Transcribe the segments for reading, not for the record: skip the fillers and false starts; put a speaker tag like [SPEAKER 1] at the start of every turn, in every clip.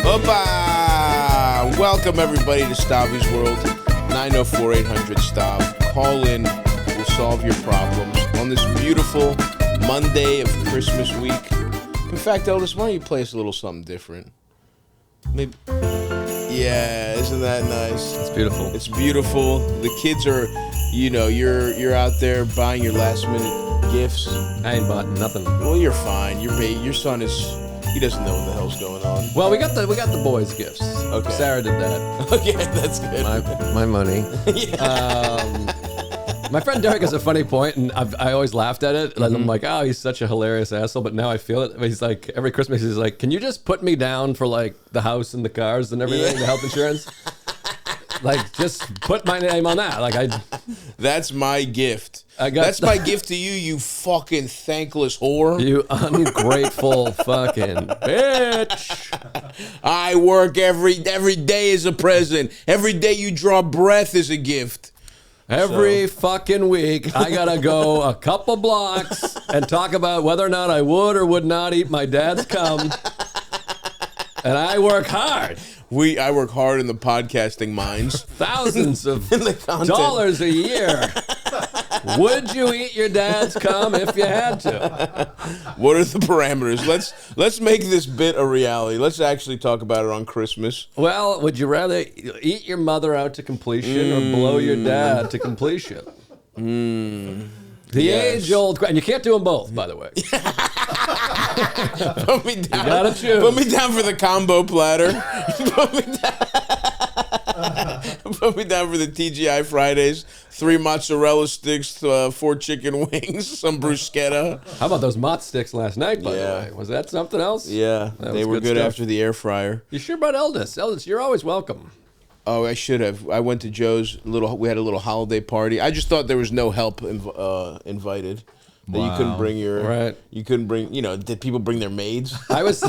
[SPEAKER 1] Opa! Welcome everybody to Stavvy's World. 904-800-STAV. Call in. We'll solve your problems on this beautiful Monday of Christmas week. In fact, Elvis, why don't you play us a little something different? Maybe. Yeah, isn't that nice?
[SPEAKER 2] It's beautiful.
[SPEAKER 1] It's beautiful. The kids are, you're out there buying your last minute gifts.
[SPEAKER 2] I ain't bought nothing.
[SPEAKER 1] Well, you're fine. Your son he doesn't know what the hell's going on.
[SPEAKER 2] Well, we got the boys' gifts.
[SPEAKER 1] Okay.
[SPEAKER 2] Sarah did that.
[SPEAKER 1] Okay, that's good.
[SPEAKER 2] My money.
[SPEAKER 1] Yeah.
[SPEAKER 2] My friend Derek has a funny point, and I always laughed at it. And I'm like, oh, he's such a hilarious asshole. But now I feel it. He's like, every Christmas, he's like, can you just put me down for like the house and the cars and everything, the health insurance? Like, just put my name on that. Like,
[SPEAKER 1] That's my gift. That's my gift to you, you fucking thankless whore.
[SPEAKER 2] You ungrateful fucking bitch.
[SPEAKER 1] I work every day is a present. Every day you draw breath is a gift.
[SPEAKER 2] Every fucking week, I gotta go a couple blocks and talk about whether or not I would or would not eat my dad's cum. And I work hard.
[SPEAKER 1] I work hard in the podcasting mines.
[SPEAKER 2] Thousands of dollars a year. Would you eat your dad's cum if you had to?
[SPEAKER 1] What are the parameters? Let's make this bit a reality. Let's actually talk about it on Christmas.
[SPEAKER 2] Well, would you rather eat your mother out to completion or blow your dad to completion? The age-old, and you can't do them both, by the way.
[SPEAKER 1] Put me down.
[SPEAKER 2] You gotta choose.
[SPEAKER 1] Put me down for the combo platter. Put me down for the TGI Fridays. 3 mozzarella sticks, 4 chicken wings, some bruschetta.
[SPEAKER 2] How about those mozz sticks last night, by the way? Was that something else?
[SPEAKER 1] Yeah, they were good after the air fryer.
[SPEAKER 2] You sure about Eldest? Eldest, you're always welcome.
[SPEAKER 1] Oh, I should have. I went to Joe's we had a little holiday party. I just thought there was no help invited. That you couldn't bring you couldn't bring, did people bring their maids?
[SPEAKER 2] I was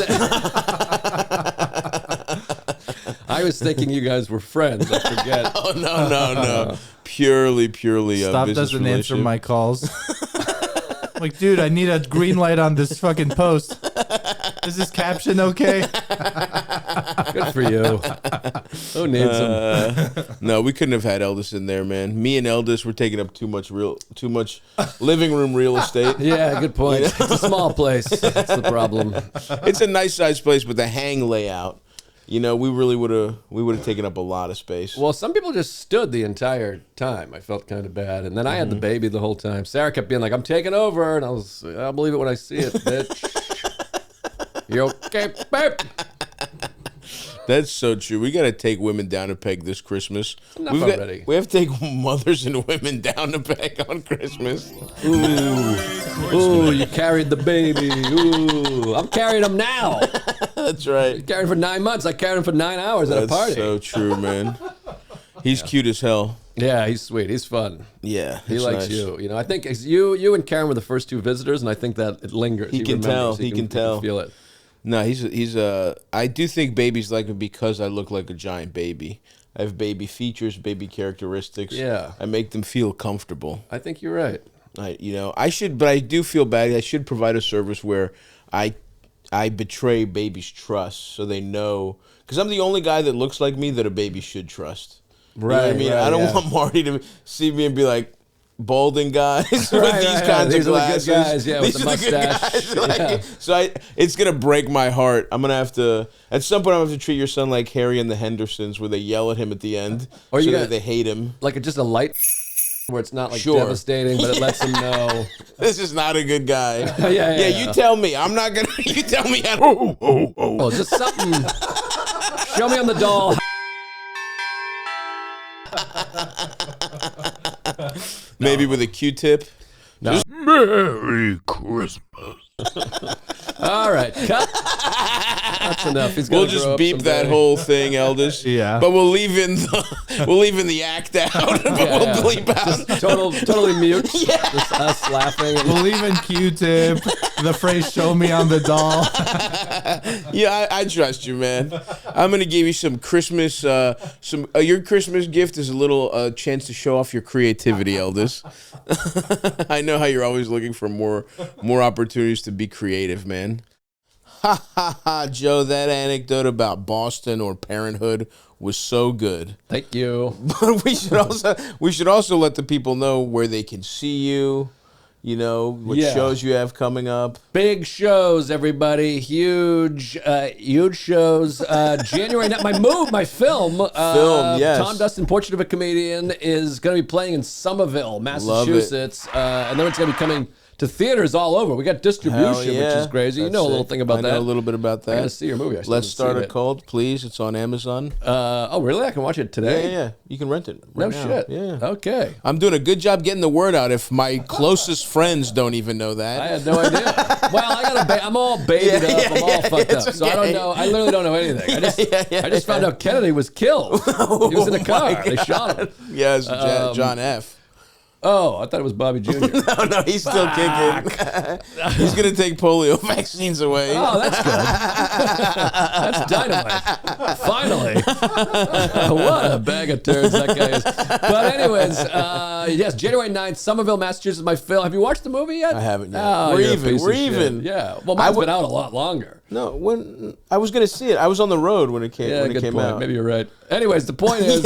[SPEAKER 2] thinking you guys were friends. I forget.
[SPEAKER 1] Oh, no. Purely
[SPEAKER 3] Stav doesn't answer my calls. Like, dude, I need a green light on this fucking post. Is this caption okay?
[SPEAKER 2] Good for you. Who needs them?
[SPEAKER 1] No, we couldn't have had Eldest in there, man. Me and Eldest were taking up too much living room real estate.
[SPEAKER 2] Yeah, good point. It's a small place. That's the problem.
[SPEAKER 1] It's a nice sized place, but the hang layout, we really would have taken up a lot of space.
[SPEAKER 2] Well, some people just stood the entire time. I felt kind of bad, and then I had the baby the whole time. Sarah kept being like, "I'm taking over," and I'll believe it when I see it, bitch. You okay, babe?
[SPEAKER 1] That's so true. We got to take women down a peg this Christmas.
[SPEAKER 2] Enough already.
[SPEAKER 1] We have to take mothers and women down a peg on Christmas.
[SPEAKER 2] Ooh, you carried the baby. Ooh, I'm carrying him now.
[SPEAKER 1] That's right.
[SPEAKER 2] You carried him for 9 months. I carried him for 9 hours at a party.
[SPEAKER 1] That's so true, man. He's cute as hell.
[SPEAKER 2] Yeah, he's sweet. He's fun.
[SPEAKER 1] Yeah,
[SPEAKER 2] he likes
[SPEAKER 1] nice.
[SPEAKER 2] you. I think you and Karen were the first 2 visitors, and I think that it lingers.
[SPEAKER 1] He can tell. He can tell.
[SPEAKER 2] Feel it.
[SPEAKER 1] No, I do think babies like me because I look like a giant baby. I have baby features, baby characteristics.
[SPEAKER 2] Yeah.
[SPEAKER 1] I make them feel comfortable.
[SPEAKER 2] I think you're right.
[SPEAKER 1] I should, but I do feel bad. I should provide a service where I betray babies' trust so they know, because I'm the only guy that looks like me that a baby should trust.
[SPEAKER 2] Right.
[SPEAKER 1] You know what I mean? I don't want Marty to see me and be like, balding guys with these kinds of glasses.
[SPEAKER 2] These are the good guys, yeah, with the mustache.
[SPEAKER 1] So it's going to break my heart. I'm going to have to, at some point, I'm going to have to treat your son like Harry and the Hendersons, where they yell at him at the end
[SPEAKER 2] or
[SPEAKER 1] so that they hate him.
[SPEAKER 2] Like just a light where it's not like devastating, but it lets him know.
[SPEAKER 1] This is not a good guy.
[SPEAKER 2] Yeah,
[SPEAKER 1] you tell me. I'm not going to, you tell me how to.
[SPEAKER 2] Oh, just something. Show me on the doll.
[SPEAKER 1] Maybe with a Q-tip.
[SPEAKER 2] No.
[SPEAKER 1] Just Merry Christmas.
[SPEAKER 2] All right, cut. That's enough.
[SPEAKER 1] We'll just beep that whole thing, Eldest.
[SPEAKER 3] Yeah.
[SPEAKER 1] But we'll leave in the act out. But we'll bleep out.
[SPEAKER 2] Just totally mute. Yeah. Just us laughing.
[SPEAKER 3] We'll leave in Q-tip. The phrase "show me on the doll."
[SPEAKER 1] Yeah, I trust you, man. I'm gonna give you some Christmas. Your Christmas gift is a little chance to show off your creativity, Eldest. I know how you're always looking for more opportunities to be creative, man. Ha ha ha, Joe, that anecdote about Boston or Parenthood was so good.
[SPEAKER 2] Thank you.
[SPEAKER 1] But we should also let the people know where they can see you. You know, what shows you have coming up.
[SPEAKER 2] Big shows, everybody. Huge shows. January, my film,
[SPEAKER 1] yes.
[SPEAKER 2] Tom Dustin, Portrait of a Comedian, is going to be playing in Somerville, Massachusetts. And then it's going to be coming to theaters all over. We got distribution, which is crazy. You know a little thing about that.
[SPEAKER 1] I know a little bit about that.
[SPEAKER 2] I got to see your movie.
[SPEAKER 1] Let's Start a Cult, please. It's on Amazon.
[SPEAKER 2] Oh, really? I can watch it today?
[SPEAKER 1] Yeah. You can rent it
[SPEAKER 2] No
[SPEAKER 1] now.
[SPEAKER 2] shit.
[SPEAKER 1] Yeah.
[SPEAKER 2] Okay.
[SPEAKER 1] I'm doing a good job getting the word out if my closest friends don't even know that.
[SPEAKER 2] I had no idea. Well, I'm all babied up. I'm all fucked up. So I don't know. I literally don't know anything. I just found out Kennedy was killed. He was in a car. They shot him.
[SPEAKER 1] Yeah, it's John F.
[SPEAKER 2] Oh, I thought it was Bobby Jr.
[SPEAKER 1] No, he's still kicking. He's going to take polio vaccines away.
[SPEAKER 2] Oh, that's good. That's dynamite. Finally. What a bag of turds that guy is. But anyways, yes, January 9th, Somerville, Massachusetts, my film. Have you watched the movie yet?
[SPEAKER 1] I haven't yet.
[SPEAKER 2] Oh,
[SPEAKER 1] We're even.
[SPEAKER 2] Yeah. Well, mine's been out a lot longer.
[SPEAKER 1] No, when I was going to see it, I was on the road when it came, out.
[SPEAKER 2] Maybe you're right. Anyways, the point is,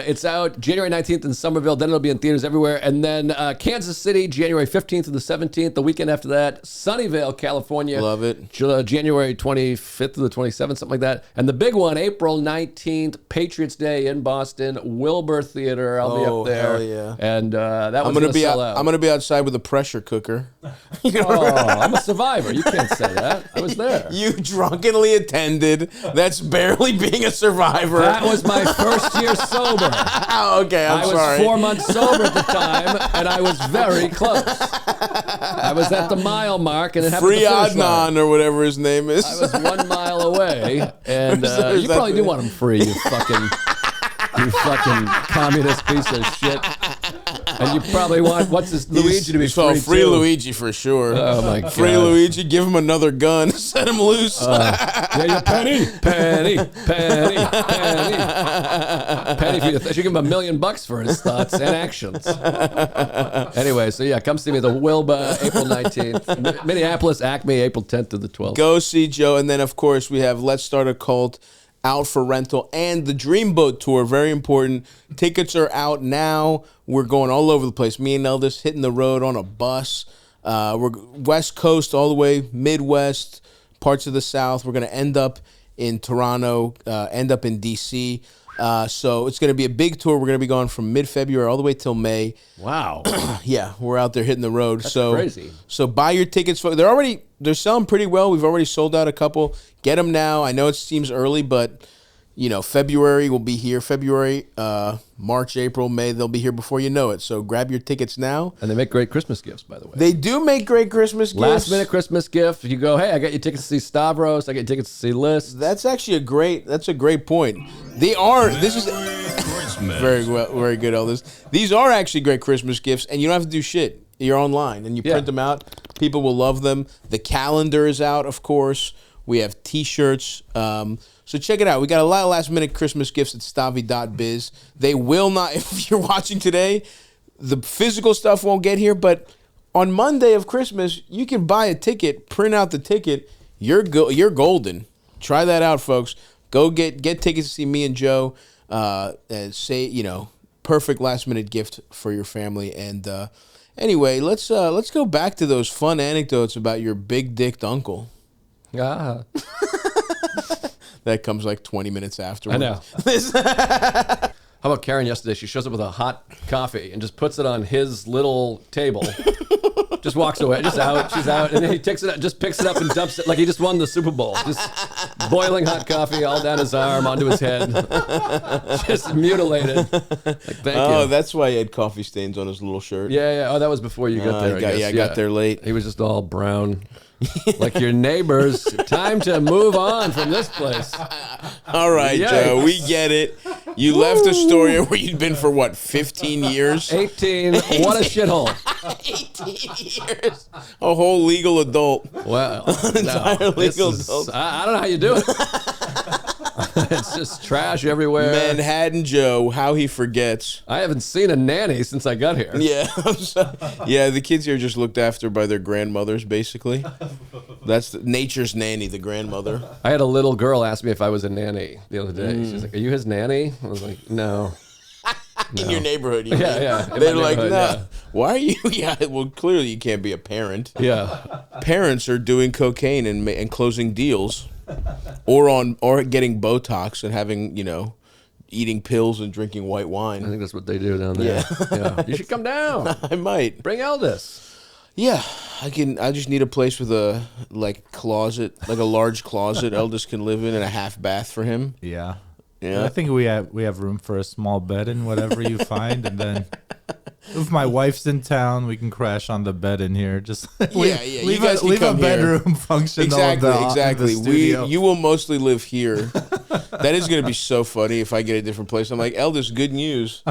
[SPEAKER 2] it's out January 19th in Somerville. Then it'll be in theaters everywhere. And then Kansas City, January 15th to the 17th. The weekend after that, Sunnyvale, California.
[SPEAKER 1] Love it.
[SPEAKER 2] January 25th to the 27th, something like that. And the big one, April 19th, Patriots Day in Boston, Wilbur Theater. I'll be up there.
[SPEAKER 1] Hell yeah.
[SPEAKER 2] And that one's going to sell out.
[SPEAKER 1] I'm going to be outside with a pressure cooker.
[SPEAKER 2] I'm a survivor. You can't say that. I was there.
[SPEAKER 1] You drunkenly attended. That's barely being a survivor.
[SPEAKER 2] That was my first year sober.
[SPEAKER 1] Okay, I'm sorry.
[SPEAKER 2] I was 4 months sober at the time, and I was very close. I was at the mile mark, and it happened
[SPEAKER 1] Free Adnan or whatever his name is.
[SPEAKER 2] I was 1 mile away, and you probably do want him free, you fucking communist piece of shit. And you probably want Luigi to be free
[SPEAKER 1] free
[SPEAKER 2] too.
[SPEAKER 1] Luigi for sure.
[SPEAKER 2] Oh my god!
[SPEAKER 1] Free Luigi, give him another gun, set him loose.
[SPEAKER 2] Yeah, penny. Should give him $1 million for his thoughts and actions. Anyway, so yeah, come see me. The Wilbur, April 19th. Minneapolis, Acme, April 10th to the 12th.
[SPEAKER 1] Go see Joe, and then of course we have Let's Start a Cult out for rental, and the Dreamboat Tour, very important. Tickets are out now. We're going all over the place. Me and Eldest hitting the road on a bus. We're West Coast all the way, Midwest, parts of the South. We're going to end up in Toronto, end up in D.C., so it's going to be a big tour. We're going to be going from mid-February all the way till May.
[SPEAKER 2] Wow.
[SPEAKER 1] Yeah, we're out there hitting the road.
[SPEAKER 2] That's crazy.
[SPEAKER 1] So buy your tickets. They're selling pretty well. We've already sold out a couple. Get them now. I know it seems early, but February will be here. February, March, April, May, they'll be here before you know it. So grab your tickets now.
[SPEAKER 2] And they make great Christmas gifts, by the way.
[SPEAKER 1] They do make great Christmas gifts.
[SPEAKER 2] Last minute Christmas gift. You go, hey, I got you tickets to see Stavros. I got you tickets to see List.
[SPEAKER 1] That's actually a great point. They are. This is very good, Eldest. These are actually great Christmas gifts, and you don't have to do shit. You're online, and you print them out. People will love them. The calendar is out, of course. We have T-shirts. So check it out. We got a lot of last-minute Christmas gifts at Stavvy.biz. They will not, if you're watching today, the physical stuff won't get here, but on Monday of Christmas, you can buy a ticket, print out the ticket. You're golden. Try that out, folks. Go get tickets to see me and Joe. And say, perfect last-minute gift for your family. And anyway, let's go back to those fun anecdotes about your big-dicked uncle.
[SPEAKER 2] Ah.
[SPEAKER 1] That comes like 20 minutes after.
[SPEAKER 2] I know. How about Karen yesterday? She shows up with a hot coffee and just puts it on his little table. Just walks away. Just out. She's out. And then he takes it up, just picks it up and dumps it like he just won the Super Bowl. Just boiling hot coffee all down his arm, onto his head. Just mutilated. Like, thank you.
[SPEAKER 1] Oh, that's why he had coffee stains on his little shirt.
[SPEAKER 2] Yeah. Oh, that was before you got there,
[SPEAKER 1] I got there late.
[SPEAKER 2] He was just all brown. Like your neighbors. Time to move on from this place.
[SPEAKER 1] All right,
[SPEAKER 2] Yikes.
[SPEAKER 1] Joe, we get it. You left Astoria where you'd been for, 15 years?
[SPEAKER 2] 18. What a shithole.
[SPEAKER 1] 18 years. A whole legal adult.
[SPEAKER 2] Well,
[SPEAKER 1] entire legal adult.
[SPEAKER 2] I don't know how you do it. It's just trash everywhere.
[SPEAKER 1] Manhattan Joe, how he forgets.
[SPEAKER 2] I haven't seen a nanny since I got here.
[SPEAKER 1] Yeah, the kids here are just looked after by their grandmothers, basically. That's nature's nanny, the grandmother.
[SPEAKER 2] I had a little girl ask me if I was a nanny the other day. She's like, "Are you his nanny?" I was like, "No."
[SPEAKER 1] In your neighborhood, you
[SPEAKER 2] Yeah.
[SPEAKER 1] They're like, "Nah,
[SPEAKER 2] yeah.
[SPEAKER 1] why are you?" Yeah, well, clearly you can't be a parent.
[SPEAKER 2] Yeah.
[SPEAKER 1] Parents are doing cocaine and closing deals, or getting Botox and having eating pills and drinking white
[SPEAKER 2] I
[SPEAKER 1] wine.
[SPEAKER 2] think that's what they do down there. Yeah. You should come down.
[SPEAKER 1] I might.
[SPEAKER 2] Bring Eldest.
[SPEAKER 1] Yeah, I can. I just need a place with a closet, like a large closet Eldest can live in, and a half bath for him.
[SPEAKER 3] Yeah.
[SPEAKER 1] Yeah.
[SPEAKER 3] I think we have room for a small bed in whatever you find, and then if my wife's in town, we can crash on the bed in here. Just leave a bedroom function.
[SPEAKER 1] Exactly.
[SPEAKER 3] studio.
[SPEAKER 1] You will mostly live here. That is going to be so funny if I get a different place. I'm like, Eldest, good news.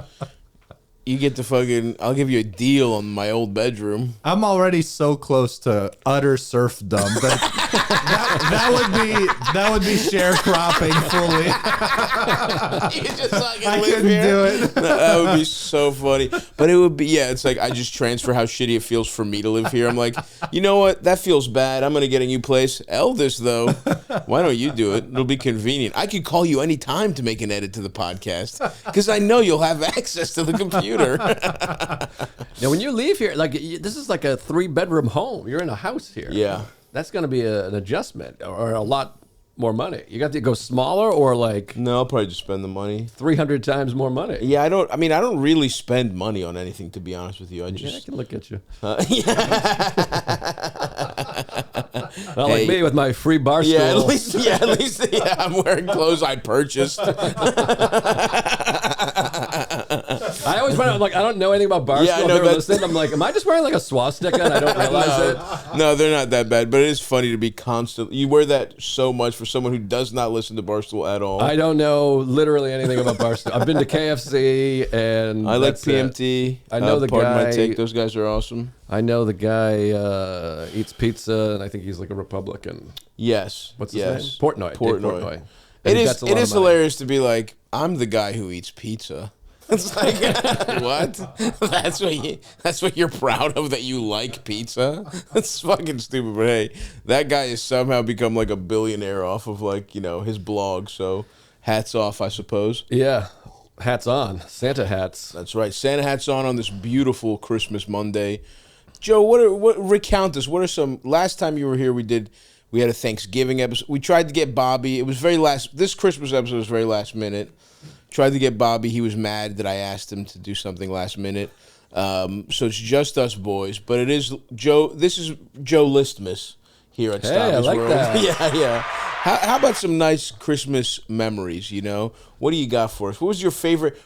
[SPEAKER 1] You get to I'll give you a deal on my old bedroom.
[SPEAKER 3] I'm already so close to utter serfdom that would be sharecropping fully.
[SPEAKER 1] You just
[SPEAKER 3] I couldn't do it.
[SPEAKER 1] That would be so funny. But it would be, it's like I just transfer how shitty it feels for me to live here. I'm like, you know what? That feels bad. I'm going to get a new place. Eldest, though, why don't you do it? It'll be convenient. I could call you anytime to make an edit to the podcast because I know you'll have access to the computer.
[SPEAKER 2] Now, when you leave here, this is like a 3-bedroom home. You're in a house here.
[SPEAKER 1] Yeah.
[SPEAKER 2] That's going to be an adjustment or a lot more money. You got to go smaller or
[SPEAKER 1] No, I'll probably just spend the money.
[SPEAKER 2] 300 times more money.
[SPEAKER 1] Yeah, I don't really spend money on anything, to be honest with you. I
[SPEAKER 2] can look at you.
[SPEAKER 1] Not
[SPEAKER 2] like me with my free bar stool.
[SPEAKER 1] At least I'm wearing clothes I purchased.
[SPEAKER 2] I always wonder, I don't know anything about bar stool. I've never listened. I'm like, am I just wearing like a swastika and I don't realize it?
[SPEAKER 1] No, they're not that bad, but it is funny to be constantly. You wear that so much for someone who does not listen to Barstool at all.
[SPEAKER 2] I don't know literally anything about Barstool. I've been to KFC and
[SPEAKER 1] I like PMT.
[SPEAKER 2] I know the
[SPEAKER 1] pardon
[SPEAKER 2] guy.
[SPEAKER 1] My take. Those guys are awesome.
[SPEAKER 2] I know the guy eats pizza, and I think he's like a Republican.
[SPEAKER 1] Yes.
[SPEAKER 2] What's his name? Portnoy.
[SPEAKER 1] Portnoy. It is hilarious to be like, I'm the guy who eats pizza. It's like, what? That's what you're proud of, that you like pizza? That's fucking stupid. But hey, that guy has somehow become like a billionaire off of his blog. So hats off, I suppose.
[SPEAKER 2] Yeah. Hats on. Santa hats.
[SPEAKER 1] That's right. Santa hats on this beautiful Christmas Monday. Joe, recount us. What are some, last time you were here, we had a Thanksgiving episode. We tried to get Bobby. It was this Christmas episode was very last minute. Tried to get Bobby. He was mad that I asked him to do something last minute. So it's just us boys. But it is Joe. This is Joe Listmas here at Stavvy's
[SPEAKER 2] I like
[SPEAKER 1] World.
[SPEAKER 2] that.
[SPEAKER 1] Yeah. How about some nice Christmas memories? What do you got for us? What was your favorite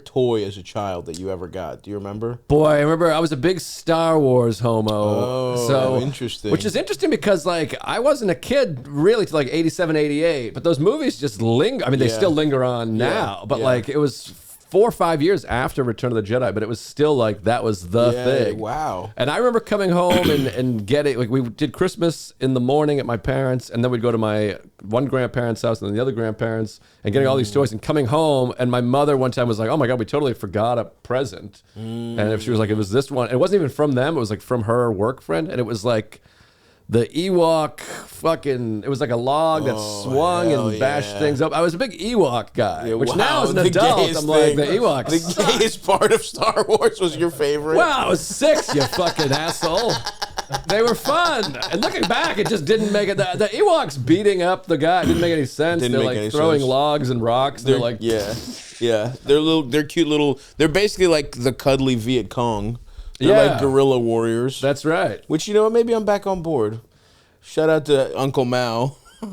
[SPEAKER 1] toy as a child that you ever got? Do you remember?
[SPEAKER 2] Boy, I remember I was a big Star Wars homo.
[SPEAKER 1] Oh, so interesting.
[SPEAKER 2] Which is interesting because I wasn't a kid really till 87, 88, but those movies just linger. I mean, they still linger on now, but it was 4 or 5 years after Return of the Jedi, but it was still that was the thing.
[SPEAKER 1] Wow.
[SPEAKER 2] And I remember coming home and getting, we did Christmas in the morning at my parents', and then we'd go to my one grandparents' house and then the other grandparents' and getting all these toys and coming home. And my mother one time was like, oh my God, we totally forgot a present. And if she was like, it was this one. It wasn't even from them. It was from her work friend. And it was the Ewok it was like a log that swung and bashed things up. I was a big Ewok guy, which now as an adult, I'm like, the Ewoks.
[SPEAKER 1] The gayest part of Star Wars was your favorite.
[SPEAKER 2] Wow, I was 6, you fucking asshole. They were fun. And looking back, it just didn't make it. The Ewoks beating up the guy didn't make any sense. They're throwing logs and rocks. They're like,
[SPEAKER 1] yeah. They're cute little, they're basically like the cuddly Viet Cong. They're like guerrilla warriors.
[SPEAKER 2] That's right.
[SPEAKER 1] Which, maybe I'm back on board. Shout out to Uncle Mao. And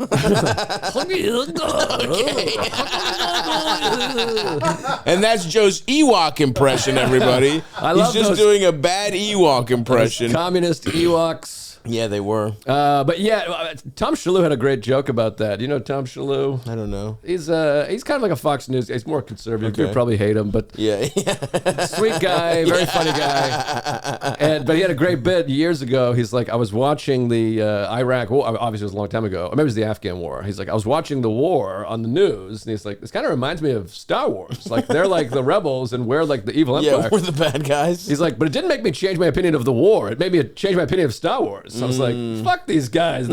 [SPEAKER 1] that's Joe's Ewok impression, everybody. He's just doing a bad Ewok impression.
[SPEAKER 2] Communist Ewoks.
[SPEAKER 1] Yeah, they were.
[SPEAKER 2] But yeah, Tom Shalhoub had a great joke about that. You know Tom Shalhoub?
[SPEAKER 1] I don't know.
[SPEAKER 2] He's kind of like a Fox News guy. He's more conservative. Okay. You'd probably hate him, but sweet guy, very funny guy. But he had a great bit years ago. He's like, I was watching the Iraq war. Obviously, it was a long time ago. Or maybe it was the Afghan war. He's like, I was watching the war on the news, and he's like, this kind of reminds me of Star Wars. Like they're like the rebels, and we're like the evil empire.
[SPEAKER 1] Yeah, we're the bad guys.
[SPEAKER 2] He's like, but it didn't make me change my opinion of the war. It made me change my opinion of Star Wars. So I was like, fuck these guys,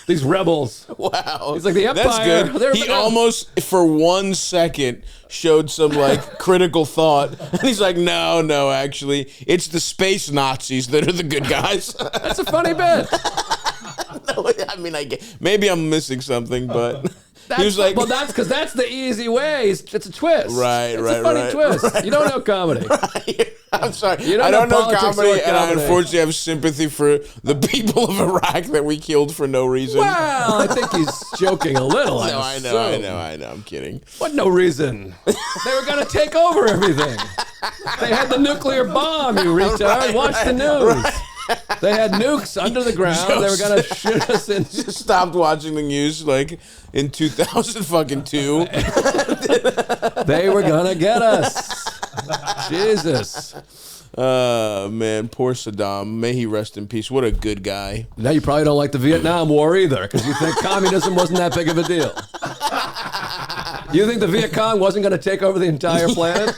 [SPEAKER 2] these rebels.
[SPEAKER 1] Wow.
[SPEAKER 2] He's like, the Empire.
[SPEAKER 1] That's good. He almost, for 1 second, showed some like critical thought. And he's like, no, actually, it's the space Nazis that are the good guys.
[SPEAKER 2] That's a funny bit.
[SPEAKER 1] No, I mean, maybe I'm missing something, but... He was like,
[SPEAKER 2] well, that's because that's the easy way. It's a twist.
[SPEAKER 1] Right,
[SPEAKER 2] it's a funny twist.
[SPEAKER 1] Right.
[SPEAKER 2] You don't know comedy.
[SPEAKER 1] Right. I'm sorry.
[SPEAKER 2] You
[SPEAKER 1] I don't know comedy, and I
[SPEAKER 2] comedy.
[SPEAKER 1] unfortunately have sympathy for the people of Iraq that we killed for no reason.
[SPEAKER 2] Well, I think he's joking a little.
[SPEAKER 1] No, I know. I'm kidding.
[SPEAKER 2] What no reason? They were going to take over everything. They had the nuclear bomb, you retard. Watch the news. Right. They had nukes under the ground. They were going to shoot us in.
[SPEAKER 1] Just stopped watching the news like in 2002.
[SPEAKER 2] They were going to get us. Jesus.
[SPEAKER 1] Man, poor Saddam. May he rest in peace. What a good guy.
[SPEAKER 2] Now you probably don't like the Vietnam War either because you think communism wasn't that big of a deal. You think the Viet Cong wasn't going to take over the entire planet?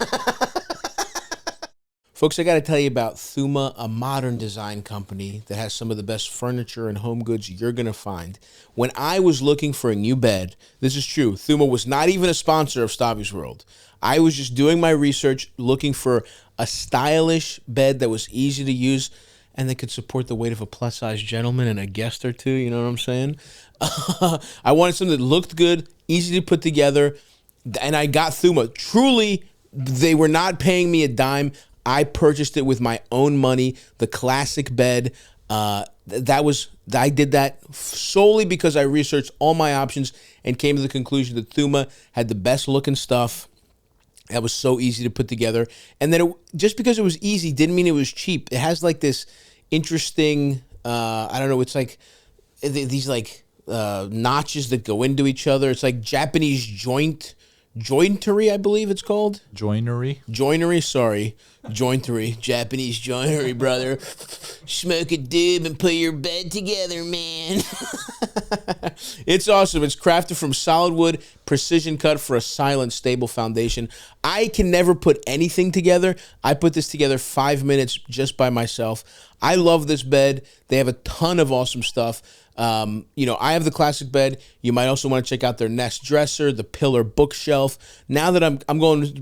[SPEAKER 1] Folks, I got to tell you about Thuma, a modern design company that has some of the best furniture and home goods you're going to find. When I was looking for a new bed, this is true, Thuma was not even a sponsor of Stavvy's World. I was just doing my research, looking for a stylish bed that was easy to use and that could support the weight of a plus-size gentleman and a guest or two, you know what I'm saying? I wanted something that looked good, easy to put together, and I got Thuma. Truly, they were not paying me a dime. I purchased it with my own money, the classic bed. I did that solely because I researched all my options and came to the conclusion that Thuma had the best looking stuff. That was so easy to put together. And then just because it was easy didn't mean it was cheap. It has like this interesting, I don't know, it's like these like notches that go into each other. It's like Japanese jointery, I believe it's called. Joinery, sorry. Jointery. Japanese joinery, brother. Smoke a doob and put your bed together, man. It's awesome. It's crafted from solid wood, precision cut for a silent, stable foundation. I can never put anything together. I put this together 5 minutes just by myself. I love this bed. They have a ton of awesome stuff. I have the classic bed. You might also want to check out their Nest dresser, the pillar bookshelf. Now that I'm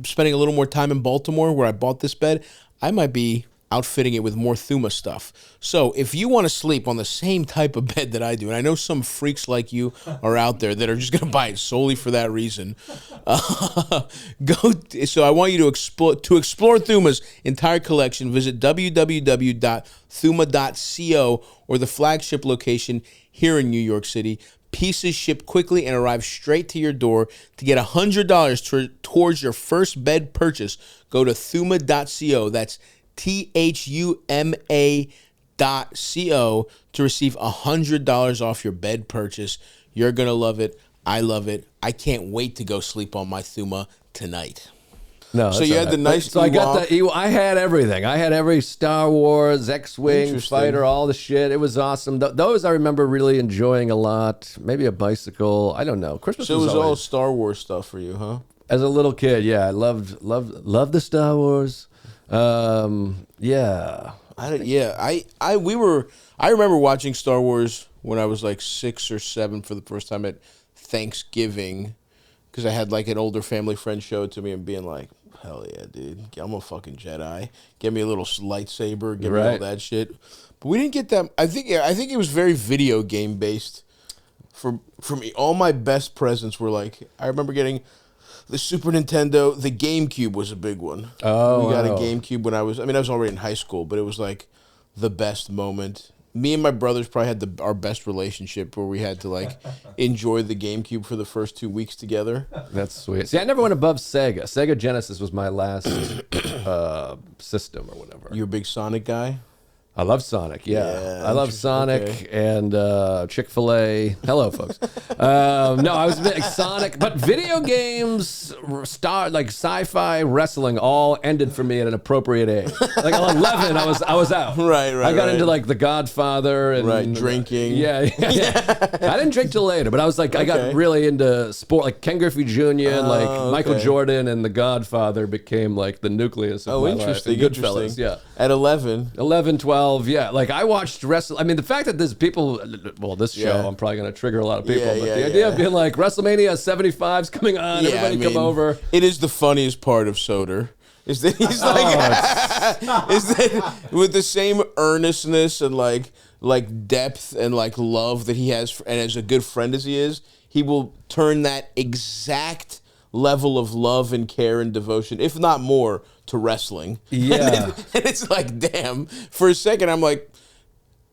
[SPEAKER 1] spending a little more time in Baltimore where I bought this bed, I might be outfitting it with more Thuma stuff. So if you want to sleep on the same type of bed that I do, and I know some freaks like you are out there that are just going to buy it solely for that reason, so I want you to explore Thuma's entire collection. Visit www.thuma.co or the flagship location here in New York City. Pieces ship quickly and arrive straight to your door. To get $100 towards your first bed purchase, go to thuma.co. That's THUMA.co to receive $100 off your bed purchase. You're going to love it. I love it. I can't wait to go sleep on my Thuma tonight.
[SPEAKER 2] No,
[SPEAKER 1] so you had the nice.
[SPEAKER 2] So I got the. I had everything. I had every Star Wars, X-wing, fighter, all the shit. It was awesome. Those I remember really enjoying a lot. Maybe a bicycle. I don't know. Christmas.
[SPEAKER 1] So it was all Star Wars stuff for you, huh?
[SPEAKER 2] As a little kid, yeah, I loved the Star Wars. Yeah.
[SPEAKER 1] I remember watching Star Wars when I was like 6 or 7 for the first time at Thanksgiving, because I had like an older family friend show it to me and being like, hell yeah, dude, I'm a fucking Jedi. Get me a little lightsaber, give me all that shit. But we didn't get that. I think it was very video game based. For me, all my best presents were like, I remember getting the Super Nintendo. The GameCube was a big one.
[SPEAKER 2] Oh,
[SPEAKER 1] we got a GameCube when I was already in high school, but it was like the best moment. Me and my brothers probably had our best relationship, where we had to like enjoy the GameCube for the first 2 weeks together.
[SPEAKER 2] That's sweet. See, I never went above Sega. Sega Genesis was my last system or whatever.
[SPEAKER 1] You a big Sonic guy?
[SPEAKER 2] I love Sonic, yeah. I love Sonic and Chick-fil-A. Hello, folks. No, I was a bit Sonic, but video games, like sci-fi, wrestling, all ended for me at an appropriate age. Like at 11, I was out.
[SPEAKER 1] Right.
[SPEAKER 2] I got into like The Godfather and
[SPEAKER 1] drinking.
[SPEAKER 2] Yeah. I didn't drink till later, but I was like, I got really into sport, like Ken Griffey Jr. and like Michael Jordan and The Godfather became like the nucleus of my life.
[SPEAKER 1] Interesting.
[SPEAKER 2] Goodfellas, yeah.
[SPEAKER 1] At 11,
[SPEAKER 2] 12. 12, yeah. Like, I watched wrestling. I mean, the fact that there's people, well, this show, I'm probably going to trigger a lot of people, but the idea of being like, WrestleMania 75's coming on, everybody come over.
[SPEAKER 1] It is the funniest part of Soder. Is that he's like, is that with the same earnestness and like depth and like love that he has, and as a good friend as he is, he will turn that exact level of love and care and devotion, if not more, to wrestling.
[SPEAKER 2] Yeah.
[SPEAKER 1] And it's like, damn. For a second, I'm like,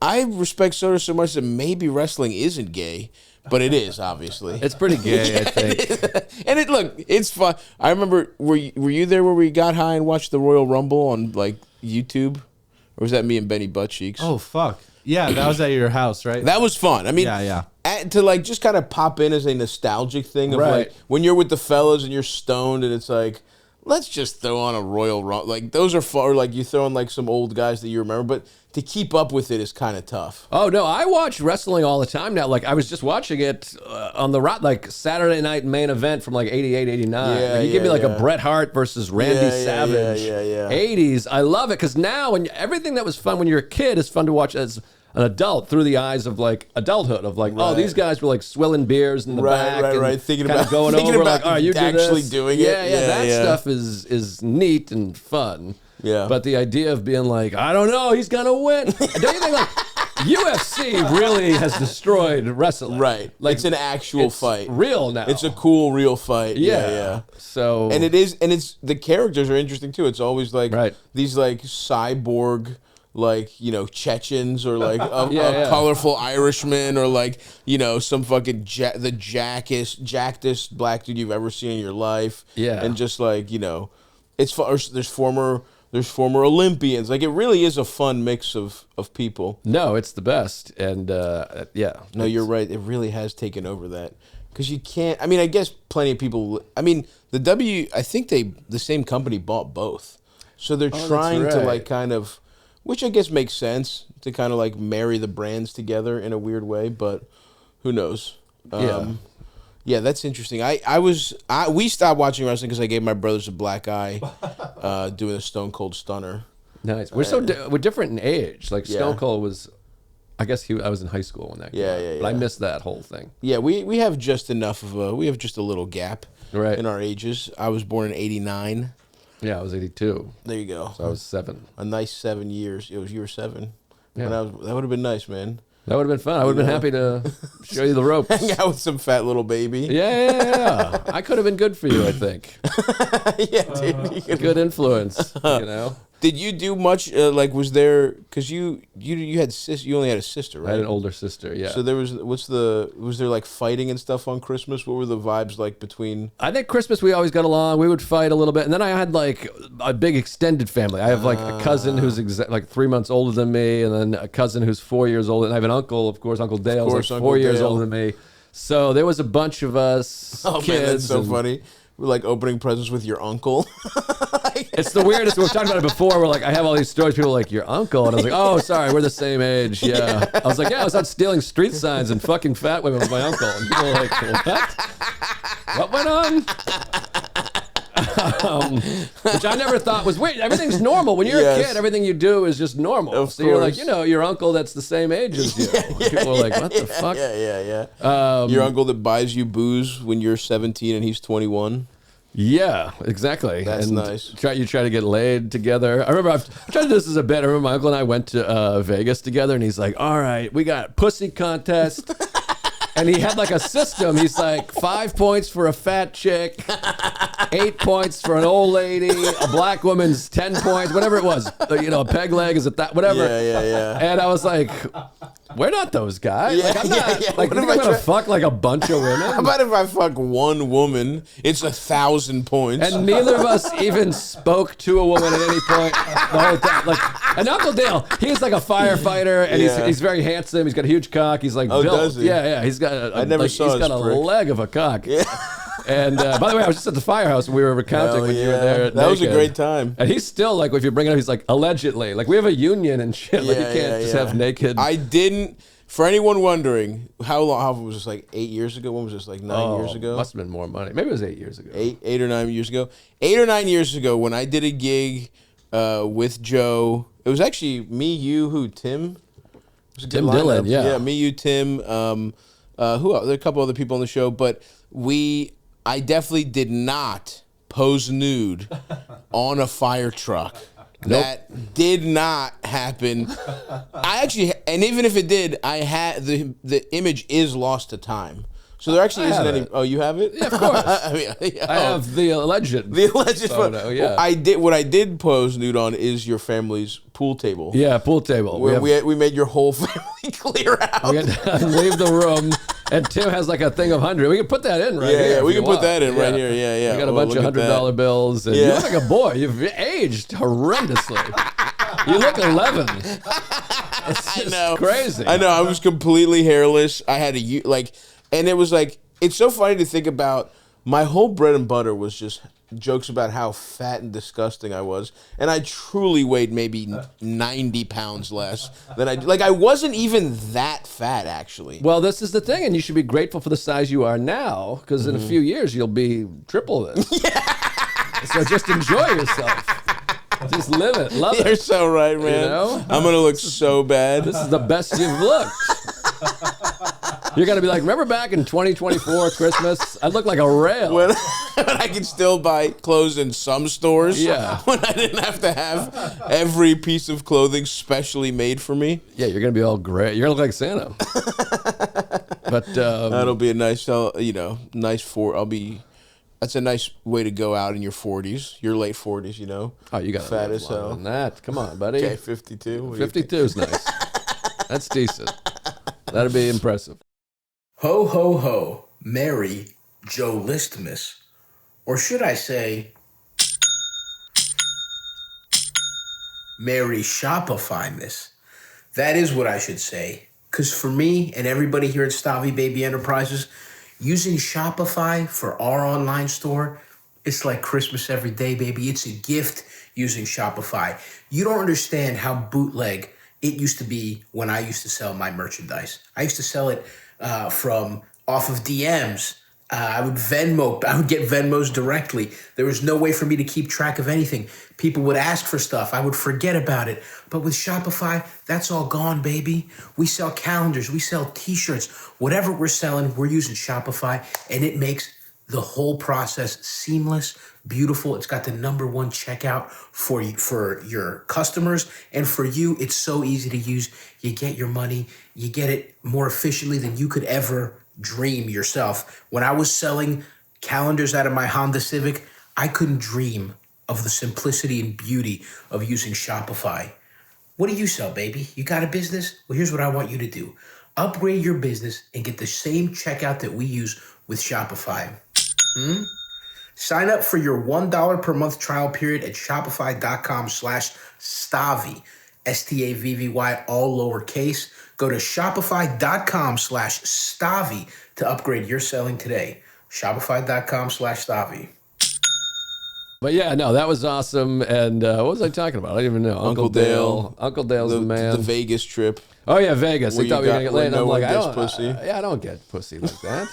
[SPEAKER 1] I respect Soder so much that maybe wrestling isn't gay, but it is, obviously.
[SPEAKER 2] It's pretty gay, I think.
[SPEAKER 1] And look, it's fun. I remember, were you there where we got high and watched the Royal Rumble on like YouTube? Or was that me and Benny Buttcheeks?
[SPEAKER 3] Oh, fuck. Yeah, that was at your house, right?
[SPEAKER 1] That was fun. I mean,
[SPEAKER 3] yeah.
[SPEAKER 1] To like just kind of pop in as a nostalgic thing of like when you're with the fellas and you're stoned and it's like, let's just throw on a Royal Rumble. Like those are fun. Or like you throw in like some old guys that you remember, but to keep up with it is kind of tough.
[SPEAKER 2] Oh no, I watch wrestling all the time now. Like I was just watching it on the like Saturday night main event from like 88, 89.
[SPEAKER 1] Yeah,
[SPEAKER 2] like, you give me like a Bret Hart versus Randy Savage.
[SPEAKER 1] Yeah.
[SPEAKER 2] 80s. I love it because now when everything that was fun when you're a kid is fun to watch as an adult through the eyes of like adulthood of like, oh, these guys were like swilling beers in the back and
[SPEAKER 1] thinking
[SPEAKER 2] kind
[SPEAKER 1] about
[SPEAKER 2] of going
[SPEAKER 1] thinking
[SPEAKER 2] over
[SPEAKER 1] about
[SPEAKER 2] like, oh, you
[SPEAKER 1] actually doing it.
[SPEAKER 2] Yeah, that stuff is neat and fun.
[SPEAKER 1] Yeah.
[SPEAKER 2] But the idea of being like, I don't know, he's gonna win. Don't you think like UFC really has destroyed wrestling?
[SPEAKER 1] Right.
[SPEAKER 2] Like
[SPEAKER 1] it's an actual fight.
[SPEAKER 2] Real now.
[SPEAKER 1] It's a cool real fight. Yeah.
[SPEAKER 2] So
[SPEAKER 1] and it's the characters are interesting too. It's always like these like cyborg, like, you know, Chechens or like a colorful Irishman or like, you know, some fucking the jackedest black dude you've ever seen in your life.
[SPEAKER 2] Yeah.
[SPEAKER 1] And just like, you know, there's former Olympians. Like, it really is a fun mix of people.
[SPEAKER 2] No, it's the best. And
[SPEAKER 1] No, you're right. It really has taken over that. Because you can't, I mean, I guess plenty of people, I mean, I think the same company bought both. So they're trying to like kind of, which I guess makes sense to kind of like marry the brands together in a weird way, but who knows? Yeah, that's interesting. We stopped watching wrestling because I gave my brothers a black eye doing a Stone Cold Stunner.
[SPEAKER 2] Nice. We're different in age. Like Stone Cold was, I guess I was in high school when that came out. But I missed that whole thing. Yeah,
[SPEAKER 1] we have just enough of we have just a little gap in our ages. I was born in 89.
[SPEAKER 2] Yeah, I was 82.
[SPEAKER 1] There you go.
[SPEAKER 2] So I was 7.
[SPEAKER 1] A nice 7 years. You were 7. Yeah. That would have been nice, man.
[SPEAKER 2] That would have been fun. I would have been happy to show you the ropes.
[SPEAKER 1] Hang out with some fat little baby.
[SPEAKER 2] Yeah. I could have been good for you, I think.
[SPEAKER 1] Yeah, dude.
[SPEAKER 2] Good influence, you know.
[SPEAKER 1] Did you do much? Like, was there? Because you had you only had a sister, right?
[SPEAKER 2] I had an older sister. Yeah.
[SPEAKER 1] So there was. Was there like fighting and stuff on Christmas? What were the vibes like between?
[SPEAKER 2] I think Christmas we always got along. We would fight a little bit, and then I had like a big extended family. I have like a cousin who's like 3 months older than me, and then a cousin who's 4 years older. And I have an uncle, of course, Uncle Dale, who's like 4 years older than me. So there was a bunch of us kids.
[SPEAKER 1] Man, that's so funny. We're like opening presents with your uncle.
[SPEAKER 2] It's the weirdest. We've talked about it before. We're like, I have all these stories. People are like, your uncle. And I was like, oh, sorry, we're the same age. Yeah. I was like, yeah, I was out stealing street signs and fucking fat women with my uncle. And people were like, what went on? Which I never thought was weird. Everything's normal. When you're a kid, everything you do is just normal.
[SPEAKER 1] Of
[SPEAKER 2] so
[SPEAKER 1] course.
[SPEAKER 2] You're like, you know, your uncle that's the same age as you. People are like, what the fuck?
[SPEAKER 1] Yeah. Your uncle that buys you booze when you're 17 and he's 21.
[SPEAKER 2] Yeah, exactly.
[SPEAKER 1] That's nice.
[SPEAKER 2] You try to get laid together. I remember I've tried to do this as a bit. I remember my uncle and I went to Vegas together, and he's like, all right, we got pussy contest. And he had like a system. He's like 5 points for a fat chick, 8 points for an old lady, a black woman's 10 points, whatever it was. You know, a peg leg is whatever.
[SPEAKER 1] Yeah.
[SPEAKER 2] And I was like, we're not those guys.
[SPEAKER 1] Yeah,
[SPEAKER 2] like, I'm not.
[SPEAKER 1] yeah.
[SPEAKER 2] Like, I'm gonna fuck like a bunch of women.
[SPEAKER 1] How about if I fuck one woman? It's 1,000 points.
[SPEAKER 2] And neither of us even spoke to a woman at any point the whole time. Like, and Uncle Dale, he's like a firefighter, and he's very handsome. He's got a huge cock. He's like built.
[SPEAKER 1] Does he?
[SPEAKER 2] Yeah. He's got
[SPEAKER 1] I never saw
[SPEAKER 2] he's got a
[SPEAKER 1] prick.
[SPEAKER 2] leg of a cock. Yeah. And by the way, I was just at the Firehouse and we were recounting when you were there.
[SPEAKER 1] That was a great time.
[SPEAKER 2] And he's still like, if you bring it up, he's like, allegedly. Like, we have a union and shit. Like, you can't just have naked.
[SPEAKER 1] I didn't. For anyone wondering, how was this, like 8 years ago? When was this, like 9 years ago?
[SPEAKER 2] Must have been more money. Maybe it was 8 years ago.
[SPEAKER 1] Eight or 9 years ago. 8 or 9 years ago, when I did a gig with Joe. It was actually me, you, Tim? It was a good
[SPEAKER 2] Tim
[SPEAKER 1] lineup.
[SPEAKER 2] Dillon, yeah.
[SPEAKER 1] Yeah, me, you, Tim. Who else? There are a couple other people on the show, but I definitely did not pose nude on a fire truck.
[SPEAKER 2] Nope.
[SPEAKER 1] That did not happen. And even if it did, I had the image is lost to time. So there actually isn't any. Oh, you have it?
[SPEAKER 2] Yeah, of course. I have the alleged photo. Yeah,
[SPEAKER 1] What I did pose nude on is your family's pool table.
[SPEAKER 2] Yeah, pool table.
[SPEAKER 1] We made your whole family clear out.
[SPEAKER 2] We had to leave the room, and Tim has like a thing of 100. We can put that in right here.
[SPEAKER 1] Yeah, we can put that in right here. Yeah.
[SPEAKER 2] We got a bunch of $100 bills, and you look like a boy. You've aged horrendously. You look 11. It's just crazy.
[SPEAKER 1] I know. I was completely hairless. I had and it was like, it's so funny to think about. My whole bread and butter was just jokes about how fat and disgusting I was. And I truly weighed maybe 90 pounds less than I wasn't even that fat, actually.
[SPEAKER 2] Well, this is the thing, and you should be grateful for the size you are now, because in a few years, you'll be triple this. Yeah. So just enjoy yourself. Just live it. Love it.
[SPEAKER 1] You're so right, man.
[SPEAKER 2] You know?
[SPEAKER 1] I'm going to look so bad.
[SPEAKER 2] This is the best you've looked. You're going to be like, remember back in 2024 Christmas? I looked like a rail.
[SPEAKER 1] When I could still buy clothes in some stores.
[SPEAKER 2] Yeah.
[SPEAKER 1] When I didn't have to have every piece of clothing specially made for me.
[SPEAKER 2] Yeah, you're going to be all gray. You're going to look like Santa. But
[SPEAKER 1] that'll be a nice, that's a nice way to go out in your 40s, your late 40s,
[SPEAKER 2] Oh, you got
[SPEAKER 1] fat as hell.
[SPEAKER 2] Than that. Come on, buddy.
[SPEAKER 1] Okay, 52.
[SPEAKER 2] 52 is nice. That's decent. That'd be impressive.
[SPEAKER 1] Ho, ho, ho. Merry Joe Listmas. Or should I say, Merry Shopify-mas. That is what I should say. Because for me and everybody here at Stavvy Baby Enterprises, using Shopify for our online store, it's like Christmas every day, baby. It's a gift using Shopify. You don't understand how bootleg it used to be when I used to sell my merchandise. I used to sell it from off of DMs. I would get Venmos directly. There was no way for me to keep track of anything. People would ask for stuff. I would forget about it. But with Shopify, that's all gone, baby. We sell calendars. We sell t-shirts. Whatever we're selling, we're using Shopify, and it makes the whole process seamless, beautiful. It's got the #1 checkout for your customers, and for you, it's so easy to use. You get your money. You get it more efficiently than you could ever dream yourself. When I was selling calendars out of my Honda Civic, I couldn't dream of the simplicity and beauty of using Shopify. What do you sell, baby? You got a business? Well, here's what I want you to do. Upgrade your business and get the same checkout that we use with Shopify. Sign up for your $1 per month trial period at shopify.com/Stavvy. Stavvy, all lowercase. Go to shopify.com/Stavvy to upgrade your selling today. Shopify.com/Stavvy.
[SPEAKER 2] But yeah, no, that was awesome. And what was I talking about? I don't even know. Uncle Dale. Uncle Dale's the man.
[SPEAKER 1] The Vegas trip.
[SPEAKER 2] Oh yeah, Vegas. They thought we were gonna get laid. And I'm like, I don't get pussy like that.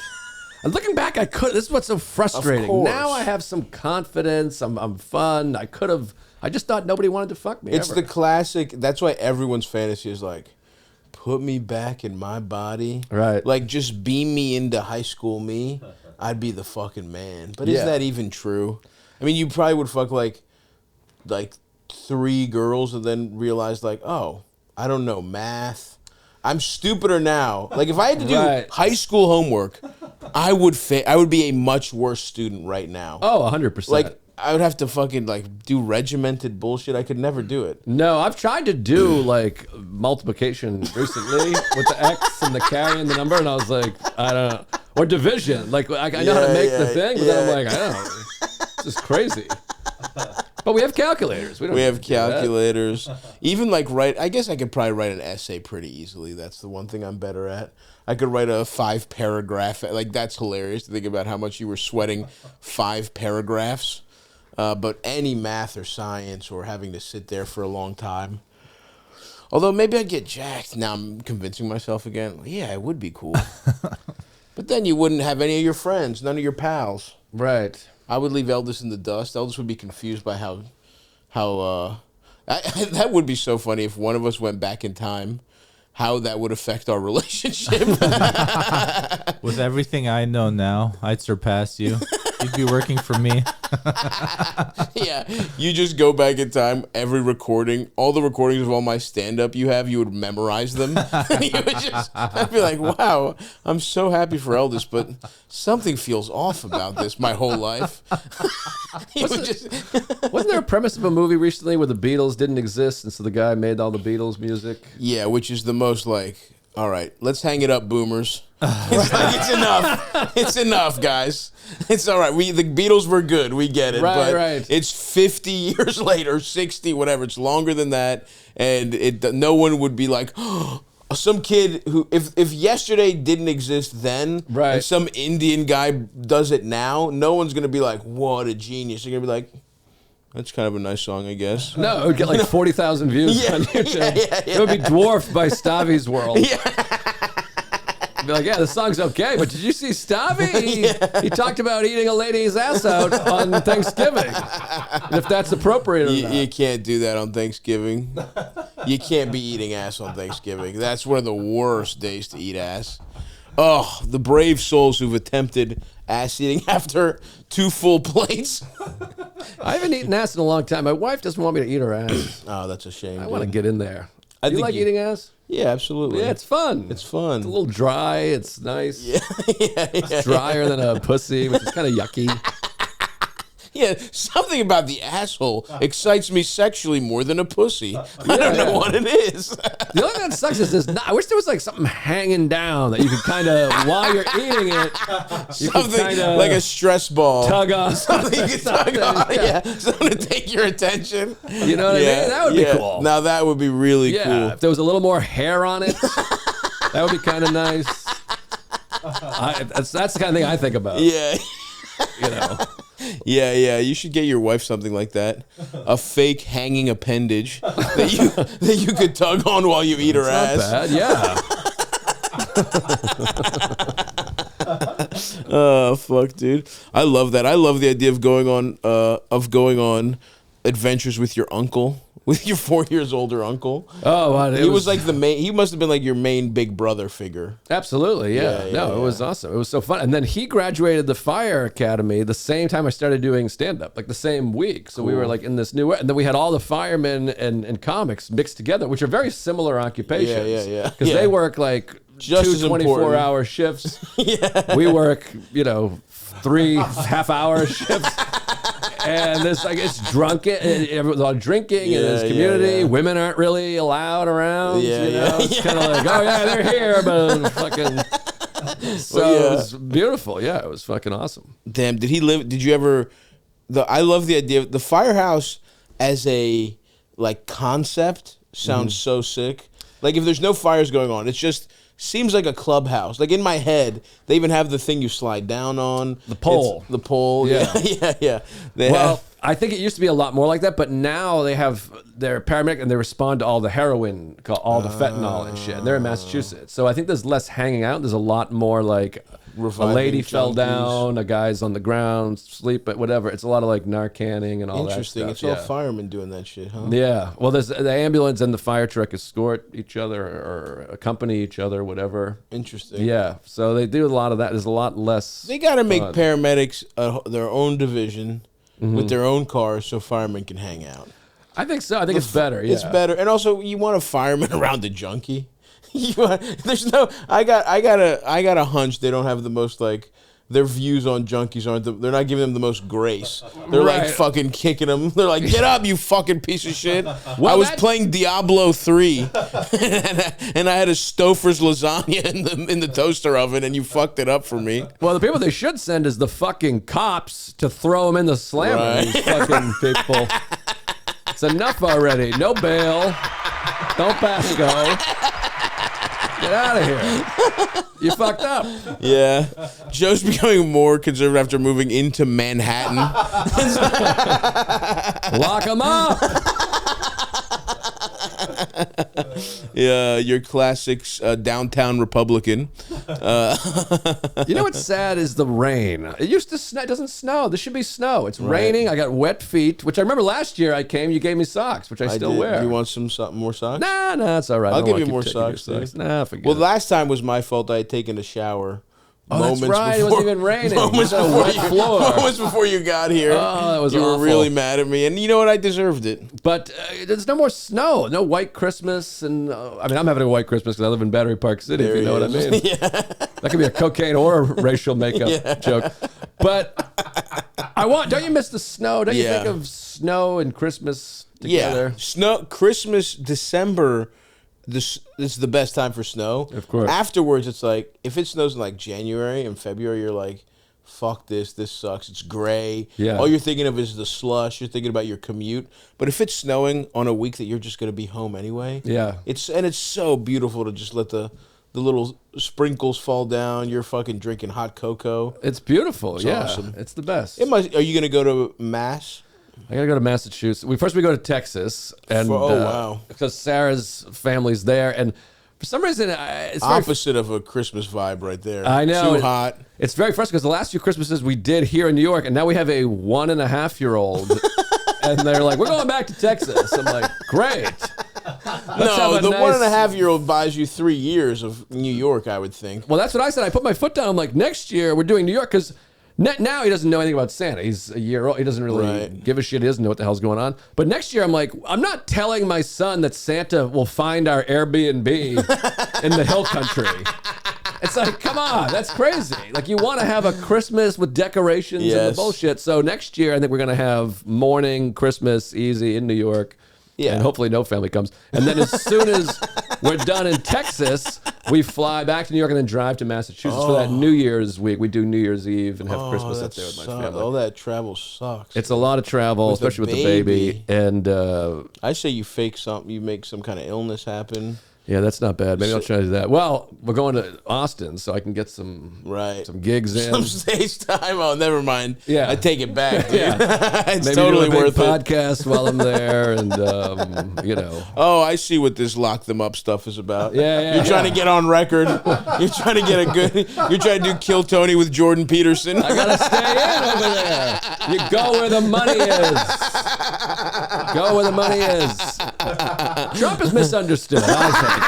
[SPEAKER 2] And looking back, I could. This is what's so frustrating. Now I have some confidence. I'm fun. I could have. I just thought nobody wanted to fuck me.
[SPEAKER 1] It's the classic. That's why everyone's fantasy is like, put me back in my body.
[SPEAKER 2] Right.
[SPEAKER 1] Like, just beam me into high school me. I'd be the fucking man. But is that even true? I mean, you probably would fuck like 3 girls and then realize like, oh, I don't know math. I'm stupider now. Like, if I had to do high school homework, I would be a much worse student right now.
[SPEAKER 2] Oh, 100%.
[SPEAKER 1] Like, I would have to fucking do regimented bullshit. I could never do it.
[SPEAKER 2] No, I've tried to do like multiplication recently with the X and the carry and the number, and I was like, I don't know. Or division. Like, I know how to make the thing, but then I'm like, I don't know. This is crazy. But we have calculators. We have
[SPEAKER 1] calculators. Even I guess I could probably write an essay pretty easily. That's the one thing I'm better at. I could write a 5-paragraph. Like, that's hilarious to think about how much you were sweating 5 paragraphs. But any math or science or having to sit there for a long time. Although maybe I'd get jacked. Now I'm convincing myself again. Yeah, it would be cool. But then you wouldn't have any of your friends, none of your pals.
[SPEAKER 2] Right.
[SPEAKER 1] I would leave Eldest in the dust. Eldest would be confused by how That would be so funny if one of us went back in time. How that would affect our relationship.
[SPEAKER 3] With everything I know now, I'd surpass you. You'd be working for me.
[SPEAKER 1] Yeah, you just go back in time, every recording, all the recordings of all my stand-up you would memorize them. I'd be like, wow, I'm so happy for Eldest, but something feels off about this my whole life.
[SPEAKER 2] Wasn't there a premise of a movie recently where the Beatles didn't exist, and so the guy made all the Beatles music?
[SPEAKER 1] Yeah, which is the most like, all right, let's hang it up, boomers. It's enough. It's enough, guys. It's all right. The Beatles were good. We get it.
[SPEAKER 2] Right.
[SPEAKER 1] It's 50 years later, 60, whatever. It's longer than that. And no one would be like, oh, some kid who, if yesterday didn't exist then,
[SPEAKER 2] right,
[SPEAKER 1] and some Indian guy does it now, no one's going to be like, what a genius. They're going to be like, that's kind of a nice song, I guess.
[SPEAKER 2] No, it would get like 40,000 views on YouTube.
[SPEAKER 1] Yeah.
[SPEAKER 2] It would be dwarfed by Stavvy's World.
[SPEAKER 1] Yeah.
[SPEAKER 2] Be like, yeah, the song's okay, but did you see Stavvy? He talked about eating a lady's ass out on Thanksgiving. And if that's appropriate or not.
[SPEAKER 1] You can't do that on Thanksgiving. You can't be eating ass on Thanksgiving. That's one of the worst days to eat ass. Oh, the brave souls who've attempted ass eating after 2 full plates.
[SPEAKER 2] I haven't eaten ass in a long time. My wife doesn't want me to eat her ass.
[SPEAKER 1] Oh, that's a shame.
[SPEAKER 2] I want to get in there.
[SPEAKER 1] I
[SPEAKER 2] Do you
[SPEAKER 1] think
[SPEAKER 2] like eating ass?
[SPEAKER 1] Yeah, absolutely.
[SPEAKER 2] Yeah, it's fun.
[SPEAKER 1] It's fun.
[SPEAKER 2] It's a little dry. It's nice.
[SPEAKER 1] Yeah.
[SPEAKER 2] It's drier than a pussy, which is kind of yucky.
[SPEAKER 1] Yeah, something about the asshole excites me sexually more than a pussy. I don't know what it is.
[SPEAKER 2] The only thing that sucks is I wish there was like something hanging down that you could kind of, while you're eating it,
[SPEAKER 1] something like a stress ball.
[SPEAKER 2] Tug on.
[SPEAKER 1] Something you can tug on. Yeah. Something to take your attention.
[SPEAKER 2] You know what I mean? That would be cool.
[SPEAKER 1] Now that would be really cool.
[SPEAKER 2] If there was a little more hair on it, that would be kind of nice. That's the kind of thing I think about.
[SPEAKER 1] Yeah.
[SPEAKER 2] You know.
[SPEAKER 1] Yeah. You should get your wife something like that. A fake hanging appendage that you could tug on while you eat her ass.
[SPEAKER 2] Not bad, yeah.
[SPEAKER 1] Oh fuck, dude! I love that. I love the idea of going on adventures with your uncle. With your 4 years older uncle.
[SPEAKER 2] Oh, wow,
[SPEAKER 1] he was like the main. He must have been like your main big brother figure.
[SPEAKER 2] Absolutely, yeah. It was awesome. It was so fun. And then he graduated the Fire Academy the same time I started doing stand up, like the same week. So we were like in this new. And then we had all the firemen and comics mixed together, which are very similar occupations.
[SPEAKER 1] Yeah.
[SPEAKER 2] Because they work like
[SPEAKER 1] just
[SPEAKER 2] 2 24-hour shifts.
[SPEAKER 1] Yeah.
[SPEAKER 2] We work, 3 half-hour shifts. And there's like it's drunken, everyone's all drinking in this community. Women aren't really allowed around. It's kind of like, oh yeah, they're here, but fucking. So it was beautiful. Yeah, it was fucking awesome.
[SPEAKER 1] Damn, did he live? Did you ever? I love the idea of the Firehouse as a like concept. Sounds so sick. Like if there's no fires going on, it's just. Seems like a clubhouse. Like in my head, they even have the thing you slide down on.
[SPEAKER 2] The pole.
[SPEAKER 1] The pole. Yeah.
[SPEAKER 2] I think it used to be a lot more like that, but now they have their paramedic and they respond to all the heroin, all the fentanyl and shit. And they're in Massachusetts. So I think there's less hanging out. There's a lot more like a lady fell down, a guy's on the ground, sleep, but whatever. It's a lot of like Narcaning and all that stuff.
[SPEAKER 1] Interesting. It's all firemen doing that shit, huh?
[SPEAKER 2] Yeah. Well, there's the ambulance and the fire truck escort each other or accompany each other, whatever.
[SPEAKER 1] Interesting.
[SPEAKER 2] Yeah. So they do a lot of that. There's a lot less.
[SPEAKER 1] They got to make paramedics their own division with their own cars so firemen can hang out.
[SPEAKER 2] I think so. I think it's better. Yeah.
[SPEAKER 1] It's better. And also, you want a fireman around a junkie. There's no. I got a hunch they don't have the most like. Their views on junkies they're not giving them the most grace. They're like fucking kicking them. They're like, get up, you fucking piece of shit. I was playing Diablo 3 and I had a Stouffer's lasagna in the toaster oven and you fucked it up for me.
[SPEAKER 2] Well, the people they should send is the fucking cops to throw them in the slammer. These fucking people. It's enough already. No bail. Don't pass go. Get out of here. You fucked up.
[SPEAKER 1] Yeah. Joe's becoming more conservative after moving into Manhattan.
[SPEAKER 2] Lock him up.
[SPEAKER 1] Yeah, your classic downtown Republican.
[SPEAKER 2] You know what's sad is the rain. It used to snow. It doesn't snow. There should be snow. It's raining. I got wet feet, which I remember last year I came. You gave me socks, which I still wear.
[SPEAKER 1] Do you want something more socks?
[SPEAKER 2] Nah, it's all right.
[SPEAKER 1] I'll give you more socks.
[SPEAKER 2] Nah, forget it.
[SPEAKER 1] Well, last time was my fault. I had taken a shower.
[SPEAKER 2] That's right. It wasn't even raining. Moments
[SPEAKER 1] before you got here.
[SPEAKER 2] Oh, that was
[SPEAKER 1] You
[SPEAKER 2] awful.
[SPEAKER 1] were really mad at me, and you know what? I deserved it.
[SPEAKER 2] But there's no more snow. No white Christmas, and I mean, I'm having a white Christmas because I live in Battery Park City.
[SPEAKER 1] There
[SPEAKER 2] if you know what I mean.
[SPEAKER 1] Yeah.
[SPEAKER 2] That could be a cocaine or a racial makeup joke. But don't you miss the snow? Don't you think of snow and Christmas together?
[SPEAKER 1] Yeah, snow, Christmas, December. This is the best time for snow.
[SPEAKER 2] Of course.
[SPEAKER 1] Afterwards, it's like, if it snows in like January and February, you're like, fuck this sucks. It's gray.
[SPEAKER 2] Yeah.
[SPEAKER 1] All you're thinking of is the slush. You're thinking about your commute. But if it's snowing on a week that you're just going to be home anyway, it's so beautiful to just let the little sprinkles fall down. You're fucking drinking hot cocoa.
[SPEAKER 2] It's beautiful.
[SPEAKER 1] It's
[SPEAKER 2] yeah,
[SPEAKER 1] awesome.
[SPEAKER 2] It's the best.
[SPEAKER 1] Are you going to go to Mass?
[SPEAKER 2] I gotta go to Massachusetts. First we go to Texas, and
[SPEAKER 1] wow,
[SPEAKER 2] because Sarah's family's there, and for some reason it's
[SPEAKER 1] opposite of a Christmas vibe right there.
[SPEAKER 2] I know,
[SPEAKER 1] too hot.
[SPEAKER 2] It's very frustrating because the last few Christmases we did here in New York, and now we have a 1.5-year-old, and they're like, "We're going back to Texas." I'm like, "Great."
[SPEAKER 1] No, the 1.5-year-old buys you 3 years of New York, I would think.
[SPEAKER 2] Well, that's what I said. I put my foot down. I'm like, next year we're doing New York because. Now he doesn't know anything about Santa. He's a year old. He doesn't really give a shit. He doesn't know what the hell's going on. But next year, I'm like, I'm not telling my son that Santa will find our Airbnb in the hill country. It's like, come on, that's crazy. Like, you want to have a Christmas with decorations and the bullshit. So next year, I think we're going to have morning Christmas easy in New York. Yeah. And hopefully no family comes. And then as soon as we're done in Texas, we fly back to New York and then drive to Massachusetts for that New Year's week. We do New Year's Eve and have Christmas up there with my family.
[SPEAKER 1] All that travel sucks.
[SPEAKER 2] It's a lot of travel, especially with the baby. And
[SPEAKER 1] I say you fake something. You make some kind of illness happen.
[SPEAKER 2] Yeah, that's not bad. Maybe I'll try to do that. Well, we're going to Austin, so I can get some gigs in.
[SPEAKER 1] Some stage time. Oh, never mind.
[SPEAKER 2] Yeah.
[SPEAKER 1] I take it back, dude. It's
[SPEAKER 2] maybe
[SPEAKER 1] totally
[SPEAKER 2] do a
[SPEAKER 1] worth
[SPEAKER 2] big podcast while I'm there, and you know.
[SPEAKER 1] Oh, I see what this lock them up stuff is about.
[SPEAKER 2] Yeah.
[SPEAKER 1] You're trying to get on record. You're trying to get a good. You're trying to do Kill Tony with Jordan Peterson.
[SPEAKER 2] I gotta stay in over there. You go where the money is. Go where the money is. Trump is misunderstood, I think.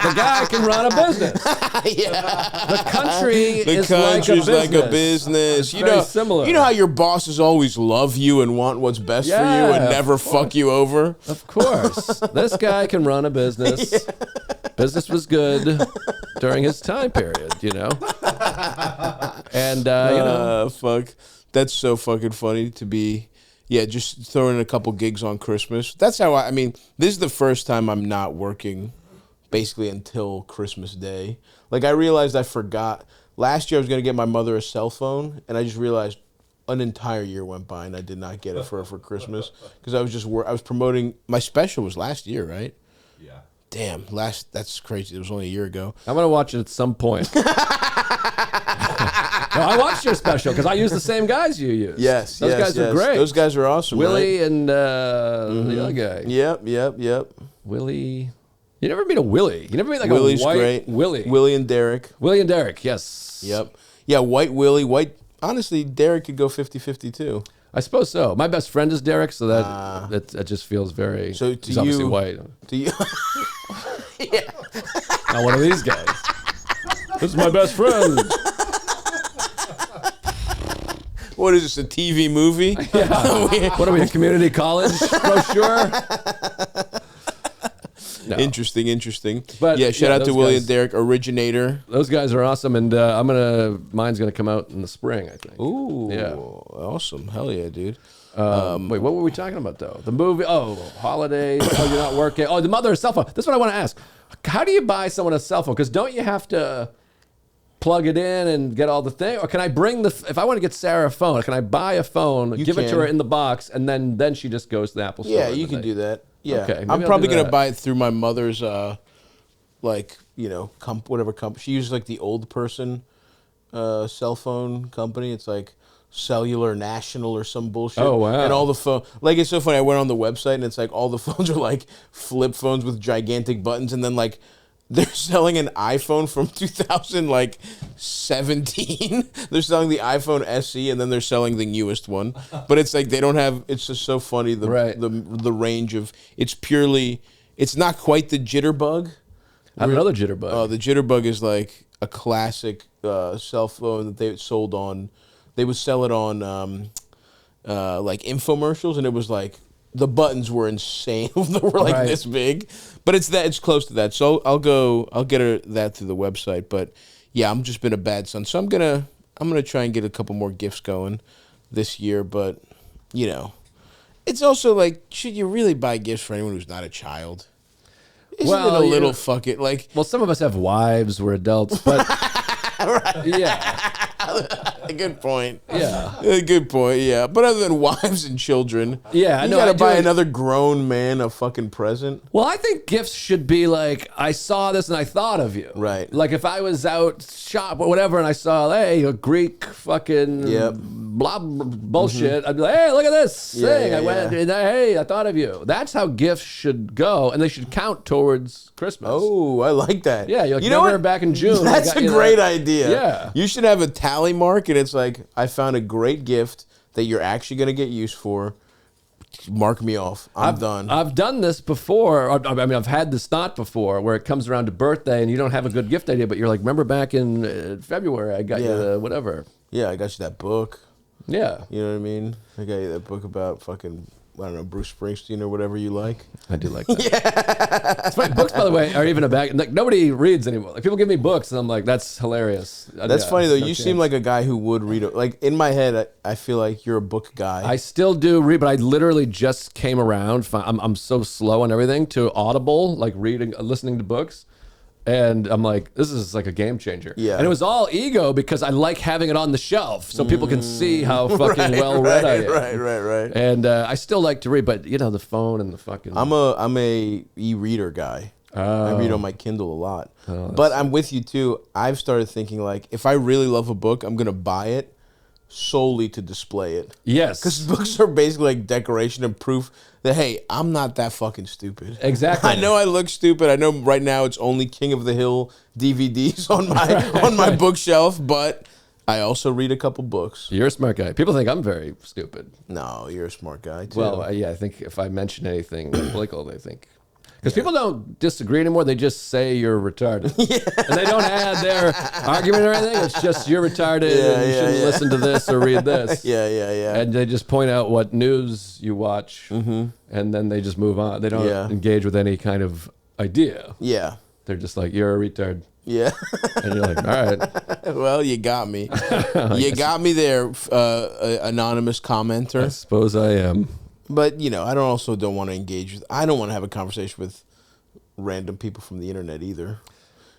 [SPEAKER 2] The guy can run a business. The country is like a business.
[SPEAKER 1] You know, similar. You know how your bosses always love you and want what's best for you and never fuck you over?
[SPEAKER 2] Of course. This guy can run a business. Business was good during his time period, you know. And, you know.
[SPEAKER 1] Fuck. That's so fucking funny to be... Yeah, just throwing a couple gigs on Christmas. That's how I mean, this is the first time I'm not working basically until Christmas Day. Like, I realized I forgot. Last year I was going to get my mother a cell phone, and I just realized an entire year went by and I did not get it for her for Christmas because I was promoting. My special was last year, right?
[SPEAKER 3] Yeah.
[SPEAKER 1] Damn, that's crazy. It was only a year ago.
[SPEAKER 2] I'm going to watch it at some point. No, I watched your special because I use the same guys you use.
[SPEAKER 1] Yes,
[SPEAKER 2] those guys are great.
[SPEAKER 1] Those guys are awesome.
[SPEAKER 2] Willie and the other guy.
[SPEAKER 1] Yep.
[SPEAKER 2] Willie. You never meet a Willie. You never meet like
[SPEAKER 1] Willie's
[SPEAKER 2] a white
[SPEAKER 1] great.
[SPEAKER 2] Willie.
[SPEAKER 1] Willie and Derek.
[SPEAKER 2] Willie and Derek, yes.
[SPEAKER 1] Yep. Yeah, white Willie. White. Honestly, Derek could go 50-50 too.
[SPEAKER 2] I suppose so. My best friend is Derek, so that just feels very.
[SPEAKER 1] So to
[SPEAKER 2] he's obviously
[SPEAKER 1] you,
[SPEAKER 2] white.
[SPEAKER 1] To you. Yeah.
[SPEAKER 2] Not one of these guys. This is my best friend.
[SPEAKER 1] What is this, a TV movie?
[SPEAKER 2] Yeah. What are we, a community college brochure? No.
[SPEAKER 1] Interesting.
[SPEAKER 2] But
[SPEAKER 1] yeah, shout out to Willie and
[SPEAKER 2] guys,
[SPEAKER 1] Derek, originator.
[SPEAKER 2] Those guys are awesome, and mine's gonna come out in the spring, I think.
[SPEAKER 1] Ooh,
[SPEAKER 2] yeah,
[SPEAKER 1] awesome, hell yeah, dude.
[SPEAKER 2] Wait, what were we talking about though? The movie? Oh, holidays. Oh, you're not working. Oh, the mother of cell phone. This is what I want to ask. How do you buy someone a cell phone? Because don't you have to plug it in and get all the thing, or can I bring if I want to get Sarah a phone, can I buy a phone, it to her in the box, and then she just goes to the Apple store?
[SPEAKER 1] Yeah, you can do that. Yeah,
[SPEAKER 2] okay,
[SPEAKER 1] I'm probably gonna buy it through my mother's, like, you know, whatever company she uses, like the old person cell phone company. It's like Cellular National or some bullshit.
[SPEAKER 2] Oh, wow.
[SPEAKER 1] And all the phone, like, it's so funny. I went on the website and it's like all the phones are like flip phones with gigantic buttons, and then like they're selling an iPhone from 2017. They're selling the iPhone SE, and then they're selling the newest one. But it's like they don't have. It's just so funny the range of. It's purely. It's not quite the jitterbug.
[SPEAKER 2] I don't know the jitterbug.
[SPEAKER 1] Oh, the jitterbug is like a classic cell phone that they sold on. They would sell it on like infomercials, and it was like the buttons were insane. They were like this big, but it's close to that. So I'll get that through the website. But yeah, I'm just been a bad son. So I'm gonna try and get a couple more gifts going this year. But you know, it's also like, should you really buy gifts for anyone who's not a child? Isn't it a little fuck it like?
[SPEAKER 2] Well, some of us have wives. We're adults, but yeah.
[SPEAKER 1] Good point.
[SPEAKER 2] Yeah.
[SPEAKER 1] Good point, yeah. But other than wives and children, you gotta buy another grown man a fucking present.
[SPEAKER 2] Well, I think gifts should be like, I saw this and I thought of you.
[SPEAKER 1] Right.
[SPEAKER 2] Like if I was out shop or whatever and I saw, hey, a Greek fucking bullshit, I'd be like, hey, look at this thing. I went and hey, I thought of you. That's how gifts should go, and they should count towards Christmas.
[SPEAKER 1] Oh, I like that.
[SPEAKER 2] Yeah, you're like, you know what? Back in June.
[SPEAKER 1] That's a great idea.
[SPEAKER 2] Yeah.
[SPEAKER 1] You should have a tally mark, and it's like, I found a great gift that you're actually going to get use for. Mark me off. I'm done.
[SPEAKER 2] I've done this before. I mean, I've had this thought before where it comes around to birthday and you don't have a good gift idea, but you're like, remember back in February, I got you the whatever.
[SPEAKER 1] Yeah, I got you that book.
[SPEAKER 2] Yeah.
[SPEAKER 1] You know what I mean? I got you that book about fucking, I don't know, Bruce Springsteen or whatever you like.
[SPEAKER 2] I do like that. Yeah. It's funny. Books, by the way, are even a bag. Like, nobody reads anymore. Like, people give me books, and I'm like, that's hilarious.
[SPEAKER 1] That's funny, though. You seem like a guy who would read it. Like, in my head, I feel like you're a book guy.
[SPEAKER 2] I still do read, but I literally just came around. I'm so slow on everything to Audible, like listening to books. And I'm like, this is like a game changer.
[SPEAKER 1] Yeah.
[SPEAKER 2] And it was all ego because I like having it on the shelf so people can see how fucking well read I am.
[SPEAKER 1] Right.
[SPEAKER 2] And I still like to read, but you know, the phone and the fucking.
[SPEAKER 1] I'm a e-reader guy. I read on my Kindle a lot. But I'm with you too. I've started thinking like, if I really love a book, I'm gonna buy it solely to display it.
[SPEAKER 2] Yes.
[SPEAKER 1] Because books are basically like decoration and proof that, hey, I'm not that fucking stupid.
[SPEAKER 2] Exactly.
[SPEAKER 1] I know I look stupid. I know right now it's only King of the Hill DVDs on my bookshelf, but I also read a couple books.
[SPEAKER 2] You're a smart guy. People think I'm very stupid.
[SPEAKER 1] No, you're a smart guy too.
[SPEAKER 2] Well, yeah, I think if I mention anything political, they think. Because people don't disagree anymore. They just say you're retarded. And they don't add their argument or anything. It's just you're retarded and you shouldn't listen to this or read this.
[SPEAKER 1] Yeah.
[SPEAKER 2] And they just point out what news you watch, and then they just move on. They don't engage with any kind of idea.
[SPEAKER 1] Yeah.
[SPEAKER 2] They're just like, you're a retard.
[SPEAKER 1] Yeah.
[SPEAKER 2] And you're like, all right.
[SPEAKER 1] Well, you got me. You got me there, anonymous commenter.
[SPEAKER 2] I suppose I am.
[SPEAKER 1] But, you know, I don't want to engage with, I don't want to have a conversation with random people from the internet either.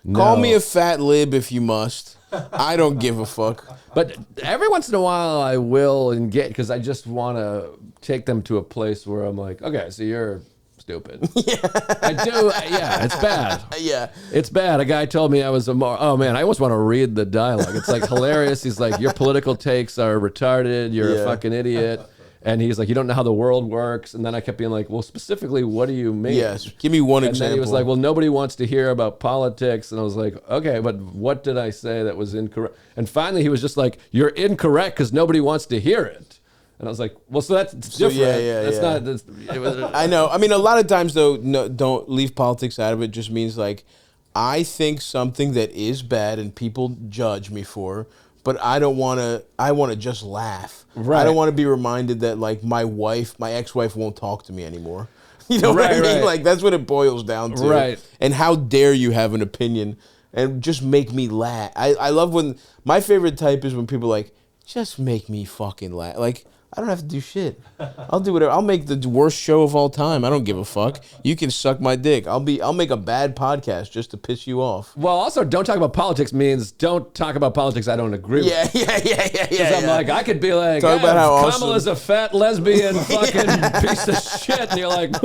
[SPEAKER 1] No. Call me a fat lib if you must. I don't give a fuck.
[SPEAKER 2] But every once in a while I will engage because I just want to take them to a place where I'm like, okay, so you're stupid. Yeah. I do. Yeah, it's bad.
[SPEAKER 1] Yeah.
[SPEAKER 2] It's bad. A guy told me I was oh man, I almost want to read the dialogue. It's like hilarious. He's like, your political takes are retarded. You're a fucking idiot. And he's like, you don't know how the world works. And then I kept being like, well, specifically, what do you mean?
[SPEAKER 1] Yes, give me one example.
[SPEAKER 2] And then he was like, well, nobody wants to hear about politics. And I was like, okay, but what did I say that was incorrect? And finally, he was just like, you're incorrect because nobody wants to hear it. And I was like, well, so that's different. Not.
[SPEAKER 1] I know. I mean, a lot of times, though, no, don't leave politics out of it. Just means like, I think something that is bad and people judge me for, but I don't want to. I want to just laugh. Right. I don't want to be reminded that like my ex-wife, won't talk to me anymore. You know what I mean? Right. Like that's what it boils down to.
[SPEAKER 2] Right.
[SPEAKER 1] And how dare you have an opinion and just make me laugh? I love when my favorite type is when people are like just make me fucking laugh. Like I don't have to do shit. I'll do whatever. I'll make the worst show of all time. I don't give a fuck. You can suck my dick. I'll make a bad podcast just to piss you off.
[SPEAKER 2] Well, also, don't talk about politics means don't talk about politics I don't agree with.
[SPEAKER 1] Yeah.
[SPEAKER 2] Because I'm like, I could be like,
[SPEAKER 1] talk about how
[SPEAKER 2] Kamala's a fat lesbian fucking piece of shit. And you're like, it's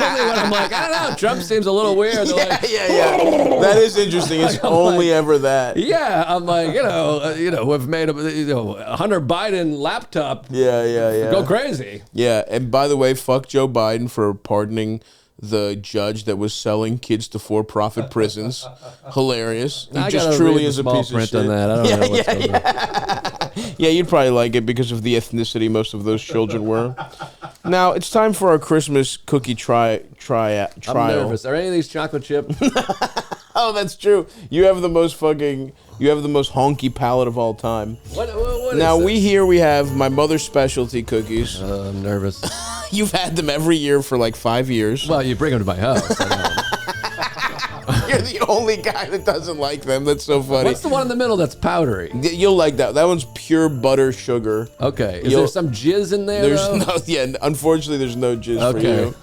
[SPEAKER 2] only when I'm like, I don't know, Trump seems a little weird. They're like,
[SPEAKER 1] That is interesting. It's only ever that.
[SPEAKER 2] Yeah, I'm like, we've made a Hunter Biden laptop. Go crazy.
[SPEAKER 1] Yeah, and by the way, fuck Joe Biden for pardoning the judge that was selling kids to for-profit prisons. Hilarious. He just truly is a piece of shit.
[SPEAKER 2] On that. I don't know what's going on.
[SPEAKER 1] Yeah, you'd probably like it because of the ethnicity most of those children were. Now, it's time for our Christmas cookie trial.
[SPEAKER 2] I'm nervous. Are any of these chocolate chip?
[SPEAKER 1] Oh, that's true. You have the most honky palate of all time.
[SPEAKER 2] What
[SPEAKER 1] now,
[SPEAKER 2] is this?
[SPEAKER 1] we have my mother's specialty cookies.
[SPEAKER 2] I'm nervous.
[SPEAKER 1] You've had them every year for like 5 years.
[SPEAKER 2] Well, you bring them to my house.
[SPEAKER 1] You're the only guy that doesn't like them. That's so funny.
[SPEAKER 2] What's the one in the middle that's powdery?
[SPEAKER 1] You'll like that. That one's pure butter sugar.
[SPEAKER 2] Okay. Is there some jizz in there?
[SPEAKER 1] Unfortunately, there's no jizz for you.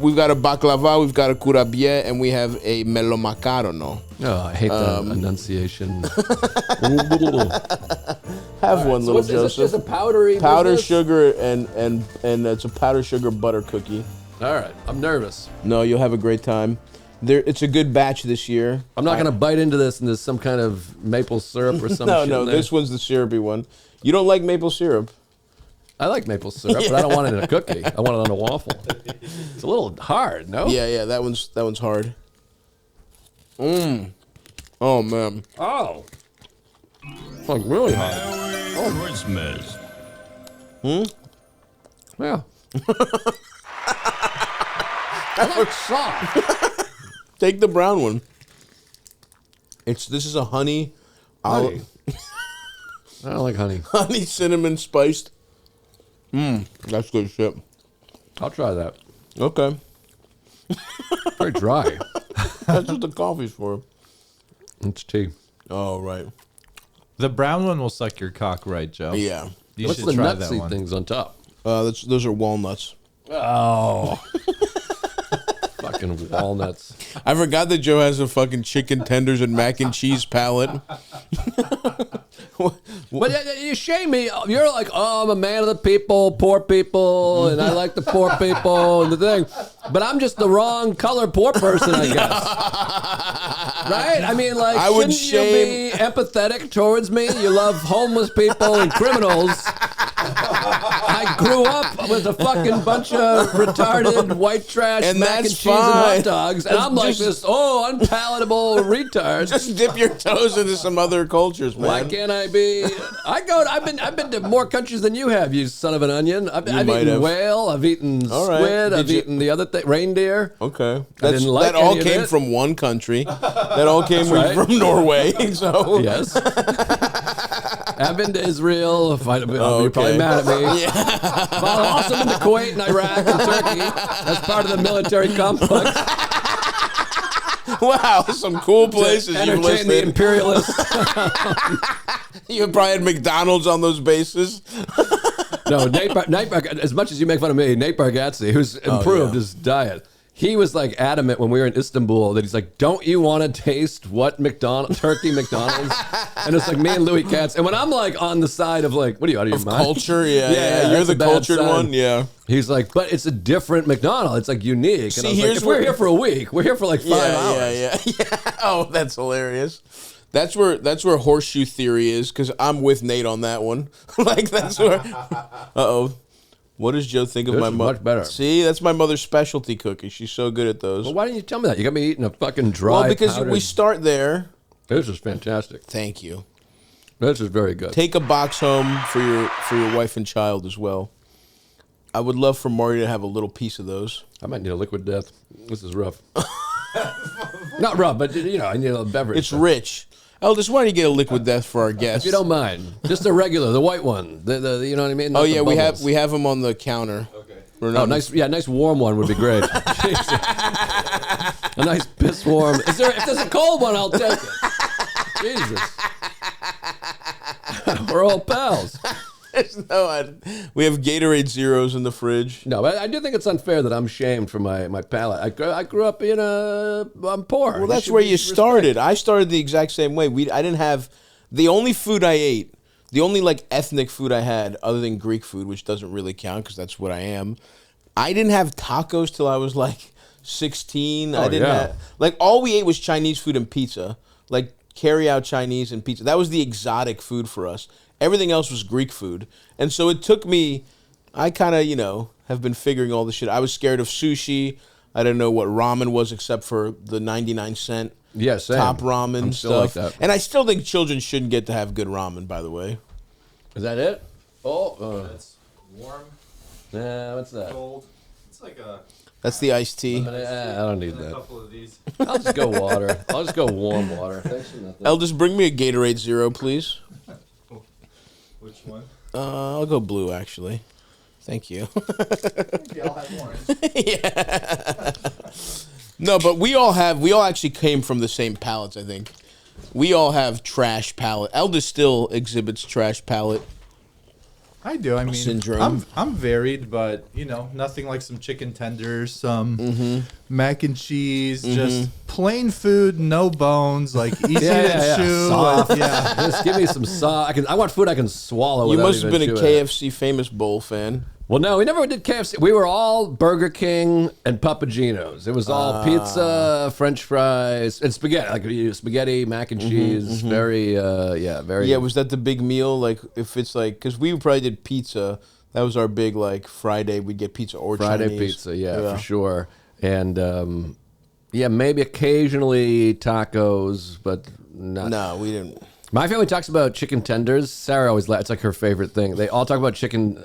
[SPEAKER 1] We've got a baklava, we've got a kurabiye, and we have a melomakarono.
[SPEAKER 2] Oh, I hate the enunciation.
[SPEAKER 1] Have one, little Joseph.
[SPEAKER 2] Is this just a powdery
[SPEAKER 1] powder
[SPEAKER 2] business?
[SPEAKER 1] Sugar and it's a powder sugar butter cookie.
[SPEAKER 2] All right, I'm nervous.
[SPEAKER 1] No, you'll have a great time. It's a good batch this year.
[SPEAKER 2] I'm not going to bite into this and there's some kind of maple syrup or something.
[SPEAKER 1] No, this one's the syrupy one. You don't like maple syrup?
[SPEAKER 2] I like maple syrup, but I don't want it in a cookie. I want it on a waffle. It's a little hard, no?
[SPEAKER 1] Yeah, that one's hard. Oh, man.
[SPEAKER 2] Oh. It's like really hot.
[SPEAKER 4] Christmas.
[SPEAKER 2] Yeah. That looks soft.
[SPEAKER 1] Take the brown one. This is a honey.
[SPEAKER 2] Honey. I don't like honey.
[SPEAKER 1] Honey cinnamon spiced. That's good shit.
[SPEAKER 2] I'll try that.
[SPEAKER 1] Okay.
[SPEAKER 2] Very dry.
[SPEAKER 1] That's what the coffee's for.
[SPEAKER 2] It's tea.
[SPEAKER 1] Oh, right.
[SPEAKER 3] The brown one will suck your cock right, Joe.
[SPEAKER 1] Yeah.
[SPEAKER 3] You
[SPEAKER 2] What's
[SPEAKER 3] should
[SPEAKER 2] the
[SPEAKER 3] try that
[SPEAKER 2] nutsy
[SPEAKER 3] one.
[SPEAKER 2] things on top?
[SPEAKER 1] Those are walnuts.
[SPEAKER 2] Oh. Fucking walnuts.
[SPEAKER 1] I forgot that Joe has a fucking chicken tenders and mac and cheese palate.
[SPEAKER 2] But you shame me. You're like, oh, I'm a man of the people, poor people, and I like the poor people and the thing. But I'm just the wrong color poor person, I guess. Right? I mean, like, shouldn't you be empathetic towards me? You love homeless people and criminals. I grew up with a fucking bunch of retarded white trash
[SPEAKER 1] And
[SPEAKER 2] mac and
[SPEAKER 1] that's
[SPEAKER 2] cheese and hot
[SPEAKER 1] fine.
[SPEAKER 2] dogs, and I'm like this unpalatable retard.
[SPEAKER 1] Just dip your toes into some other cultures, man.
[SPEAKER 2] Why can't I be? I've been to more countries than you have, you son of an onion. I've eaten whale, I've eaten squid, I've eaten the other thing, reindeer.
[SPEAKER 1] Okay,
[SPEAKER 2] that
[SPEAKER 1] all came from one country. That all came from Norway. So
[SPEAKER 2] yes. I've been to Israel. You're probably mad at me.
[SPEAKER 1] Yeah.
[SPEAKER 2] But I've also been to Kuwait and Iraq and Turkey as part of the military complex.
[SPEAKER 1] Wow, some cool places you've
[SPEAKER 2] Entertain
[SPEAKER 1] listed.
[SPEAKER 2] the imperialists.
[SPEAKER 1] You probably had McDonald's on those bases.
[SPEAKER 2] No, Nate as much as you make fun of me, Nate Bargatze, who's improved his diet, he was like adamant when we were in Istanbul that he's like, don't you want to taste what Turkey McDonald's? And it's like me and Louis Katz. And when I'm like on the side of like, what are you, out of your mind?
[SPEAKER 1] Culture, yeah. You're
[SPEAKER 2] that's
[SPEAKER 1] the
[SPEAKER 2] a bad
[SPEAKER 1] cultured
[SPEAKER 2] sign.
[SPEAKER 1] one, yeah.
[SPEAKER 2] He's like, but it's a different McDonald's. It's like unique. And I was like, if we're here for a week, we're here for like 5 hours.
[SPEAKER 1] Yeah. Oh, that's hilarious. That's where horseshoe theory is, because I'm with Nate on that one. Like, that's where. What does Joe think of my mother?
[SPEAKER 2] Much better.
[SPEAKER 1] See, that's my mother's specialty cookie. She's so good at those.
[SPEAKER 2] Well, why didn't you tell me that? You got me eating a fucking dry.
[SPEAKER 1] Well, because
[SPEAKER 2] powdered...
[SPEAKER 1] we start there.
[SPEAKER 2] This is fantastic.
[SPEAKER 1] Thank you.
[SPEAKER 2] This is very good.
[SPEAKER 1] Take a box home for your wife and child as well. I would love for Marty to have a little piece of those.
[SPEAKER 2] I might need a liquid death. This is rough. Not rough, but I need a beverage.
[SPEAKER 1] It's rich. Eldest, why don't you get a liquid death for our guests?
[SPEAKER 2] If you don't mind, just a regular, the white one. The you know what I mean?
[SPEAKER 1] Not we have them on the counter.
[SPEAKER 2] Okay. Nice warm one would be great. A nice piss warm. If there's a cold one, I'll take it. Jesus. We're all pals.
[SPEAKER 1] We have Gatorade Zeros in the fridge.
[SPEAKER 2] No, but I do think it's unfair that I'm shamed for my palate. I grew up I'm poor.
[SPEAKER 1] Well, that's where you started. I started the exact same way. I didn't have the only food I ate. The only like ethnic food I had, other than Greek food, which doesn't really count because that's what I am. I didn't have tacos till I was like 16. I didn't have like all we ate was Chinese food and pizza, like carry out Chinese and pizza. That was the exotic food for us. Everything else was Greek food, and so it took me. I kind of have been figuring all this shit. I was scared of sushi. I didn't know what ramen was except for the 99-cent.
[SPEAKER 2] Yeah, same.
[SPEAKER 1] Top ramen
[SPEAKER 2] I'm still
[SPEAKER 1] stuff.
[SPEAKER 2] like that.
[SPEAKER 1] And I still think children shouldn't get to have good ramen, by the way.
[SPEAKER 2] Is that it?
[SPEAKER 3] It's warm.
[SPEAKER 2] Nah, what's that?
[SPEAKER 3] Cold. It's like a.
[SPEAKER 1] That's the iced tea.
[SPEAKER 2] I don't need
[SPEAKER 3] A
[SPEAKER 2] that.
[SPEAKER 3] couple of these.
[SPEAKER 2] I'll just go water. I'll just go warm water. Thanks for nothing.
[SPEAKER 1] Eldest, bring me a Gatorade Zero, please.
[SPEAKER 3] Which one?
[SPEAKER 1] I'll go blue, actually. Thank you.
[SPEAKER 3] Maybe I'll have orange.
[SPEAKER 1] Yeah. No, but we all actually came from the same palates, I think. We all have trash palate. Eldest still exhibits trash palate.
[SPEAKER 3] I do. I mean,
[SPEAKER 1] syndrome.
[SPEAKER 3] I'm varied, but nothing like some chicken tenders, some mac and cheese, just plain food, no bones, like easy to chew.
[SPEAKER 2] Soft.
[SPEAKER 3] Yeah.
[SPEAKER 2] Just give me some sauce. I want food I can swallow.
[SPEAKER 1] You
[SPEAKER 2] without
[SPEAKER 1] must have
[SPEAKER 2] even
[SPEAKER 1] been a
[SPEAKER 2] chewing it.
[SPEAKER 1] KFC famous bowl fan.
[SPEAKER 2] Well, no, we never did KFC. We were all Burger King and Papagino's. It was all pizza, French fries, and spaghetti. Like spaghetti, mac and cheese. Very, very.
[SPEAKER 1] Yeah, was that the big meal? Like, if it's like, because we probably did pizza. That was our big, like, Friday. We'd get pizza or
[SPEAKER 2] Friday
[SPEAKER 1] Chinese.
[SPEAKER 2] pizza, yeah, for sure. And, maybe occasionally tacos, but not.
[SPEAKER 1] No, we didn't.
[SPEAKER 2] My family talks about chicken tenders. Sarah always laughs. It's like her favorite thing. They all talk about chicken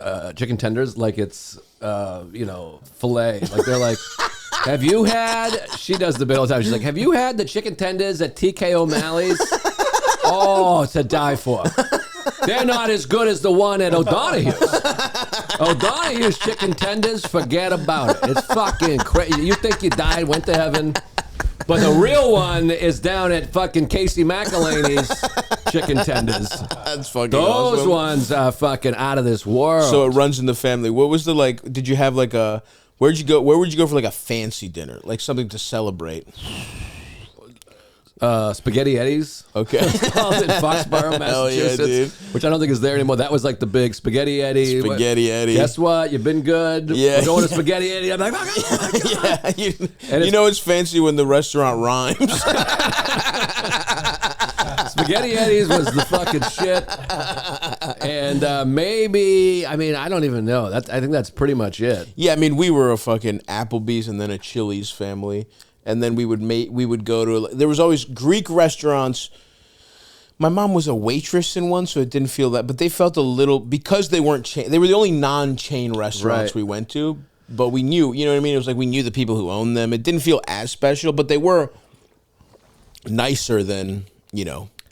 [SPEAKER 2] tenders like it's, filet. Like they're like, have you had, she does the bit all the time. She's like, have you had the chicken tenders at TK O'Malley's? Oh, to die for. They're not as good as the one at O'Donoghue's. O'Donoghue's chicken tenders, forget about it. It's fucking crazy. You think you died, went to heaven. But the real one is down at fucking Casey McElhaney's chicken tenders.
[SPEAKER 1] That's fucking
[SPEAKER 2] Those
[SPEAKER 1] awesome.
[SPEAKER 2] ones are fucking out of this world.
[SPEAKER 1] So it runs in the family. What was the, like, did you have like a, where would you go for like a fancy dinner? Like something to celebrate?
[SPEAKER 2] Spaghetti Eddies.
[SPEAKER 1] Okay.
[SPEAKER 2] It's called in Foxborough, Massachusetts.
[SPEAKER 1] Hell yeah, dude.
[SPEAKER 2] Which I don't think is there anymore. That was like the big Spaghetti Eddie.
[SPEAKER 1] Spaghetti Eddie.
[SPEAKER 2] Guess what? You've been good.
[SPEAKER 1] Yeah.
[SPEAKER 2] We're going to Spaghetti Eddie. I'm like, oh my God.
[SPEAKER 1] Yeah. You know it's fancy when the restaurant rhymes.
[SPEAKER 2] Spaghetti Eddie's was the fucking shit. And maybe, I don't even know. I think that's pretty much it.
[SPEAKER 1] Yeah, I mean, we were a fucking Applebee's and then a Chili's family. And then we would go to, there was always Greek restaurants. My mom was a waitress in one, so it didn't feel that, but they felt a little, because they weren't chain, they were the only non-chain restaurants we went to, but we knew, you know what I mean? It was like we knew the people who owned them. It didn't feel as special, but they were nicer than,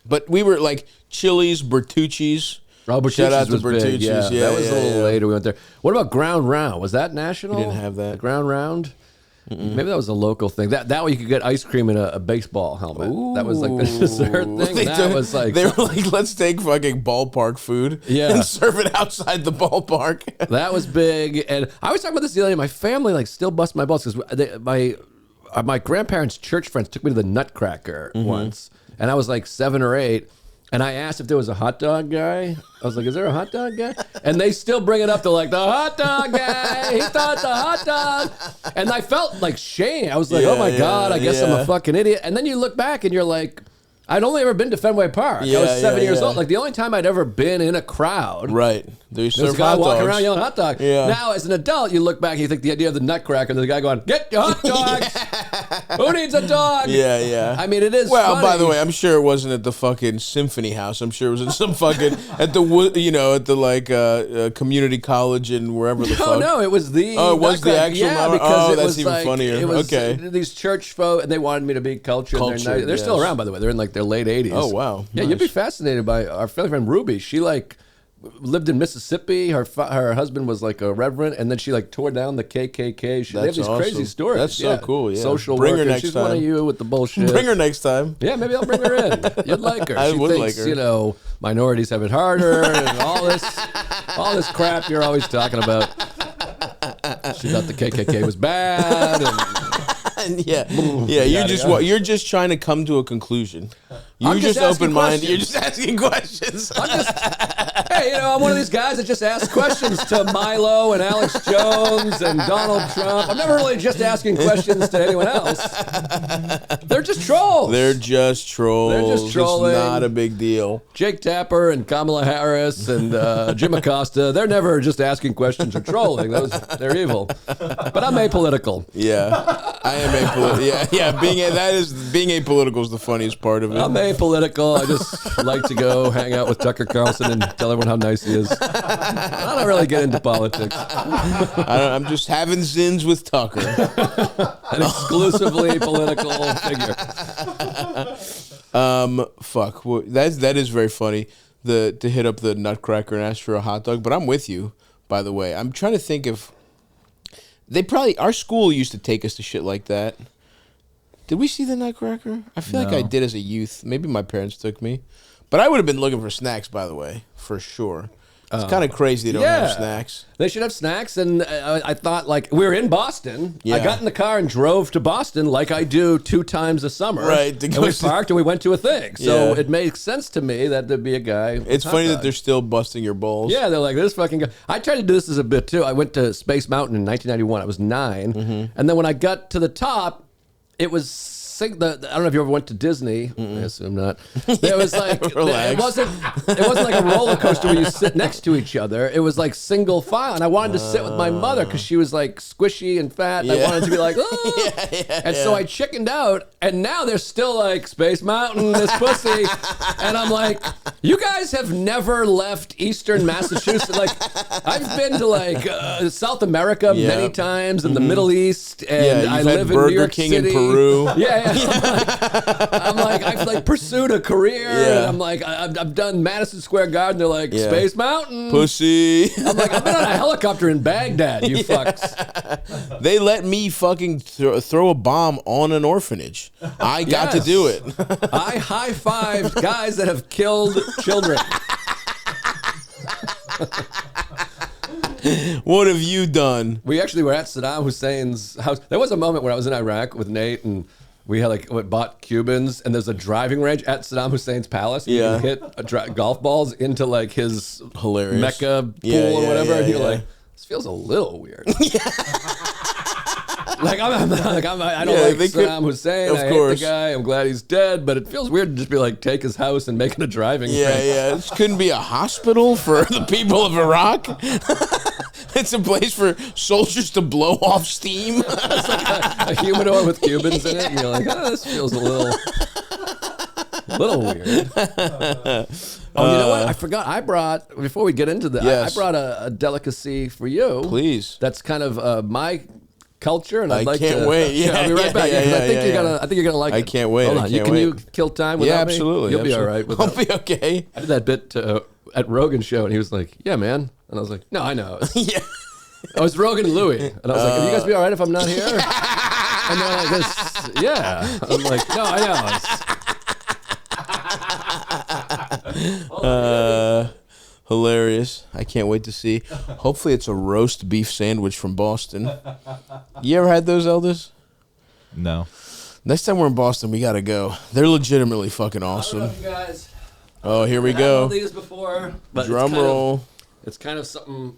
[SPEAKER 1] but we were like Chili's, Bertucci's.
[SPEAKER 2] Oh, Bertucci's
[SPEAKER 1] Shout out to
[SPEAKER 2] was big,
[SPEAKER 1] Bertucci's.
[SPEAKER 2] yeah. That was a little later we went there. What about Ground Round? Was that national?
[SPEAKER 1] We didn't have that.
[SPEAKER 2] The Ground Round? Maybe that was a local thing. That way you could get ice cream in a baseball helmet.
[SPEAKER 1] Ooh.
[SPEAKER 2] That was like the dessert thing. That was like,
[SPEAKER 1] they were like, let's take fucking ballpark food and serve it outside the ballpark.
[SPEAKER 2] That was big. And I was talking about this the other day. My family like still bust my balls because my grandparents' church friends took me to the Nutcracker once, and I was like 7 or 8. And I asked if there was a hot dog guy. I was like, is there a hot dog guy? And they still bring it up to like, the hot dog guy. He thought the hot dog. And I felt like shame. I was like, oh my God, I guess I'm a fucking idiot. And then you look back and you're like, I'd only ever been to Fenway Park. I was 7 years old. Like the only time I'd ever been in a crowd.
[SPEAKER 1] Right.
[SPEAKER 2] There's a guy walking around yelling hot dog.
[SPEAKER 1] Yeah.
[SPEAKER 2] Now, as an adult, you look back and you think the idea of the Nutcracker, there's a guy going, get your hot dogs. Who needs a dog?
[SPEAKER 1] Yeah, yeah.
[SPEAKER 2] I mean, it is
[SPEAKER 1] Well,
[SPEAKER 2] funny.
[SPEAKER 1] by the way, I'm sure it wasn't at the fucking Symphony House. I'm sure it was in some fucking, at the like community college and wherever the fuck.
[SPEAKER 2] No, it was the
[SPEAKER 1] Oh, it was the
[SPEAKER 2] Nutcracker.
[SPEAKER 1] actual
[SPEAKER 2] Yeah,
[SPEAKER 1] Nut-
[SPEAKER 2] because
[SPEAKER 1] oh,
[SPEAKER 2] it
[SPEAKER 1] that's
[SPEAKER 2] was
[SPEAKER 1] even
[SPEAKER 2] like,
[SPEAKER 1] funnier.
[SPEAKER 2] It was
[SPEAKER 1] Okay.
[SPEAKER 2] These church folk, and they wanted me to be cultured. They're still
[SPEAKER 1] yes.
[SPEAKER 2] around, by the way. They're in like their late 80s.
[SPEAKER 1] Oh, wow.
[SPEAKER 2] Yeah,
[SPEAKER 1] Nice.
[SPEAKER 2] you'd be fascinated by our family friend Ruby. She like lived in Mississippi. Her husband was like a reverend, and then she like tore down the KKK. They have these crazy stories.
[SPEAKER 1] That's so cool. Yeah,
[SPEAKER 2] social
[SPEAKER 1] bring
[SPEAKER 2] worker.
[SPEAKER 1] her next
[SPEAKER 2] She's
[SPEAKER 1] time.
[SPEAKER 2] one of you with the bullshit.
[SPEAKER 1] Bring her next time.
[SPEAKER 2] Yeah, maybe I'll bring her in. You'd like her.
[SPEAKER 1] I
[SPEAKER 2] She
[SPEAKER 1] would
[SPEAKER 2] thinks,
[SPEAKER 1] like her.
[SPEAKER 2] Minorities have it harder, and all this crap you're always talking about. She thought the KKK was bad. And
[SPEAKER 1] You're just trying to come to a conclusion. You're just open-minded. You're just asking questions.
[SPEAKER 2] I'm one of these guys that just asks questions to Milo and Alex Jones and Donald Trump. I'm never really just asking questions to anyone else. They're just trolls.
[SPEAKER 1] They're just trolls.
[SPEAKER 2] It's not
[SPEAKER 1] a big deal.
[SPEAKER 2] Jake Tapper and Kamala Harris and Jim Acosta, they're never just asking questions or trolling. They're evil. But I'm apolitical.
[SPEAKER 1] Yeah, I am apolitical. Yeah. Being apolitical is the funniest part of it.
[SPEAKER 2] I'm apolitical. I just like to go hang out with Tucker Carlson and tell everyone how nice he is. I don't really get into politics.
[SPEAKER 1] I'm just having zins with Tucker.
[SPEAKER 2] An exclusively political figure.
[SPEAKER 1] Fuck. Well, that is very funny. To hit up the Nutcracker and ask for a hot dog. But I'm with you, by the way. I'm trying to think if our school used to take us to shit like that. Did we see the Nutcracker? I feel like I did as a youth. Maybe my parents took me. But I would have been looking for snacks, by the way, for sure. It's kind of crazy they don't have snacks.
[SPEAKER 2] They should have snacks, and I thought, like, we were in Boston.
[SPEAKER 1] Yeah.
[SPEAKER 2] I got in the car and drove to Boston like I do 2 times a summer.
[SPEAKER 1] Right.
[SPEAKER 2] And we parked and we went to a thing. So it makes sense to me that there'd be a guy.
[SPEAKER 1] It's funny that they're still busting your balls.
[SPEAKER 2] Yeah, they're like, this fucking guy. I tried to do this as a bit, too. I went to Space Mountain in 1991. I was 9. Mm-hmm. And then when I got to the top, it was... I don't know if you ever went to Disney. I assume not. It was like it wasn't like a roller coaster where you sit next to each other. It was like single file, and I wanted to sit with my mother because she was like squishy and fat. And I wanted to be like, oh. So I chickened out, and now they're still like Space Mountain, this pussy, and I'm like, you guys have never left Eastern Massachusetts. Like I've been to like South America many times, in the Middle East, and I live in New York City.
[SPEAKER 1] Burger King in Peru.
[SPEAKER 2] Yeah. I'm like, I've like pursued a career, and I'm like, I've done Madison Square Garden. They're like, Space Mountain,
[SPEAKER 1] pussy.
[SPEAKER 2] I'm like, I've been on a helicopter in Baghdad. You fucks.
[SPEAKER 1] They let me fucking throw a bomb on an orphanage. I got to do it.
[SPEAKER 2] I high-fived guys that have killed children.
[SPEAKER 1] What have you done?
[SPEAKER 2] We actually were at Saddam Hussein's house. There was a moment where I was in Iraq with Nate, and we had bought Cubans, and there's a driving range at Saddam Hussein's palace. You can hit golf balls into like his Mecca pool or whatever. And you're like, this feels a little weird. I don't like Saddam Hussein. I hate the guy. I'm glad he's dead, but it feels weird to just be like, take his house and make it a driving range.
[SPEAKER 1] Yeah. This couldn't be a hospital for the people of Iraq. It's a place for soldiers to blow off steam.
[SPEAKER 2] It's like a humidor with Cubans in it, and you're like, this feels a little weird. You know what? I forgot. Before we get into that, I brought a delicacy for you.
[SPEAKER 1] Please.
[SPEAKER 2] That's kind of my culture, and I'd like to.
[SPEAKER 1] I can't wait.
[SPEAKER 2] I'll be right back. I think you're gonna like it.
[SPEAKER 1] I can't wait.
[SPEAKER 2] Hold on. Can you kill time without me?
[SPEAKER 1] Absolutely.
[SPEAKER 2] You'll be all right with
[SPEAKER 1] I'll
[SPEAKER 2] that.
[SPEAKER 1] be okay.
[SPEAKER 2] I did that bit at Rogan's show, and he was like, "Yeah, man," and I was like, "No, I know." I was Rogan and Louie, and I was like, "Are you guys be all right if I'm not here?" And they're like, "This, yeah." I'm like, "No, I know."
[SPEAKER 1] Hilarious. I can't wait to see. Hopefully it's a roast beef sandwich from Boston. You ever had those, Elders?
[SPEAKER 3] No.
[SPEAKER 1] Next time we're in Boston, we gotta go. They're legitimately fucking awesome.
[SPEAKER 2] I don't know if you guys.
[SPEAKER 1] Oh, here we
[SPEAKER 2] I've
[SPEAKER 1] go.
[SPEAKER 2] had all these before, but
[SPEAKER 1] Drum roll.
[SPEAKER 2] It's kind of something.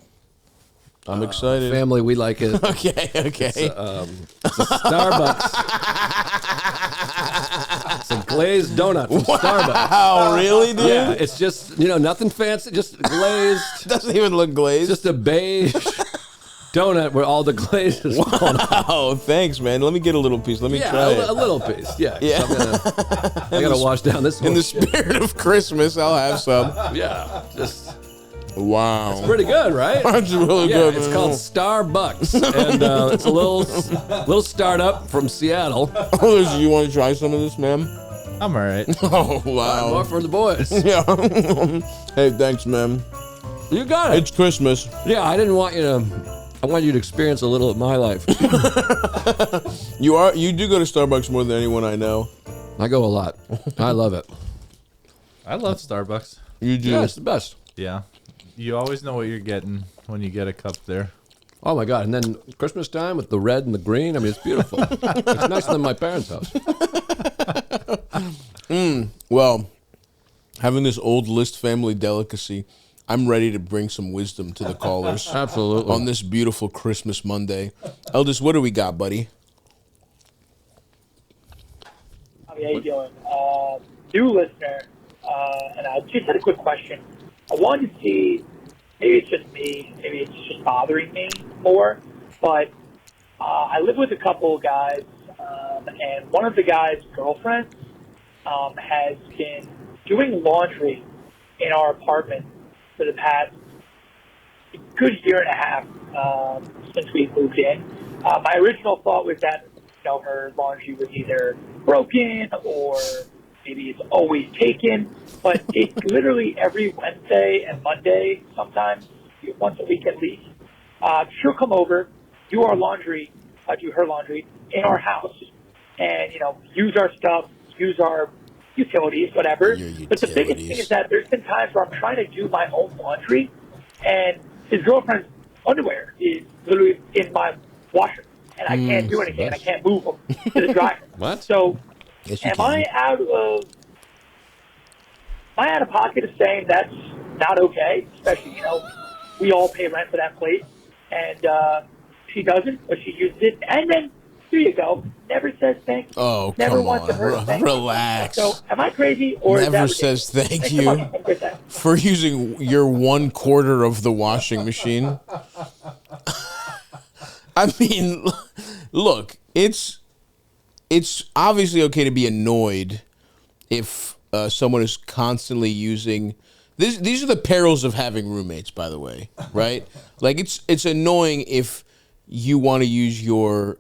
[SPEAKER 1] I'm excited.
[SPEAKER 2] Family, we like it.
[SPEAKER 1] Okay.
[SPEAKER 2] It's a Starbucks. It's a glazed donut from Starbucks.
[SPEAKER 1] Wow, really, dude?
[SPEAKER 2] Yeah, it's just, nothing fancy, just glazed.
[SPEAKER 1] Doesn't even look glazed.
[SPEAKER 2] Just a beige donut where all the glaze is falling off.
[SPEAKER 1] Wow, thanks, man. Let me get a little piece. Let me try it.
[SPEAKER 2] A little piece, yeah. I gotta wash down this one.
[SPEAKER 1] In the spirit of Christmas, I'll have some.
[SPEAKER 2] Yeah, just...
[SPEAKER 1] Wow.
[SPEAKER 2] It's pretty good, right?
[SPEAKER 1] That's really good.
[SPEAKER 2] It's called Starbucks, and it's a little startup from Seattle.
[SPEAKER 1] Oh, you want to try some of this, ma'am?
[SPEAKER 3] I'm all right.
[SPEAKER 1] Oh, wow.
[SPEAKER 2] More for the boys.
[SPEAKER 1] Yeah. Hey, thanks, ma'am.
[SPEAKER 2] You got it.
[SPEAKER 1] It's Christmas.
[SPEAKER 2] Yeah, I didn't want you to. I want you to experience a little of my life.
[SPEAKER 1] You do go to Starbucks more than anyone I know.
[SPEAKER 2] I go a lot. I love it.
[SPEAKER 3] I love Starbucks.
[SPEAKER 1] You do.
[SPEAKER 2] Yeah, it's the best.
[SPEAKER 3] Yeah. You always know what you're getting when you get a cup there.
[SPEAKER 2] Oh my God! And then Christmas time with the red and the green. I mean, it's beautiful. It's nicer than my parents' house.
[SPEAKER 1] Well, having this old list family delicacy, I'm ready to bring some wisdom to the callers.
[SPEAKER 2] Absolutely.
[SPEAKER 1] On this beautiful Christmas Monday. Eldest, what do we got, buddy?
[SPEAKER 4] How you doing? New listener, and I just had a quick question. I wanted to see, maybe it's just me, maybe it's just bothering me more, but I live with a couple of guys, and one of the guys' girlfriends has been doing laundry in our apartment for the past good year and a half since we moved in. My original thought was that her laundry was either broken or maybe it's always taken, but it's literally every Wednesday and Monday, sometimes once a week at least. She'll come over, do her laundry in our house, and use our stuff, use our utilities, whatever. But the biggest thing is that there's been times where I'm trying to do my own laundry, and his girlfriend's underwear is literally in my washer, and I can't do anything. I can't move them to the dryer.
[SPEAKER 2] What?
[SPEAKER 4] So, am I out of pocket of saying that's not okay? Especially, we all pay rent for that place, and she doesn't, but she uses it, and then here you go. Never says thank you.
[SPEAKER 1] Oh,
[SPEAKER 4] never
[SPEAKER 1] come
[SPEAKER 4] wants to hurt
[SPEAKER 1] on.
[SPEAKER 4] thank
[SPEAKER 1] Relax.
[SPEAKER 4] You. So, am I crazy or
[SPEAKER 1] Never
[SPEAKER 4] is that
[SPEAKER 1] says thank you for using your 1/4 of the washing machine. I mean, look, it's obviously okay to be annoyed if someone is constantly using this. These are the perils of having roommates, by the way, right? Like it's annoying if you want to use your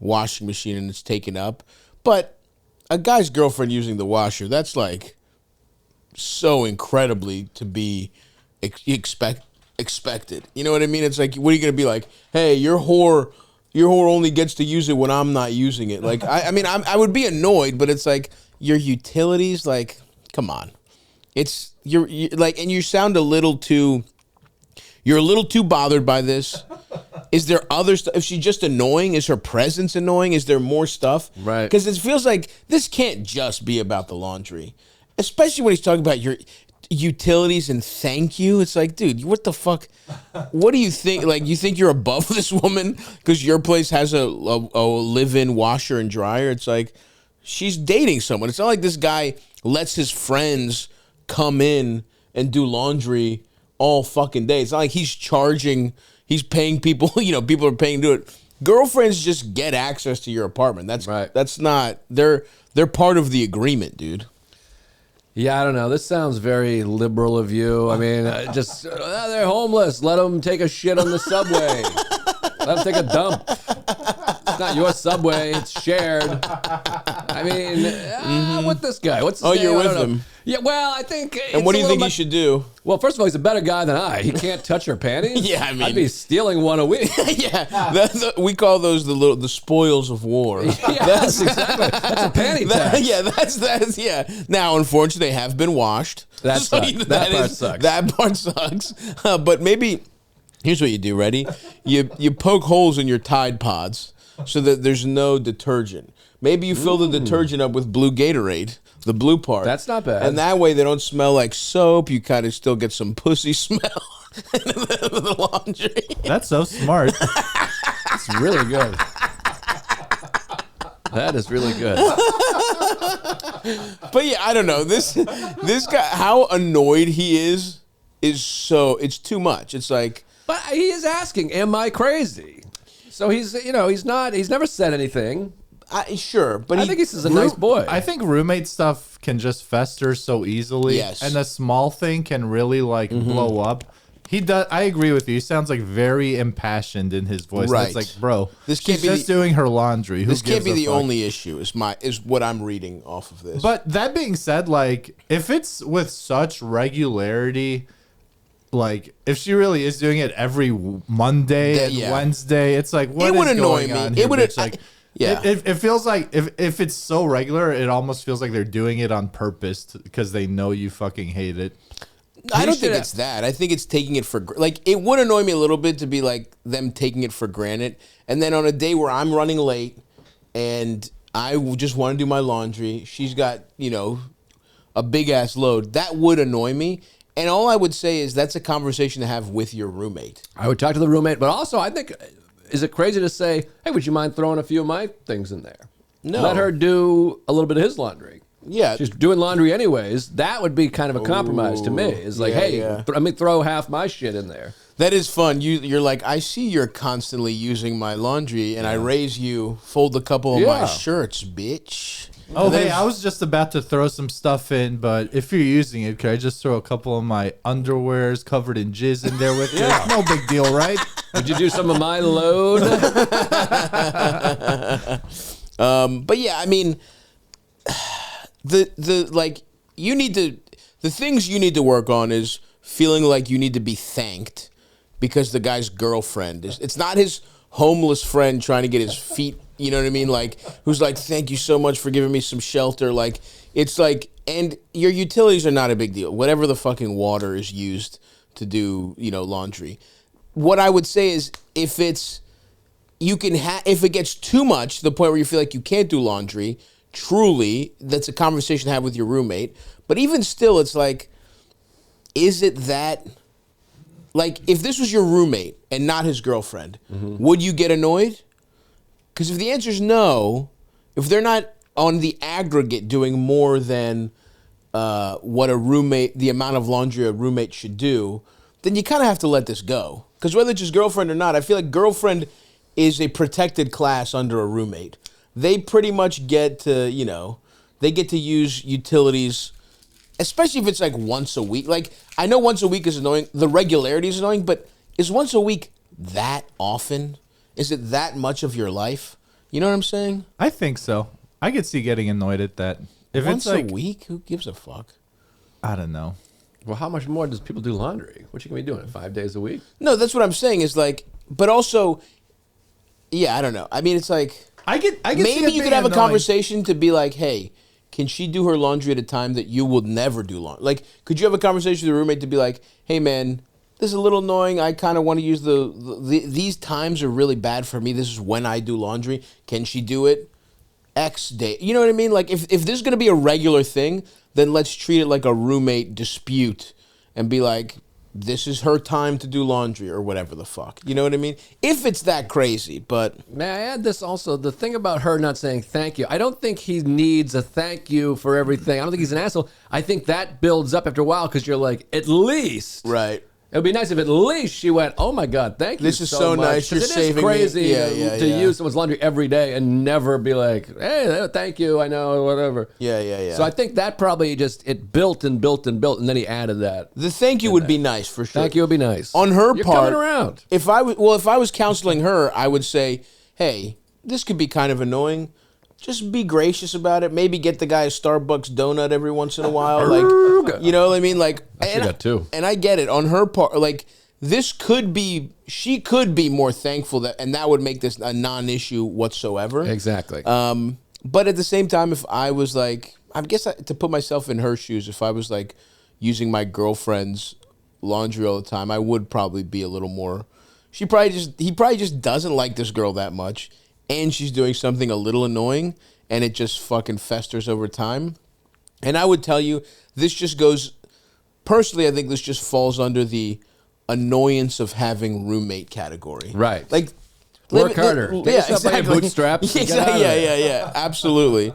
[SPEAKER 1] washing machine and it's taken up, but a guy's girlfriend using the washer, that's like so incredibly to be expected. You know what I mean? It's like, what are you going to be like? Hey, your whore only gets to use it when I'm not using it. Like, I would be annoyed, but it's like your utilities, like, come on. It's you're like, and you sound a little too bothered by this. Is there other stuff? If she's just annoying, is her presence annoying? Is there more stuff?
[SPEAKER 2] Right.
[SPEAKER 1] Because it feels like this can't just be about the laundry, especially when he's talking about your utilities and thank you. It's like, dude, what the fuck? What do you think? Like, you think you're above this woman because your place has a live-in washer and dryer? It's like she's dating someone. It's not like this guy lets his friends come in and do laundry all fucking day. It's not like he's paying people, people are paying to do it. Girlfriends just get access to your apartment. That's right. That's not, they're part of the agreement, dude.
[SPEAKER 2] Yeah, I don't know. This sounds very liberal of you. I mean, they're homeless. Let them take a shit on the subway. Let them take a dump. It's not your subway. It's shared. I mean, what this guy? What's his name?
[SPEAKER 1] You're with him.
[SPEAKER 2] Yeah, well, I think.
[SPEAKER 1] And what do you think he should do?
[SPEAKER 2] Well, first of all, he's a better guy than I. He can't touch her panties.
[SPEAKER 1] Yeah, I mean,
[SPEAKER 2] I'd be stealing one a week.
[SPEAKER 1] Yeah, we call those the spoils of war.
[SPEAKER 2] Yeah, that's exactly. That's a panty tax.
[SPEAKER 1] Yeah, that's yeah. Now, unfortunately, they have been washed.
[SPEAKER 2] That sucks. That part sucks.
[SPEAKER 1] That part sucks. But maybe here's what you do. Ready? You poke holes in your Tide Pods so that there's no detergent. Maybe you fill the detergent up with blue Gatorade, the blue part.
[SPEAKER 2] That's not bad.
[SPEAKER 1] And that way they don't smell like soap. You kind of still get some pussy smell in the laundry.
[SPEAKER 3] That's so smart.
[SPEAKER 2] That's really good. That is really good.
[SPEAKER 1] But yeah, I don't know. This guy, how annoyed he is so, it's too much. It's like.
[SPEAKER 2] But he is asking, am I crazy? So he's never said anything.
[SPEAKER 1] Sure, but
[SPEAKER 2] I think he's a nice boy.
[SPEAKER 3] I think roommate stuff can just fester so easily.
[SPEAKER 1] Yes.
[SPEAKER 3] And a small thing can really blow up. He does. I agree with you. He sounds like very impassioned in his voice.
[SPEAKER 1] Right.
[SPEAKER 3] It's like, bro,
[SPEAKER 1] She's
[SPEAKER 3] just doing her laundry. Who
[SPEAKER 1] this can't be
[SPEAKER 3] gives a
[SPEAKER 1] the
[SPEAKER 3] fuck?
[SPEAKER 1] only issue. Is what I'm reading off of this.
[SPEAKER 3] But that being said, like, if it's with such regularity, like if she really is doing it every Monday and Wednesday, it's like what is going on here? It would like. Yeah, it feels like if it's so regular, it almost feels like they're doing it on purpose because they know you fucking hate it.
[SPEAKER 1] I don't think it's that. I think it's taking it for like it would annoy me a little bit to be like them taking it for granted, and then on a day where I'm running late and I just want to do my laundry, she's got a big ass load. That would annoy me. And all I would say is that's a conversation to have with your roommate.
[SPEAKER 2] I would talk to the roommate, but also I think, is it crazy to say, hey, would you mind throwing a few of my things in there?
[SPEAKER 1] No.
[SPEAKER 2] Let her do a little bit of his laundry.
[SPEAKER 1] Yeah.
[SPEAKER 2] She's doing laundry anyways. That would be kind of a compromise to me. It's like, let me throw half my shit in there.
[SPEAKER 1] That is fun. You're like, I see you're constantly using my laundry, and I raise you, fold a couple of my shirts, bitch.
[SPEAKER 3] Oh, hey, I was just about to throw some stuff in, but if you're using it, could I just throw a couple of my underwears covered in jizz in there with it? No big deal, right?
[SPEAKER 2] Would you do some of my load?
[SPEAKER 1] But yeah, I mean, the things you need to work on is feeling like you need to be thanked because the guy's girlfriend is. It's not his homeless friend trying to get his feet. You know what I mean? Like, who's like, thank you so much for giving me some shelter. Like, it's like, and your utilities are not a big deal. Whatever the fucking water is used to do, laundry. What I would say is if it gets too much to the point where you feel like you can't do laundry, truly, that's a conversation to have with your roommate. But even still, it's like, is it that, like, if this was your roommate and not his girlfriend, would you get annoyed? Because if the answer is no, if they're not on the aggregate doing more than what the amount of laundry a roommate should do, then you kind of have to let this go. Because whether it's his girlfriend or not, I feel like girlfriend is a protected class under a roommate. They pretty much get to, they get to use utilities, especially if it's like once a week. Like, I know once a week is annoying. The regularity is annoying, but is once a week that often? Is it that much of your life? You know what I'm saying?
[SPEAKER 3] I think so. I could see getting annoyed at that. If
[SPEAKER 1] once
[SPEAKER 3] it's like
[SPEAKER 1] a week, who gives a fuck?
[SPEAKER 3] I don't know.
[SPEAKER 2] Well, how much more does people do laundry? What you gonna be doing? 5 days a week?
[SPEAKER 1] No, that's what I'm saying. Is like, but also, I don't know. I mean, it's like
[SPEAKER 3] I get.
[SPEAKER 1] Maybe you could have a conversation to be like, hey, can she do her laundry at a time that you will never do laundry? Like, could you have a conversation with your roommate to be like, hey, man, this is a little annoying. I kind of want to use these times are really bad for me. This is when I do laundry. Can she do it X day? You know what I mean? Like, if this is going to be a regular thing, then let's treat it like a roommate dispute and be like, this is her time to do laundry or whatever the fuck. You know what I mean? If it's that crazy, but...
[SPEAKER 2] May I add this also? The thing about her not saying thank you, I don't think he needs a thank you for everything. I don't think he's an asshole. I think that builds up after a while because you're like, at least...
[SPEAKER 1] Right.
[SPEAKER 2] It would be nice if at least she went, oh my God, thank you
[SPEAKER 1] this is so
[SPEAKER 2] much.
[SPEAKER 1] Nice. You're saving
[SPEAKER 2] me. It is crazy
[SPEAKER 1] to
[SPEAKER 2] use someone's laundry every day and never be like, hey, thank you, I know, whatever.
[SPEAKER 1] Yeah.
[SPEAKER 2] So I think that probably it built and built and built, and then he added that.
[SPEAKER 1] The thank you would be nice for sure.
[SPEAKER 2] Thank you would be nice.
[SPEAKER 1] On her
[SPEAKER 2] You're
[SPEAKER 1] part,
[SPEAKER 2] coming around.
[SPEAKER 1] If I was counseling her, I would say, hey, this could be kind of annoying. Just be gracious about it. Maybe get the guy a Starbucks donut every once in a while. Like, you know what I mean? Like,
[SPEAKER 2] I got too.
[SPEAKER 1] And I get it. On her part, like, she could be more thankful and that would make this a non-issue whatsoever.
[SPEAKER 2] Exactly.
[SPEAKER 1] But at the same time, if I was like, I guess to put myself in her shoes, if I was like using my girlfriend's laundry all the time, I would probably be a little more. He probably just doesn't like this girl that much, and she's doing something a little annoying, and it just fucking festers over time. And I would tell you, this just goes. Personally, I think this just falls under the annoyance of having roommate category.
[SPEAKER 2] Right.
[SPEAKER 1] Like,
[SPEAKER 2] work harder. Get yourself by your bootstraps.
[SPEAKER 1] Exactly. Yeah. Absolutely.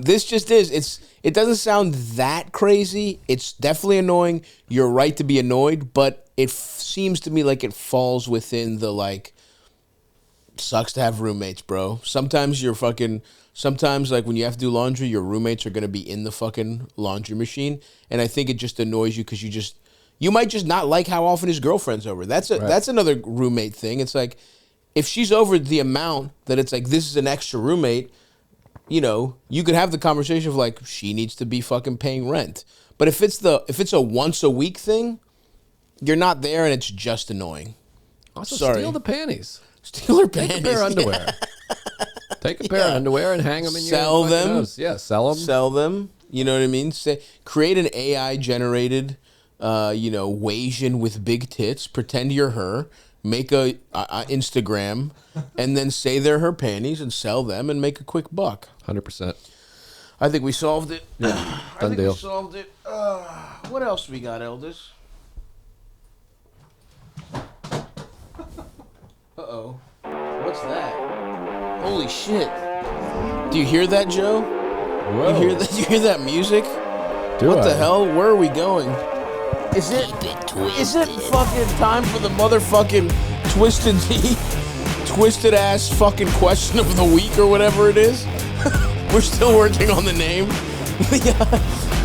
[SPEAKER 1] This just is. It doesn't sound that crazy. It's definitely annoying. You're right to be annoyed, but it seems to me like it falls within the like. Sucks to have roommates, bro. Sometimes like when you have to do laundry, your roommates are gonna be in the fucking laundry machine, and I think it just annoys you because you might just not like how often his girlfriend's over. That's another roommate thing. It's like if she's over the amount that it's like this is an extra roommate, you could have the conversation of like she needs to be fucking paying rent. But if it's a once a week thing, you're not there and it's just annoying.
[SPEAKER 2] Also,
[SPEAKER 1] Sorry.
[SPEAKER 2] steal the panties.
[SPEAKER 1] Steal her panties.
[SPEAKER 2] Take a pair of underwear. Take a pair of underwear and hang them in
[SPEAKER 1] sell
[SPEAKER 2] your
[SPEAKER 1] them.
[SPEAKER 2] House. Yeah, sell them.
[SPEAKER 1] Sell them. You know what I mean? Create an AI generated, Wasian with big tits. Pretend you're her. Make a Instagram, and then say they're her panties and sell them and make a quick buck.
[SPEAKER 2] 100%.
[SPEAKER 1] I think we solved it.
[SPEAKER 2] Yeah,
[SPEAKER 1] done deal. We solved it. What else we got, Eldest? Uh-oh. What's that? Holy shit. Do you hear that, Joe?
[SPEAKER 2] Whoa.
[SPEAKER 1] You hear that music? What the hell? Where are we going? Is it fucking time for the motherfucking twisted ass fucking question of the week or whatever it is? We're still working on the name.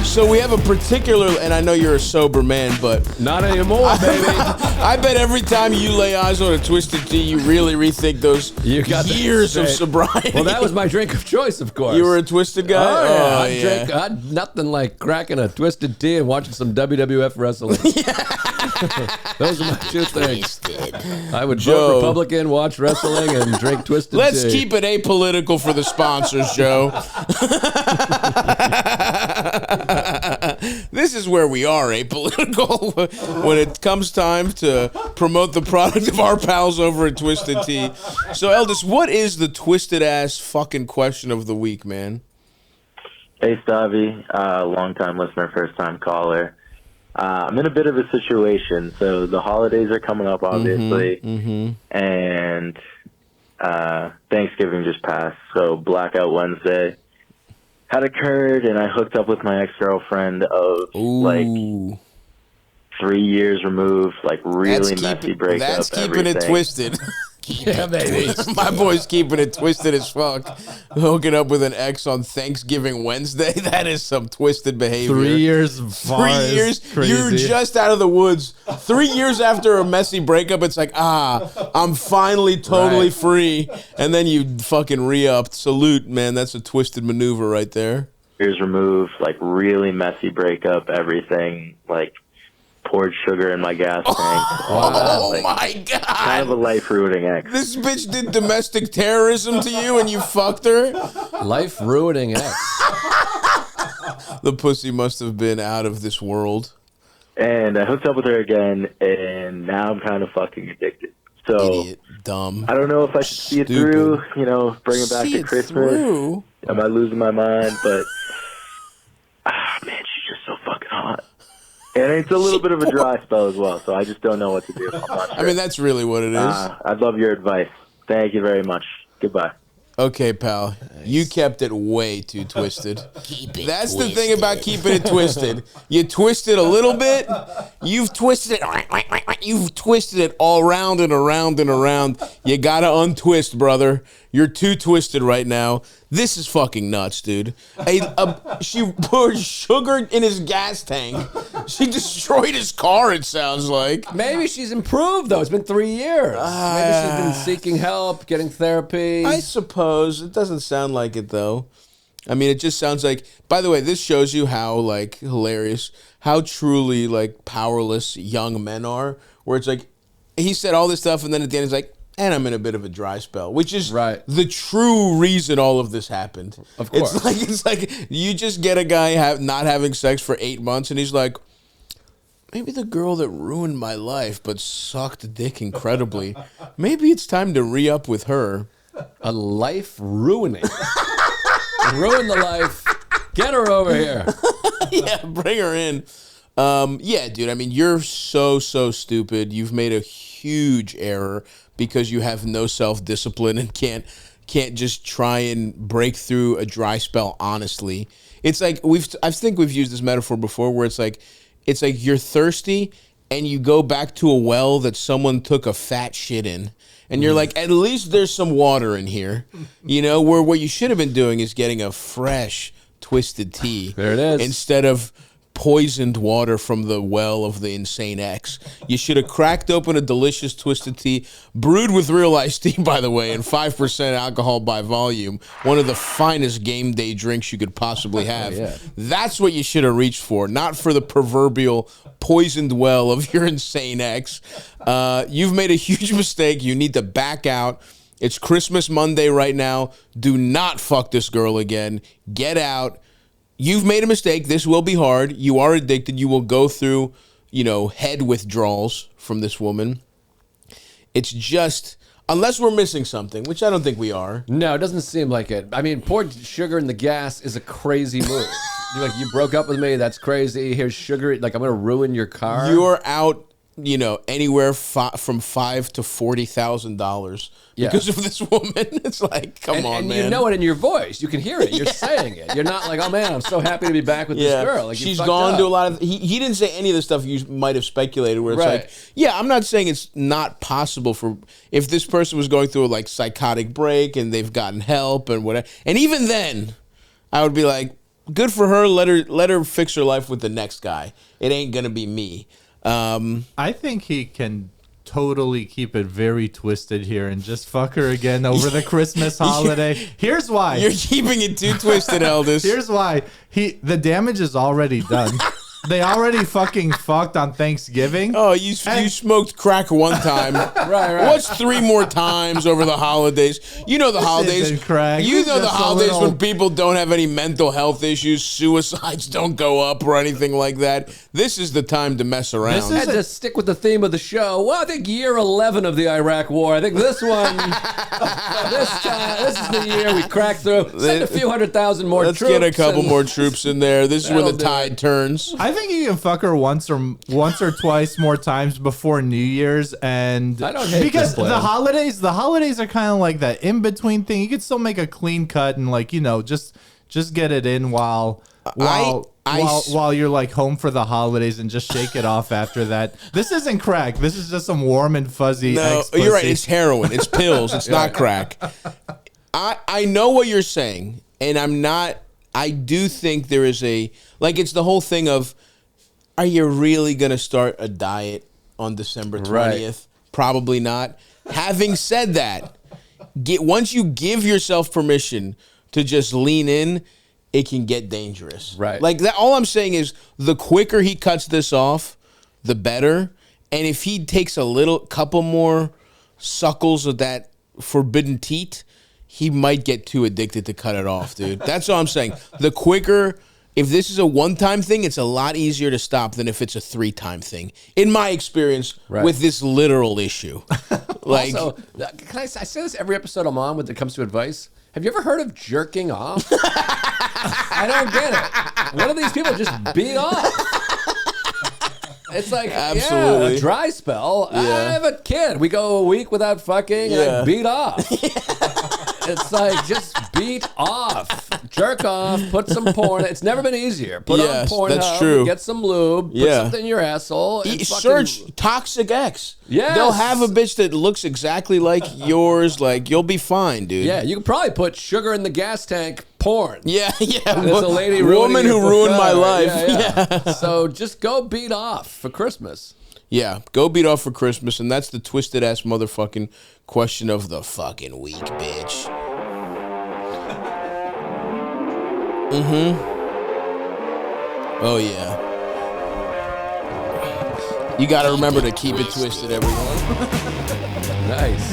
[SPEAKER 1] So we have a particular, and I know you're a sober man, but
[SPEAKER 2] not anymore, baby.
[SPEAKER 1] I bet every time you lay eyes on a Twisted Tea, you really rethink those years of sobriety.
[SPEAKER 2] Well, that was my drink of choice, of course.
[SPEAKER 1] You were a Twisted guy?
[SPEAKER 2] Oh, yeah. I had nothing like cracking a Twisted Tea and watching some WWF wrestling. Those are my two things. I would vote Republican, watch wrestling, and drink Twisted Tea.
[SPEAKER 1] Let's keep it apolitical for the sponsors, Joe. This is where we are apolitical when it comes time to promote the product of our pals over at Twisted Tea. So, Eldest, what is the twisted ass fucking question of the week, man?
[SPEAKER 5] Hey, Stavvy, long-time listener, first-time caller. I'm in a bit of a situation. So the holidays are coming up, obviously, and Thanksgiving just passed. So Blackout Wednesday had occurred, and I hooked up with my ex-girlfriend of like 3 years removed, like really messy breakup.
[SPEAKER 1] That's keeping it twisted.
[SPEAKER 2] Yeah, baby.
[SPEAKER 1] My boy's keeping it twisted as fuck. Hooking up with an ex on Thanksgiving Wednesday. That is some twisted behavior.
[SPEAKER 3] 3 years.
[SPEAKER 1] 3 years. You're just out of the woods. 3 years after a messy breakup, it's like, I'm finally totally free. And then you fucking re-upped. Salute, man. That's a twisted maneuver right there.
[SPEAKER 5] Years removed, like really messy breakup, everything, like poured sugar in my gas tank.
[SPEAKER 1] Oh, my God.
[SPEAKER 5] Kind of a life-ruining ex.
[SPEAKER 1] This bitch did domestic terrorism to you and you fucked her?
[SPEAKER 2] Life-ruining ex.
[SPEAKER 1] The pussy must have been out of this world.
[SPEAKER 5] And I hooked up with her again, and now I'm kind of fucking addicted. So,
[SPEAKER 1] idiot, dumb.
[SPEAKER 5] I don't know if I should see it through, bring it back to Christmas.
[SPEAKER 1] Through?
[SPEAKER 5] Am I losing my mind? But, man, she's just so fucking hot. And it's a little bit of a dry spell as well, so I just don't know what to do. I'm not sure.
[SPEAKER 1] I mean, that's really what it is.
[SPEAKER 5] I'd love your advice. Thank you very much. Goodbye.
[SPEAKER 1] Okay, pal. Nice. You kept it way too twisted. That's twisted. The thing about keeping it twisted. You twist it a little bit. You've twisted it. You've twisted it all around and around and around. You gotta untwist, brother. You're too twisted right now. This is fucking nuts, dude. She poured sugar in his gas tank. She destroyed his car, it sounds like.
[SPEAKER 2] Maybe she's improved, though. It's been 3 years. Maybe she's been seeking help, getting therapy.
[SPEAKER 1] I suppose. It doesn't sound like it, though. I mean, it just sounds like... By the way, this shows you how, like, hilarious, how truly, like, powerless young men are. Where it's like, he said all this stuff, and then at the end he's like, and I'm in a bit of a dry spell, which is the true reason all of this happened.
[SPEAKER 2] Of course.
[SPEAKER 1] It's like you just get a guy not having sex for 8 months, and he's like, maybe the girl that ruined my life but sucked dick incredibly, maybe it's time to re-up with her.
[SPEAKER 2] A life ruining. Ruin the life. Get her over here.
[SPEAKER 1] Yeah, bring her in. Yeah, dude, I mean, you're so stupid. You've made a huge error because you have no self-discipline and can't just try and break through a dry spell honestly. It's like I think we've used this metaphor before where it's like you're thirsty and you go back to a well that someone took a fat shit in. And you're like, at least there's some water in here. Where what you should have been doing is getting a fresh Twisted Tea.
[SPEAKER 2] There it is.
[SPEAKER 1] Instead of poisoned water from the well of the insane ex. You should have cracked open a delicious twisted tea, brewed with real iced tea, by the way, and 5% alcohol by volume. One of the finest game day drinks you could possibly have. Yeah. That's what you should have reached for, not for the proverbial poisoned well of your insane ex. You've made a huge mistake. You need to back out. It's Christmas Monday right now. Do not fuck this girl again. Get out. You've made a mistake. This will be hard. You are addicted. You will go through, head withdrawals from this woman. It's just, unless we're missing something, which I don't think we are.
[SPEAKER 2] No, it doesn't seem like it. I mean, poured sugar in the gas is a crazy move. You broke up with me. That's crazy. Here's sugar. Like, I'm going to ruin your car.
[SPEAKER 1] You're out, anywhere from $5,000 to $40,000 because of this woman. It's like, come on, man.
[SPEAKER 2] And you know it in your voice. You can hear it. You're saying it. You're not like, oh man, I'm so happy to be back with this girl. Like,
[SPEAKER 1] she's gone to a lot of. He didn't say any of the stuff you might have speculated. Where it's like, I'm not saying it's not possible for if this person was going through a psychotic break and they've gotten help and whatever. And even then, I would be like, good for her. Let her fix her life with the next guy. It ain't gonna be me.
[SPEAKER 3] I think he can totally keep it very twisted here and just fuck her again over the Christmas holiday. Here's why.
[SPEAKER 1] You're keeping it too twisted, Eldest.
[SPEAKER 3] Here's why. The damage is already done. They already fucking fucked on Thanksgiving.
[SPEAKER 1] Oh, you smoked crack one time. right. What's 3 more times over the holidays? You know the holidays.
[SPEAKER 3] Crack.
[SPEAKER 1] You know the holidays when people don't have any mental health issues, suicides don't go up or anything like that. This is the time to mess around.
[SPEAKER 2] I had to stick with the theme of the show. Well, I think year 11 of the Iraq War. I think this one, this is the year we crack through. Send a few 100,000 more troops.
[SPEAKER 1] Let's get a couple more troops in there. This is when the tide turns.
[SPEAKER 3] I think you can fuck her once or twice more times before New Year's, and
[SPEAKER 2] I don't hate
[SPEAKER 3] because
[SPEAKER 2] this plan.
[SPEAKER 3] the holidays are kind of like that in between thing. You could still make a clean cut and just get it in while you're home for the holidays and just shake it off after that. This isn't crack. This is just some warm and fuzzy.
[SPEAKER 1] No, you're right. It's heroin. It's pills. It's not crack. I know what you're saying, and I'm not. I do think there is it's the whole thing of, are you really going to start a diet on December 20th? Right. Probably not. Having said that, once you give yourself permission to just lean in, it can get dangerous.
[SPEAKER 2] Right.
[SPEAKER 1] Like that. All I'm saying is the quicker he cuts this off, the better. And if he takes couple more suckles of that forbidden teat, he might get too addicted to cut it off, dude. That's all I'm saying. The quicker, if this is a one-time thing, it's a lot easier to stop than if it's a 3-time thing. In my experience with this literal issue.
[SPEAKER 2] Also, can I say this every episode I'm on when it comes to advice? Have you ever heard of jerking off? I don't get it. One of these people just beat off. It's like,
[SPEAKER 1] absolutely.
[SPEAKER 2] A dry spell. Yeah. I have a kid. We go a week without fucking and I beat off. It's like, just beat off. Jerk off. Put some porn. It's never been easier. Put on porn.
[SPEAKER 1] That's true.
[SPEAKER 2] Get some lube. Put something in your asshole.
[SPEAKER 1] Search Toxic X.
[SPEAKER 2] Yes.
[SPEAKER 1] They'll have a bitch that looks exactly like yours. Like, you'll be fine, dude.
[SPEAKER 2] Yeah, you could probably put sugar in the gas tank porn.
[SPEAKER 1] Yeah.
[SPEAKER 2] There's a lady
[SPEAKER 1] woman who ruined my life.
[SPEAKER 2] Yeah. So just go beat off for Christmas.
[SPEAKER 1] Yeah, go beat off for Christmas, and that's the twisted ass motherfucking question of the fucking week, bitch. Oh yeah. You gotta remember to keep it twisted, everyone.
[SPEAKER 2] Nice.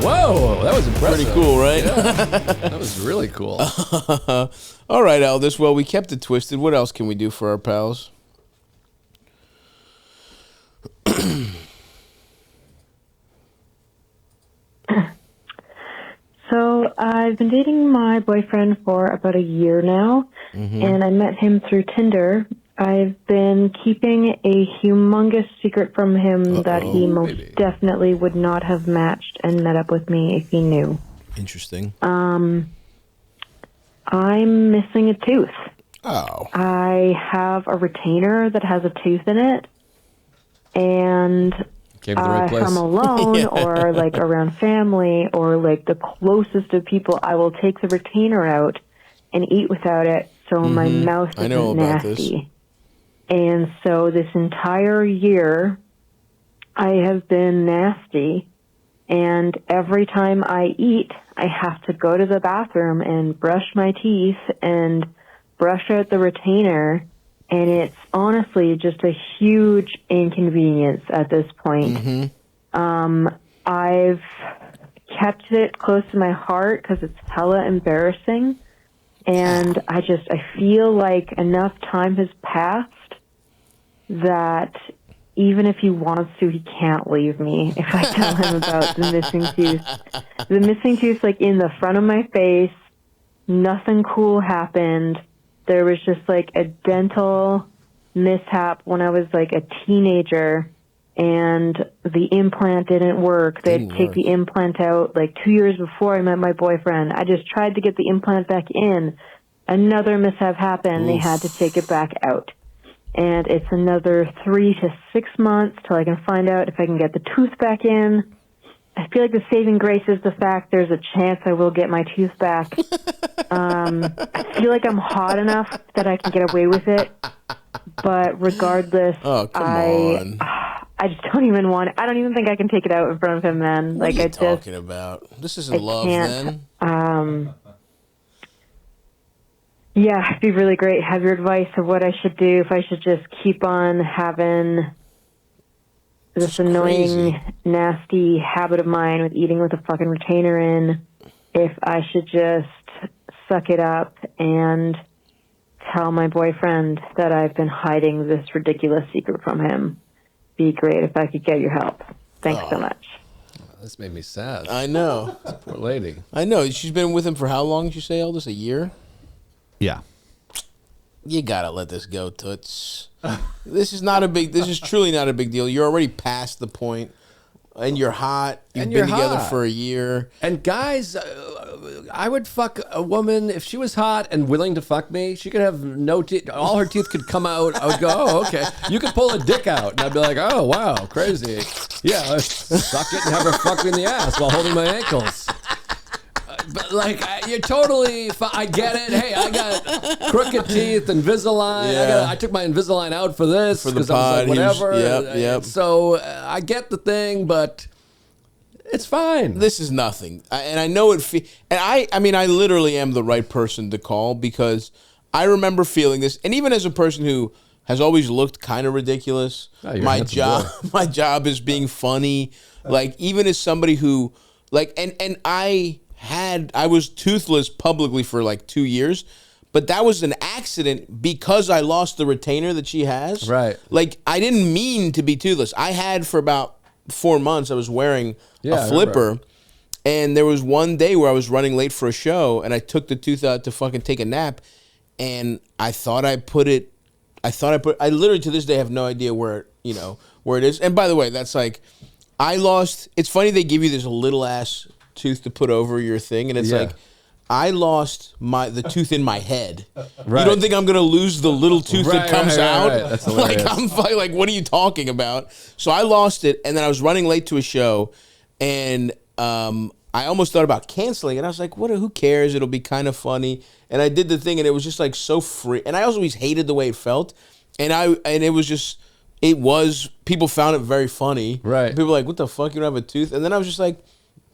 [SPEAKER 2] Whoa, that was impressive.
[SPEAKER 1] Pretty cool, right?
[SPEAKER 2] Yeah, that was really cool.
[SPEAKER 1] All right, Aldous. Well, we kept it twisted. What else can we do for our pals?
[SPEAKER 6] So I've been dating my boyfriend for about a year now, and I met him through Tinder. I've been keeping a humongous secret from him that he most definitely would not have matched and met up with me if he knew.
[SPEAKER 1] Interesting.
[SPEAKER 6] I'm missing a tooth.
[SPEAKER 1] Oh.
[SPEAKER 6] I have a retainer that has a tooth in it, and
[SPEAKER 2] Came to the right place.
[SPEAKER 6] if I'm alone or around family or the closest of people, I will take the retainer out and eat without it so my mouth isn't nasty. And so this entire year, I have been nasty, and every time I eat, I have to go to the bathroom and brush my teeth and brush out the retainer, and it's honestly just a huge inconvenience at this point. I've kept it close to my heart because it's hella embarrassing, and I feel like enough time has passed that even if he wants to, he can't leave me if I tell him about the missing tooth. The missing tooth, like, in the front of my face, nothing cool happened. There was just, like, a dental mishap when I was, like, a teenager, and the implant didn't work. They had to take the implant out, like, 2 years before I met my boyfriend. I just tried to get the implant back in. Another mishap happened. They had to take it back out. And it's another 3 to 6 months till I can find out if I can get the tooth back in. I feel like the saving grace is the fact there's a chance I will get my tooth back. I feel like I'm hot enough that I can get away with it. But regardless, I just don't even want it. I don't even think I can take it out in front of him, man.
[SPEAKER 1] What are you talking about? This isn't love, then?
[SPEAKER 6] Yeah, it'd be really great. Have your advice of what I should do, if I should just keep on having this annoying, nasty habit of mine with eating with a fucking retainer in, if I should just suck it up and tell my boyfriend that I've been hiding this ridiculous secret from him. Be great if I could get your help. Thanks so much.
[SPEAKER 2] This made me sad.
[SPEAKER 1] I know.
[SPEAKER 2] Poor lady.
[SPEAKER 1] I know. She's been with him for how long, did you say, Aldous? A year?
[SPEAKER 3] Yeah.
[SPEAKER 1] You gotta let this go, Toots. This is truly not a big deal. You're already past the point, and you're hot. You've been together for a year.
[SPEAKER 2] And guys, I would fuck a woman if she was hot and willing to fuck me. She could have no teeth. All her teeth could come out. I would go, oh, okay. You could pull a dick out, and I'd be like, oh, wow, crazy. Yeah, suck it and have her fuck me in the ass while holding my ankles. But, like, you're totally, I get it. Hey, I got crooked teeth, Invisalign.
[SPEAKER 1] Yeah.
[SPEAKER 2] I took my Invisalign out for this.
[SPEAKER 1] For the pod.
[SPEAKER 2] I was like, whatever.
[SPEAKER 1] Yep.
[SPEAKER 2] So I get the thing, but it's fine.
[SPEAKER 1] This is nothing. And I know it. And I mean, I literally am the right person to call because I remember feeling this. And even as a person who has always looked kind of ridiculous, my job is being funny. Like, even as somebody who, like, and I was toothless publicly for like 2 years, but that was an accident because I lost the retainer that she has.
[SPEAKER 2] Right.
[SPEAKER 1] Like, I didn't mean to be toothless. I had for about 4 months, I was wearing a flipper, and there was one day where I was running late for a show, and I took the tooth out to fucking take a nap, and I literally to this day have no idea where it is. And by the way, that's like, it's funny they give you this little ass tooth to put over your thing, and it's like, I lost the tooth in my head. Right. You don't think I'm gonna lose the little tooth that comes out? Right. That's hilarious. Like, what are you talking about? So I lost it, and then I was running late to a show, and I almost thought about canceling it. I was like, who cares? It'll be kind of funny. And I did the thing, and it was just like so free. And I always hated the way it felt, and it was people found it very funny. Right. People were like, what the fuck? You don't have a tooth? And then I was just like,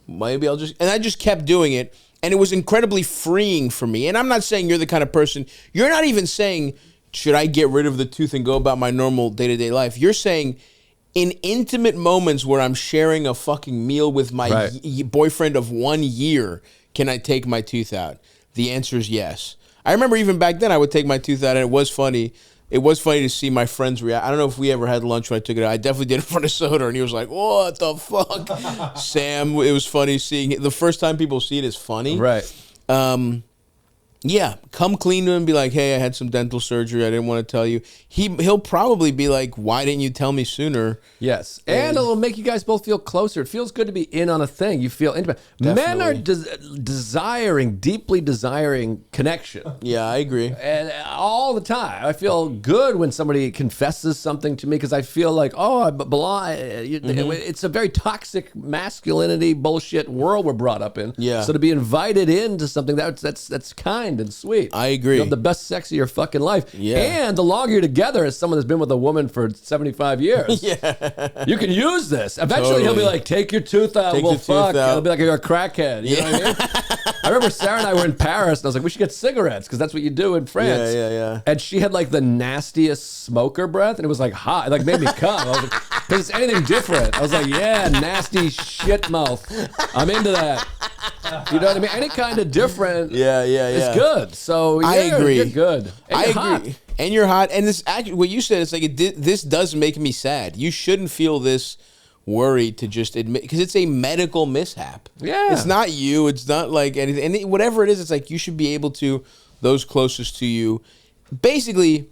[SPEAKER 1] maybe I'll just... And I just kept doing it. And it was incredibly freeing for me. And I'm not saying you're the kind of person... You're not even saying, should I get rid of the tooth and go about my normal day-to-day life? You're saying, in intimate moments where I'm sharing a fucking meal with my boyfriend of 1 year, can I take my tooth out? The answer is yes. I remember even back then I would take my tooth out, and it was funny. It was funny to see my friends react. I don't know if we ever had lunch when I took it out. I definitely did in front of Soder, and he was like, what the fuck? Sam, it was funny seeing it. The first time people see it is funny. Right. Yeah, come clean to him and be like, hey, I had some dental surgery. I didn't want to tell you. He'll probably be like, why didn't you tell me sooner?
[SPEAKER 2] Yes. And it'll make you guys both feel closer. It feels good to be in on a thing. You feel intimate. Definitely. Men are deeply desiring connection.
[SPEAKER 1] Yeah, I agree.
[SPEAKER 2] And all the time. I feel good when somebody confesses something to me because I feel like, oh, I belong. It's a very toxic masculinity bullshit world we're brought up in. Yeah. So to be invited into something, that's kind. kind and sweet.
[SPEAKER 1] I agree.
[SPEAKER 2] You have the best sex of your fucking life.
[SPEAKER 1] Yeah.
[SPEAKER 2] And the longer you're together as someone that's been with a woman for 75 years, you can use this. Eventually he'll be like, take your tooth out, we'll fuck. He'll be like, you're a crackhead. You know what I mean? I remember Sarah and I were in Paris, and I was like, we should get cigarettes, because that's what you do in France.
[SPEAKER 1] Yeah.
[SPEAKER 2] And she had like the nastiest smoker breath, and it was like hot. It like made me come. I was like, because it's anything different. I was like, yeah, nasty shit mouth. I'm into that. You know what I mean? Any kind of different is good. So
[SPEAKER 1] I agree.
[SPEAKER 2] You're good. And you're
[SPEAKER 1] agree.
[SPEAKER 2] Hot.
[SPEAKER 1] And you're hot. And this actually, what you said, it's like this does make me sad. You shouldn't feel this worried to just admit, because it's a medical mishap.
[SPEAKER 2] Yeah.
[SPEAKER 1] It's not you. It's not like anything. And whatever it is, it's like you should be able to, those closest to you, basically,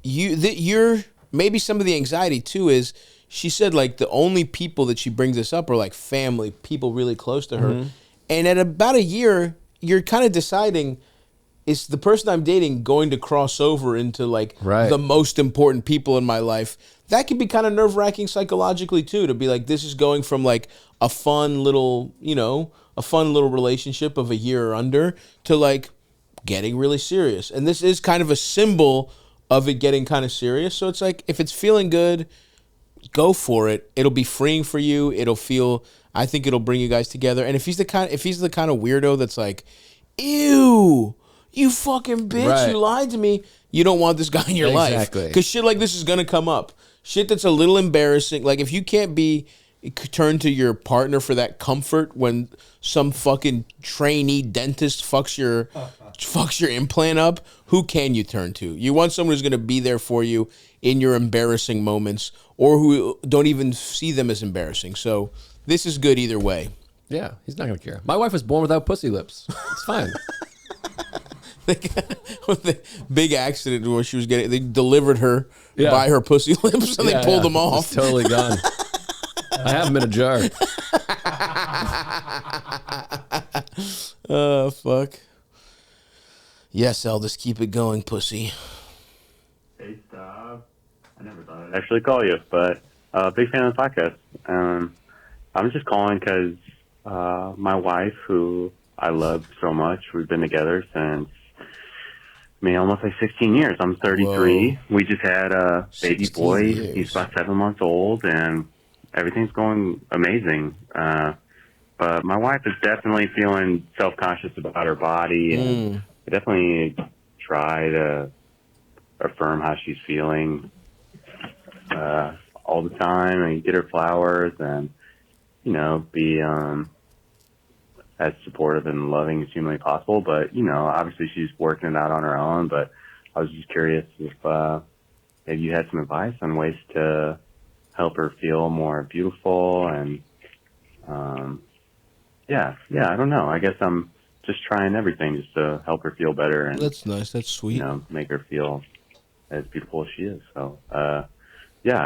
[SPEAKER 1] you're maybe some of the anxiety too is, she said like the only people that she brings this up are like family, people really close to her. Mm-hmm. And at about a year, you're kind of deciding, is the person I'm dating going to cross over into like the most important people in my life? That can be kind of nerve-wracking psychologically too, to be like, this is going from like a fun little relationship of a year or under to like getting really serious. And this is kind of a symbol of it getting kind of serious. So it's like, if it's feeling good, go for it. It'll be freeing for you. I think it'll bring you guys together. And if he's the kind of weirdo that's like, ew, you fucking bitch, you lied to me, you don't want this guy in your life. Because shit like this is going to come up. Shit that's a little embarrassing. Like if you can't turn to your partner for that comfort when some fucking trainee dentist fucks your implant up, who can you turn to? You want someone who's going to be there for you in your embarrassing moments, or who don't even see them as embarrassing. So this is good either way.
[SPEAKER 2] Yeah, he's not going to care. My wife was born without pussy lips. It's fine.
[SPEAKER 1] With the big accident where they delivered her by her pussy lips, and they pulled them off.
[SPEAKER 2] It's totally gone. I have them in a jar.
[SPEAKER 1] Oh, fuck. Yes, Eldest, keep it going, pussy.
[SPEAKER 5] Hey, Stav. I never thought I'd actually call you, but big fan of the podcast. I'm just calling because my wife, who I love so much, we've been together since, almost like 16 years. I'm 33. Whoa. We just had a baby boy. Years. He's about 7 months old, and everything's going amazing. But my wife is definitely feeling self-conscious about her body, and I definitely try to affirm how she's feeling all the time, and get her flowers, and be as supportive and loving as humanly possible. But obviously she's working it out on her own. But I was just curious if maybe you had some advice on ways to help her feel more beautiful, and I don't know. I guess I'm just trying everything just to help her feel better. And
[SPEAKER 1] that's nice. That's sweet.
[SPEAKER 5] Make her feel as beautiful as she is. So, I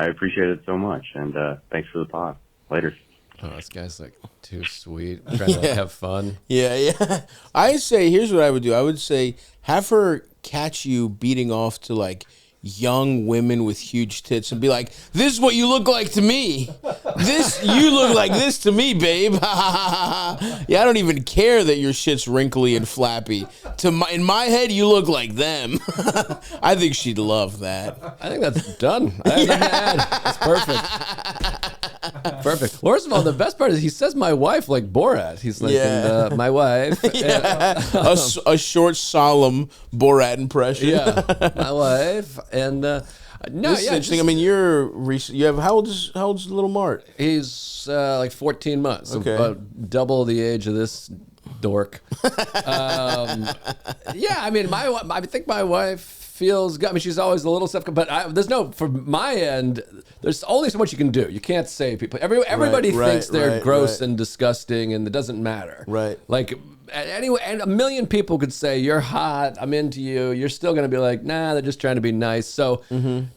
[SPEAKER 5] appreciate it so much. And thanks for the pod. Later.
[SPEAKER 2] Oh, this guy's like too sweet. Trying to have fun.
[SPEAKER 1] Yeah. I'd say, here's what I would do. I would say, have her catch you beating off to like young women with huge tits and be like, this is what you look like to me. You look like this to me, babe. Yeah, I don't even care that your shit's wrinkly and flappy. In my head, you look like them. I think she'd love that.
[SPEAKER 2] I think that's done. I have nothing to add. That's perfect. Perfect. First of all, the best part is he says my wife like Borat. He's like, my wife.
[SPEAKER 1] A short, solemn Borat impression.
[SPEAKER 2] Yeah, my wife. And
[SPEAKER 1] this is interesting. I mean, you have how old's little Mart?
[SPEAKER 2] He's like 14 months.
[SPEAKER 1] Okay,
[SPEAKER 2] about double the age of this dork. I mean, I think my wife feels good. I mean, she's always a little stuff, but from my end, there's only so much you can do. You can't save people. Everybody thinks they're gross and disgusting, and it doesn't matter.
[SPEAKER 1] Right.
[SPEAKER 2] Like, anyway, and a million people could say, you're hot, I'm into you. You're still going to be like, nah, they're just trying to be nice. So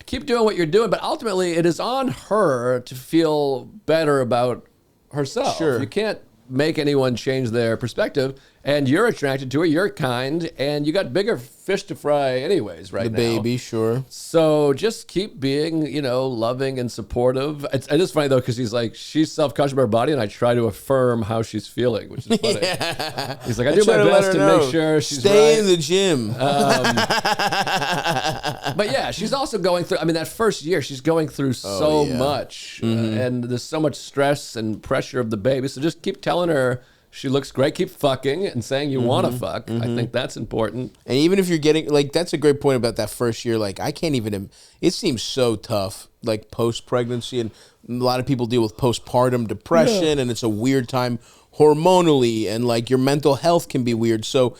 [SPEAKER 2] keep doing what you're doing, but ultimately it is on her to feel better about herself.
[SPEAKER 1] Sure.
[SPEAKER 2] You can't make anyone change their perspective. And you're attracted to her. You're kind, and you got bigger fish to fry, anyways. Right now, the
[SPEAKER 1] baby, sure.
[SPEAKER 2] So just keep being, loving and supportive. It is funny though, because she's self-conscious about her body, and I try to affirm how she's feeling, which is funny. Yeah. He's like, I do my best to make sure she's
[SPEAKER 1] Stay in the gym.
[SPEAKER 2] But yeah, she's also going through. I mean, that first year, she's going through so much, and there's so much stress and pressure of the baby. So just keep telling her she looks great. Keep fucking and saying you want to fuck. I think that's important.
[SPEAKER 1] And even if you're getting, that's a great point about that first year. I can't even, it seems so tough, post-pregnancy. And a lot of people deal with postpartum depression, and it's a weird time hormonally, and your mental health can be weird. So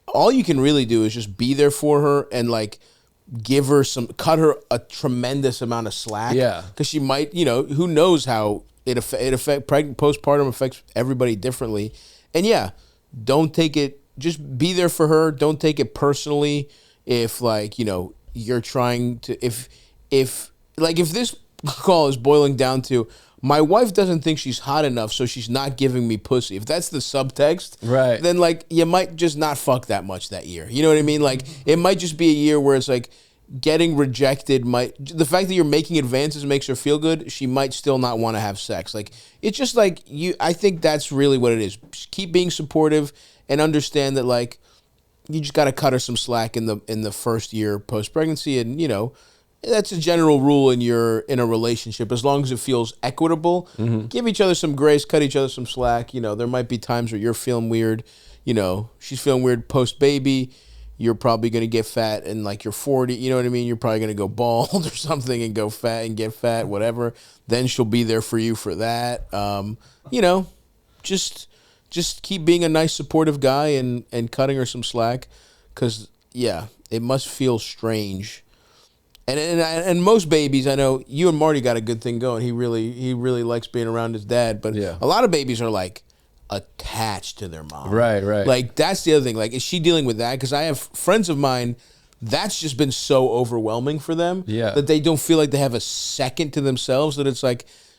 [SPEAKER 1] all you can really do is just be there for her and give her cut her a tremendous amount of slack.
[SPEAKER 2] Yeah.
[SPEAKER 1] Because she might, who knows how postpartum affects everybody differently. And yeah, don't take it, just be there for her. Don't take it personally if you're trying to, if this call is boiling down to, my wife doesn't think she's hot enough, so she's not giving me pussy. If that's the subtext,
[SPEAKER 2] right,
[SPEAKER 1] then you might just not fuck that much that year. You know what I mean? It might just be a year where it's getting rejected the fact that you're making advances makes her feel good. She might still not want to have sex. It's just I think that's really what it is. Just keep being supportive and understand that you just got to cut her some slack in the first year post pregnancy, and that's a general rule in a relationship. As long as it feels equitable, give each other some grace, cut each other some slack. There might be times where you're feeling weird. She's feeling weird post baby. You're probably going to get fat and you're 40, you know what I mean? You're probably going to go bald or something and go fat and get fat, whatever. Then she'll be there for you for that. Just keep being a nice, supportive guy and cutting her some slack. Because, yeah, it must feel strange. And most babies, I know you and Marty got a good thing going. He really likes being around his dad. But
[SPEAKER 2] yeah,
[SPEAKER 1] a lot of babies are attached to their mom.
[SPEAKER 2] Right.
[SPEAKER 1] That's the other thing. Is she dealing with that? Because I have friends of mine, that's just been so overwhelming for them that they don't feel like they have a second to themselves, that it's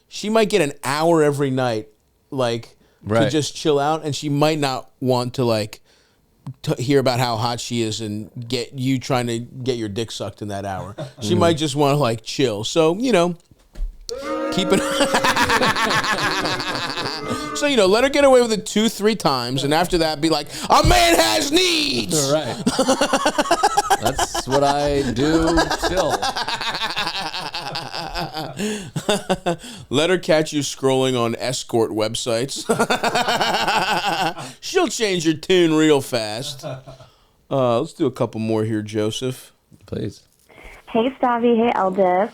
[SPEAKER 1] she might get an hour every night to just chill out, and she might not want to to hear about how hot she is and get you trying to get your dick sucked in that hour. She might just want to chill. So, keep it. So, let her get away with it 2-3 times, and after that, be like, a man has needs.
[SPEAKER 2] Right. That's what I do still.
[SPEAKER 1] Let her catch you scrolling on escort websites. She'll change your tune real fast. Let's do a couple more here, Joseph.
[SPEAKER 2] Please.
[SPEAKER 7] Hey, Stavvy. Hey, Eldis.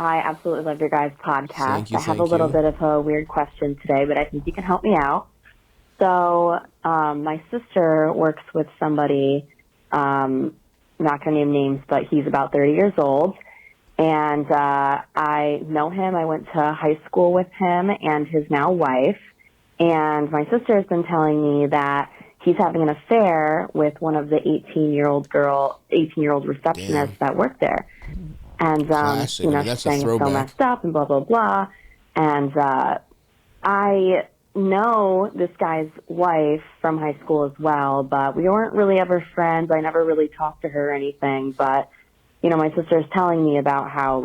[SPEAKER 7] I absolutely love your guys' podcast. I have a little bit of a weird question today, but I think you can help me out. So my sister works with somebody, not going to name names, but he's about 30 years old. And I know him. I went to high school with him and his now wife. And my sister has been telling me that he's having an affair with one of the 18-year-old receptionists that work there. And, she's saying it's so messed up and blah, blah, blah. And I know this guy's wife from high school as well, but we weren't really ever friends. I never really talked to her or anything. But, my sister's telling me about how,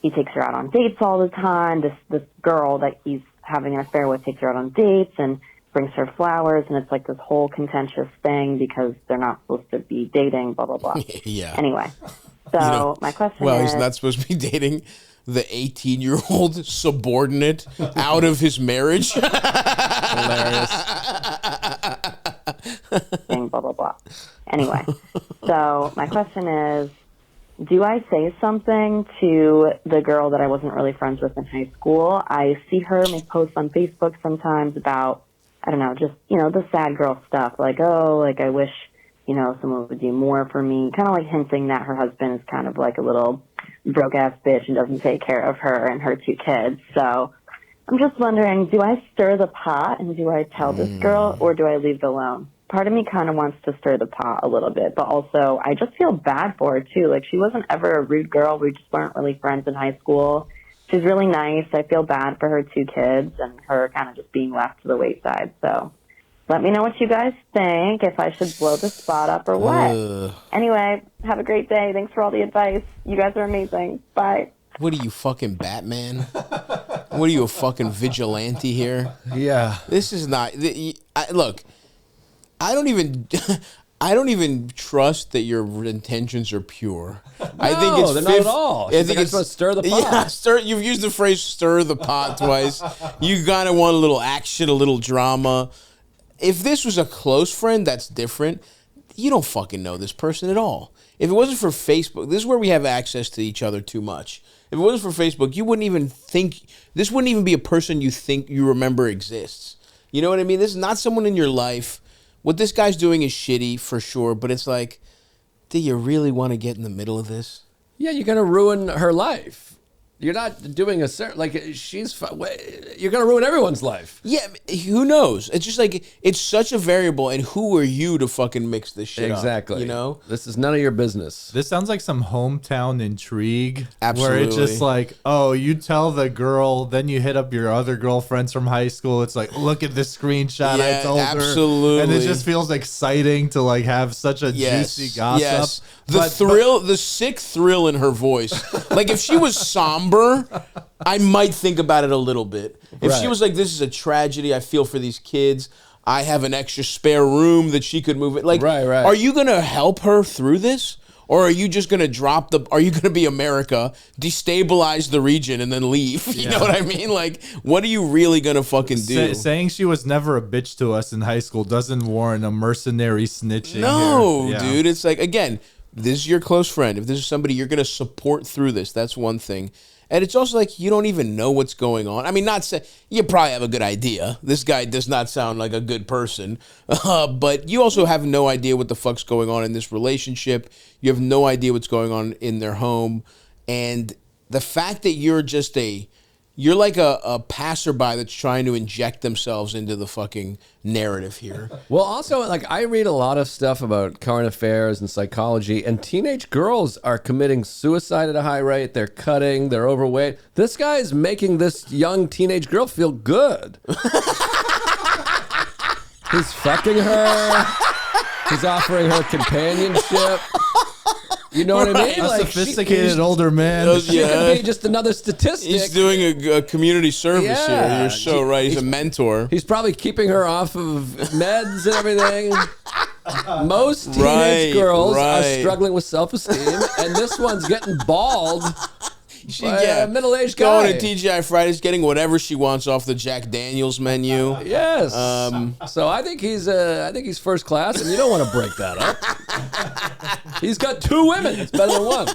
[SPEAKER 7] he takes her out on dates all the time. This girl that he's having an affair with takes her out on dates and brings her flowers. And it's this whole contentious thing because they're not supposed to be dating, blah, blah, blah.
[SPEAKER 1] Yeah.
[SPEAKER 7] Anyway. So my question is...
[SPEAKER 1] he's not supposed to be dating the 18-year-old subordinate out of his marriage.
[SPEAKER 2] Hilarious.
[SPEAKER 7] Blah, blah, blah. Anyway, so my question is, do I say something to the girl that I wasn't really friends with in high school? I see her make posts on Facebook sometimes about, I don't know, just, the sad girl stuff. I wish... someone would do more for me, kind of hinting that her husband is kind of a little broke-ass bitch and doesn't take care of her and her 2 kids. So I'm just wondering, do I stir the pot and do I tell this girl or do I leave it alone? Part of me kind of wants to stir the pot a little bit, but also I just feel bad for her, too. She wasn't ever a rude girl. We just weren't really friends in high school. she's really nice. I feel bad for her 2 kids and her kind of just being left to the wayside. So let me know what you guys think, if I should blow the spot up or what. Anyway, have a great day. Thanks for all the advice. You guys are amazing. Bye.
[SPEAKER 1] What are you, fucking Batman? What are you, a fucking vigilante here?
[SPEAKER 2] Yeah.
[SPEAKER 1] This is not... Look, I don't even trust that your intentions are pure. I think it's
[SPEAKER 2] they're not at all. I think it's supposed to stir the pot.
[SPEAKER 1] Yeah, you've used the phrase "stir the pot" twice. You gotta want a little action, a little drama. If this was a close friend, that's different. You don't fucking know this person at all. If it wasn't for Facebook, this is where we have access to each other too much. If it wasn't for Facebook, you wouldn't even think, this wouldn't even be a person you think you remember exists. You know what I mean? This is not someone in your life. What this guy's doing is shitty for sure, but it's like, do you really want to get in the middle of this?
[SPEAKER 2] Yeah, you're going to ruin her life. You're not doing a certain, like, you're going to ruin everyone's life.
[SPEAKER 1] Yeah, who knows? It's just like, it's such a variable, and who are you to fucking mix this shit up?
[SPEAKER 2] Exactly.
[SPEAKER 1] You know?
[SPEAKER 2] This is none of your business.
[SPEAKER 3] This sounds like some hometown intrigue.
[SPEAKER 1] Absolutely.
[SPEAKER 3] Where it's just like, oh, you tell the girl, then you hit up your other girlfriends from high school. It's like, look at this screenshot I told her.
[SPEAKER 1] Absolutely.
[SPEAKER 3] And it just feels exciting to like have such a juicy gossip.
[SPEAKER 1] Yes. The sick thrill in her voice. Like if she was somber, I might think about it a little bit. If she was like, this is a tragedy, I feel for these kids, I have an extra spare room that she could move it. Like, are you going to help her through this? Or are you just going to are you going to be America, destabilize the region, and then leave? You know what I mean? Like, what are you really going to fucking do?
[SPEAKER 3] Saying she was never a bitch to us in high school doesn't warrant a mercenary snitching.
[SPEAKER 1] No, dude. It's like, again, this is your close friend. If this is somebody you're going to support through this, that's one thing. And it's also like you don't even know what's going on. I mean, you probably have a good idea. This guy does not sound like a good person. But you also have no idea what the fuck's going on in this relationship. You have no idea what's going on in their home. And the fact that you're just you're like a passerby that's trying to inject themselves into the fucking narrative here.
[SPEAKER 2] Well, also, like, I read a lot of stuff about current affairs and psychology, and teenage girls are committing suicide at a high rate. They're cutting, they're overweight. This guy is making this young teenage girl feel good. He's fucking her. He's offering her companionship. You know what I mean?
[SPEAKER 3] A sophisticated older man.
[SPEAKER 2] She could be just another statistic.
[SPEAKER 1] He's doing a community service here. You're so right. He's a mentor.
[SPEAKER 2] He's probably keeping her off of meds and everything. Most teenage girls are struggling with self-esteem, and this one's getting bald. A middle-aged guy.
[SPEAKER 1] Going to TGI Fridays, getting whatever she wants off the Jack Daniels menu.
[SPEAKER 2] Yes. So I think he's first class, and you don't want to break that up. He's got 2 women. It's better than one.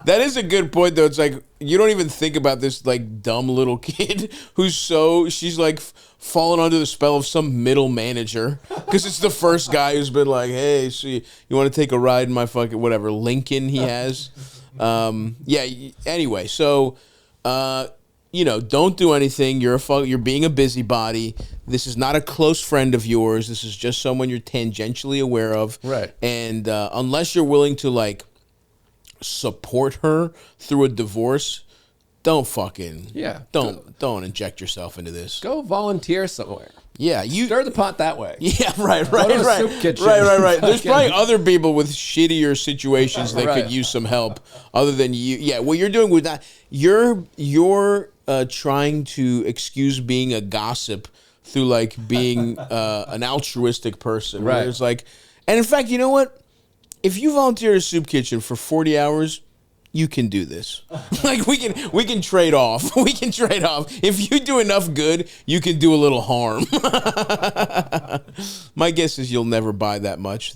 [SPEAKER 1] That is a good point, though. It's like you don't even think about this like dumb little kid she's like fallen under the spell of some middle manager because it's the first guy who's been like, hey, so you want to take a ride in my fucking whatever Lincoln he has. Anyway, so don't do anything. You're being a busybody. This is not a close friend of yours. This is just someone you're tangentially aware of.
[SPEAKER 2] Right.
[SPEAKER 1] And unless you're willing to like support her through a divorce, don't inject yourself into this.
[SPEAKER 2] Go volunteer somewhere.
[SPEAKER 1] Yeah, you
[SPEAKER 2] stir the pot that way.
[SPEAKER 1] Yeah, right.
[SPEAKER 2] Soup kitchen.
[SPEAKER 1] Right. There's probably other people with shittier situations that could use some help other than you. Yeah, what you're doing with that, you're trying to excuse being a gossip through like being an altruistic person.
[SPEAKER 2] Right.
[SPEAKER 1] It's like, and in fact, you know what? If you volunteer at a soup kitchen for 40 hours, you can do this. Like we can trade off. We can trade off. If you do enough good, you can do a little harm. My guess is you'll never buy that much.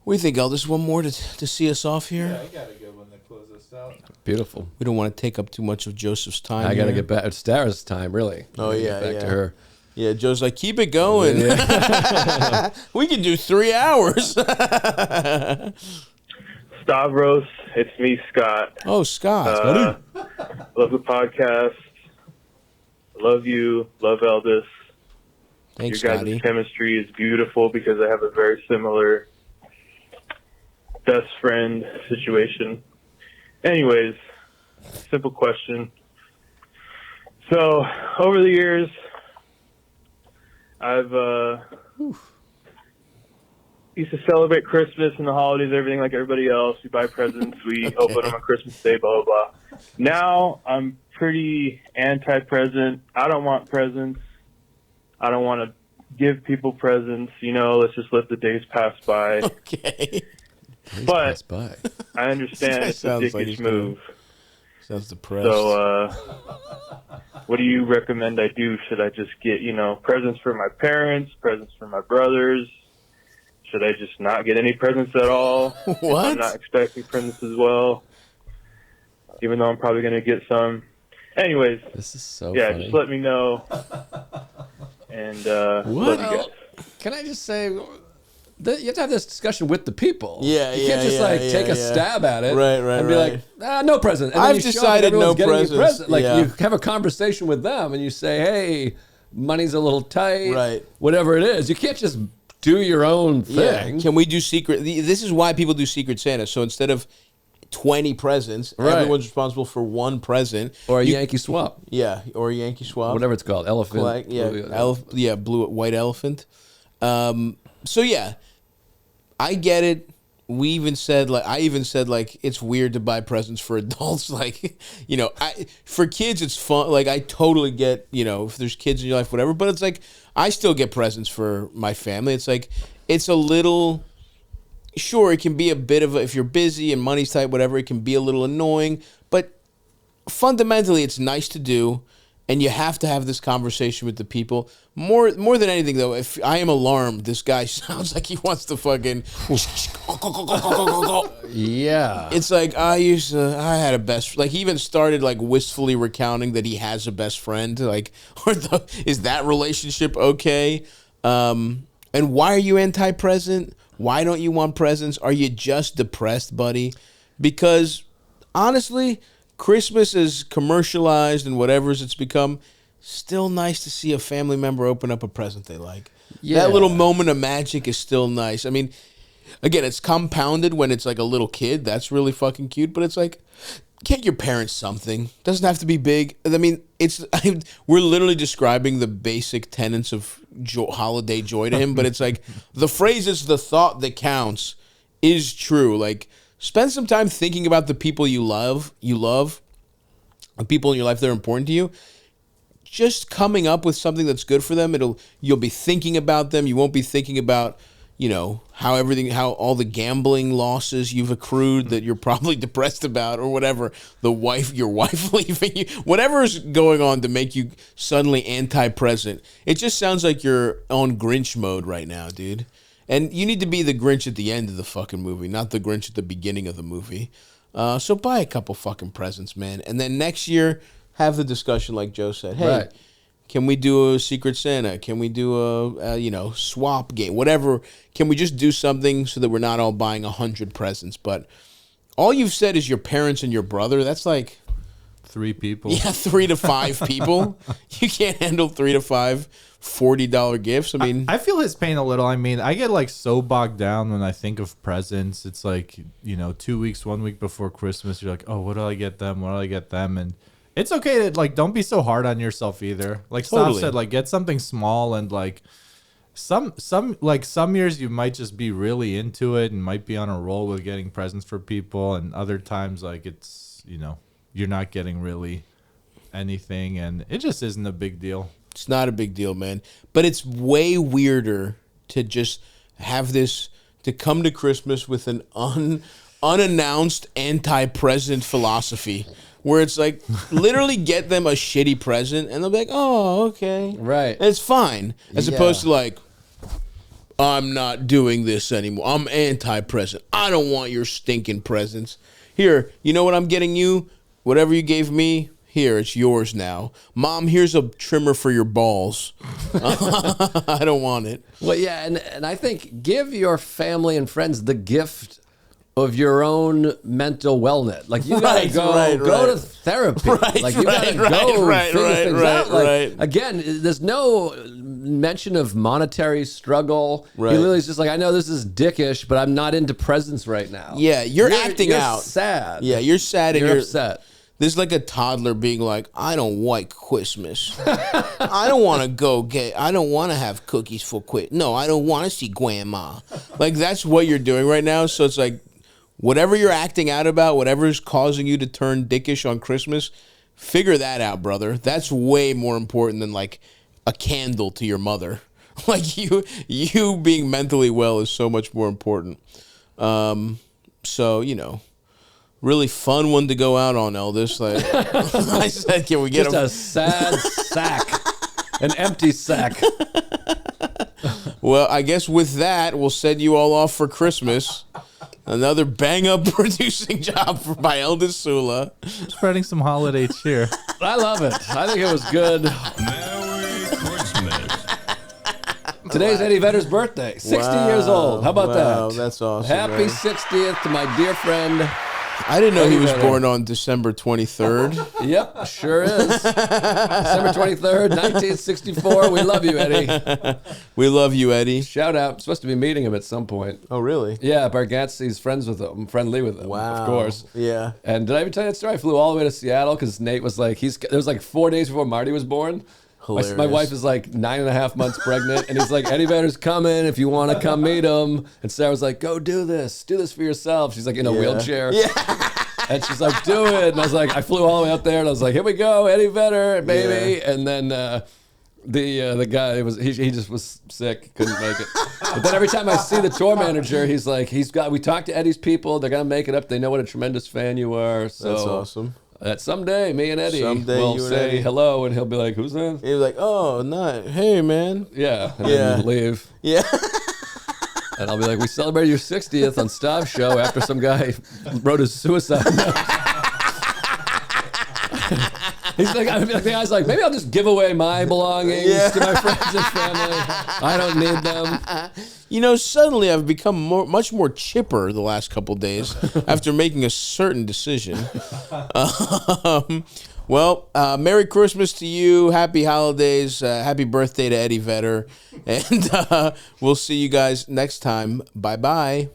[SPEAKER 1] What do you think, Eldest? One more to see us off here?
[SPEAKER 3] Yeah, I got a good one to close us out.
[SPEAKER 2] Beautiful.
[SPEAKER 1] We don't want to take up too much of Joseph's time.
[SPEAKER 2] I got to get back. It's Sarah's time, really.
[SPEAKER 1] Oh, yeah.
[SPEAKER 2] Back to her.
[SPEAKER 1] Yeah, Joe's like, keep it going. Yeah. We can do 3 hours.
[SPEAKER 8] Stavros, it's me, Scott.
[SPEAKER 1] Oh, Scott.
[SPEAKER 8] Love the podcast. Love you. Love Eldest.
[SPEAKER 1] Thanks,
[SPEAKER 8] Your guys'
[SPEAKER 1] Scotty.
[SPEAKER 8] chemistry is beautiful because I have a very similar best friend situation. Anyways, simple question. So, over the years, I've used to celebrate Christmas and the holidays, everything like everybody else. We buy presents, we open them on Christmas Day, blah, blah, blah. Now, I'm pretty anti-present. I don't want presents. I don't want to give people presents. Let's just let the days pass by.
[SPEAKER 1] Okay.
[SPEAKER 8] But I understand it's a dickish move.
[SPEAKER 1] Sounds depressed.
[SPEAKER 8] So, what do you recommend I do? Should I just get, presents for my parents, presents for my brothers? Should I just not get any presents at all?
[SPEAKER 1] What?
[SPEAKER 8] I'm not expecting presents as well, even though I'm probably going to get some. Anyways,
[SPEAKER 2] this is so
[SPEAKER 8] funny. Just let me know. And love you guys.
[SPEAKER 2] Can I just say, you have to have this discussion with the people.
[SPEAKER 1] Yeah,
[SPEAKER 2] you can't just take a stab at it,
[SPEAKER 1] and
[SPEAKER 2] be like, no present. And
[SPEAKER 1] I've decided no presents.
[SPEAKER 2] Present. Like you have a conversation with them, and you say, hey, money's a little tight,
[SPEAKER 1] right?
[SPEAKER 2] Whatever it is, you can't just do your own thing.
[SPEAKER 1] Yeah. Can we do secret? This is why people do Secret Santa. So instead of 20 presents, everyone's responsible for one present.
[SPEAKER 2] Or a Yankee swap.
[SPEAKER 1] Yeah, or a Yankee swap.
[SPEAKER 2] Whatever it's called. Elephant.
[SPEAKER 1] Blue, white elephant. So yeah, I get it. I even said it's weird to buy presents for adults. For kids it's fun. Like I totally get, if there's kids in your life, whatever. But it's like I still get presents for my family. It's like it's a little. Sure, it can be a bit of if you're busy and money's tight, whatever. It can be a little annoying, but fundamentally, it's nice to do. And you have to have this conversation with the people. More than anything, though, if I am alarmed, this guy sounds like he wants to fucking...
[SPEAKER 2] Yeah.
[SPEAKER 1] It's like, I had a best... Like, he even started, wistfully recounting that he has a best friend. Is that relationship okay? And why are you anti-present? Why don't you want presents? Are you just depressed, buddy? Because, honestly... Christmas is commercialized and whatever's it's become. Still nice to see a family member open up a present they like. Yeah. That little moment of magic is still nice. I mean, again, it's compounded when it's like a little kid. That's really fucking cute. But it's like, get your parents something. Doesn't have to be big. I mean, we're literally describing the basic tenets of holiday joy to him. But it's like the phrase is the thought that counts is true. Like, spend some time thinking about the people you love, the people in your life that are important to you. Just coming up with something that's good for them. You'll be thinking about them. You won't be thinking about, how all the gambling losses you've accrued that you're probably depressed about or whatever. Your wife leaving you, whatever's going on to make you suddenly anti-present. It just sounds like you're on Grinch mode right now, dude. And you need to be the Grinch at the end of the fucking movie, not the Grinch at the beginning of the movie. So buy a couple fucking presents, man. And then next year, have the discussion like Joe said. Hey, Can we do a Secret Santa? Can we do a swap game? Whatever. Can we just do something so that we're not all buying 100 presents? But all you've said is your parents and your brother. That's like...
[SPEAKER 3] 3 people.
[SPEAKER 1] Yeah, 3 to 5 people. You can't handle 3 to 5 $40 gifts. I mean,
[SPEAKER 3] I feel his pain a little. I mean, I get so bogged down when I think of presents. It's like, 2 weeks, 1 week before Christmas, you're like, oh, what do I get them? What do I get them? And it's okay to don't be so hard on yourself either. Like Stav said, get something small and some years you might just be really into it and might be on a roll with getting presents for people, and other times it's you're not getting really anything, and it just isn't a big deal.
[SPEAKER 1] It's not a big deal, man. But it's way weirder to just have this, to come to Christmas with an unannounced anti-present philosophy where it's like literally get them a shitty present and they'll be like, oh, okay.
[SPEAKER 2] Right.
[SPEAKER 1] And it's fine. As opposed to I'm not doing this anymore. I'm anti-present. I don't want your stinking presents. Here, you know what I'm getting you? Whatever you gave me, here, it's yours now. Mom, here's a trimmer for your balls. I don't want it.
[SPEAKER 2] Well, yeah, and I think give your family and friends the gift of your own mental wellness. Like, you gotta go to therapy. You gotta go figure things out. Again, there's no mention of monetary struggle. He literally is just like, I know this is dickish, but I'm not into presents right now.
[SPEAKER 1] Yeah, you're acting out.
[SPEAKER 2] Sad.
[SPEAKER 1] Yeah, you're sad and
[SPEAKER 2] you're upset.
[SPEAKER 1] There's like a toddler being like, I don't like Christmas. I don't want to have cookies for Christmas. No, I don't want to see grandma. Like, that's what you're doing right now. So it's like, whatever you're acting out about, whatever is causing you to turn dickish on Christmas, figure that out, brother. That's way more important than like a candle to your mother. Like you being mentally well is so much more important. So, really fun one to go out on, Eldest. Like I said, can we get
[SPEAKER 2] just a sad sack, an empty sack.
[SPEAKER 1] Well, I guess with that, we'll send you all off for Christmas. Another bang-up producing job by Eldest Sula.
[SPEAKER 3] Spreading some holiday cheer.
[SPEAKER 2] I love it. I think it was good.
[SPEAKER 9] Merry Christmas.
[SPEAKER 2] Today's Eddie Vedder's birthday. 60 years old. How about that?
[SPEAKER 1] That's awesome.
[SPEAKER 2] Happy
[SPEAKER 1] man.
[SPEAKER 2] 60th to my dear friend.
[SPEAKER 1] I didn't know he was born on December 23rd.
[SPEAKER 2] Yep, sure is. December 23rd, 1964. We love you, Eddie.
[SPEAKER 1] We love you, Eddie.
[SPEAKER 2] Shout out. I'm supposed to be meeting him at some point.
[SPEAKER 1] Oh, really?
[SPEAKER 2] Yeah, Bargatze's friendly with him,
[SPEAKER 1] wow.
[SPEAKER 2] Of course.
[SPEAKER 1] Yeah.
[SPEAKER 2] And did I ever tell you that story? I flew all the way to Seattle because Nate was like, it was like 4 days before Marty was born. My wife is like 9.5 months pregnant, and he's like, Eddie Vedder's coming if you want to come meet him. And Sarah was like, go do this for yourself. She's like in a wheelchair.
[SPEAKER 1] Yeah.
[SPEAKER 2] And she's like, do it. And I was like, I flew all the way up there, and I was like, here we go, Eddie Vedder, baby. Yeah. And then the guy, he just was sick, couldn't make it. But then every time I see the tour manager, he's like, we talked to Eddie's people, they're gonna make it up. They know what a tremendous fan you are. So
[SPEAKER 1] that's awesome.
[SPEAKER 2] That someday, me and Eddie will say hello, and he'll be like, who's that?
[SPEAKER 1] He'll be like, oh, not, hey, man.
[SPEAKER 2] Yeah, and then leave.
[SPEAKER 1] Yeah.
[SPEAKER 2] And I'll be like, we celebrated your 60th on Stav's show after some guy wrote his suicide note. He's like, the guy's like, maybe I'll just give away my belongings to my friends and family. I don't need them.
[SPEAKER 1] Suddenly I've become much more chipper the last couple days after making a certain decision. Merry Christmas to you. Happy holidays. Happy birthday to Eddie Vedder. And we'll see you guys next time. Bye-bye.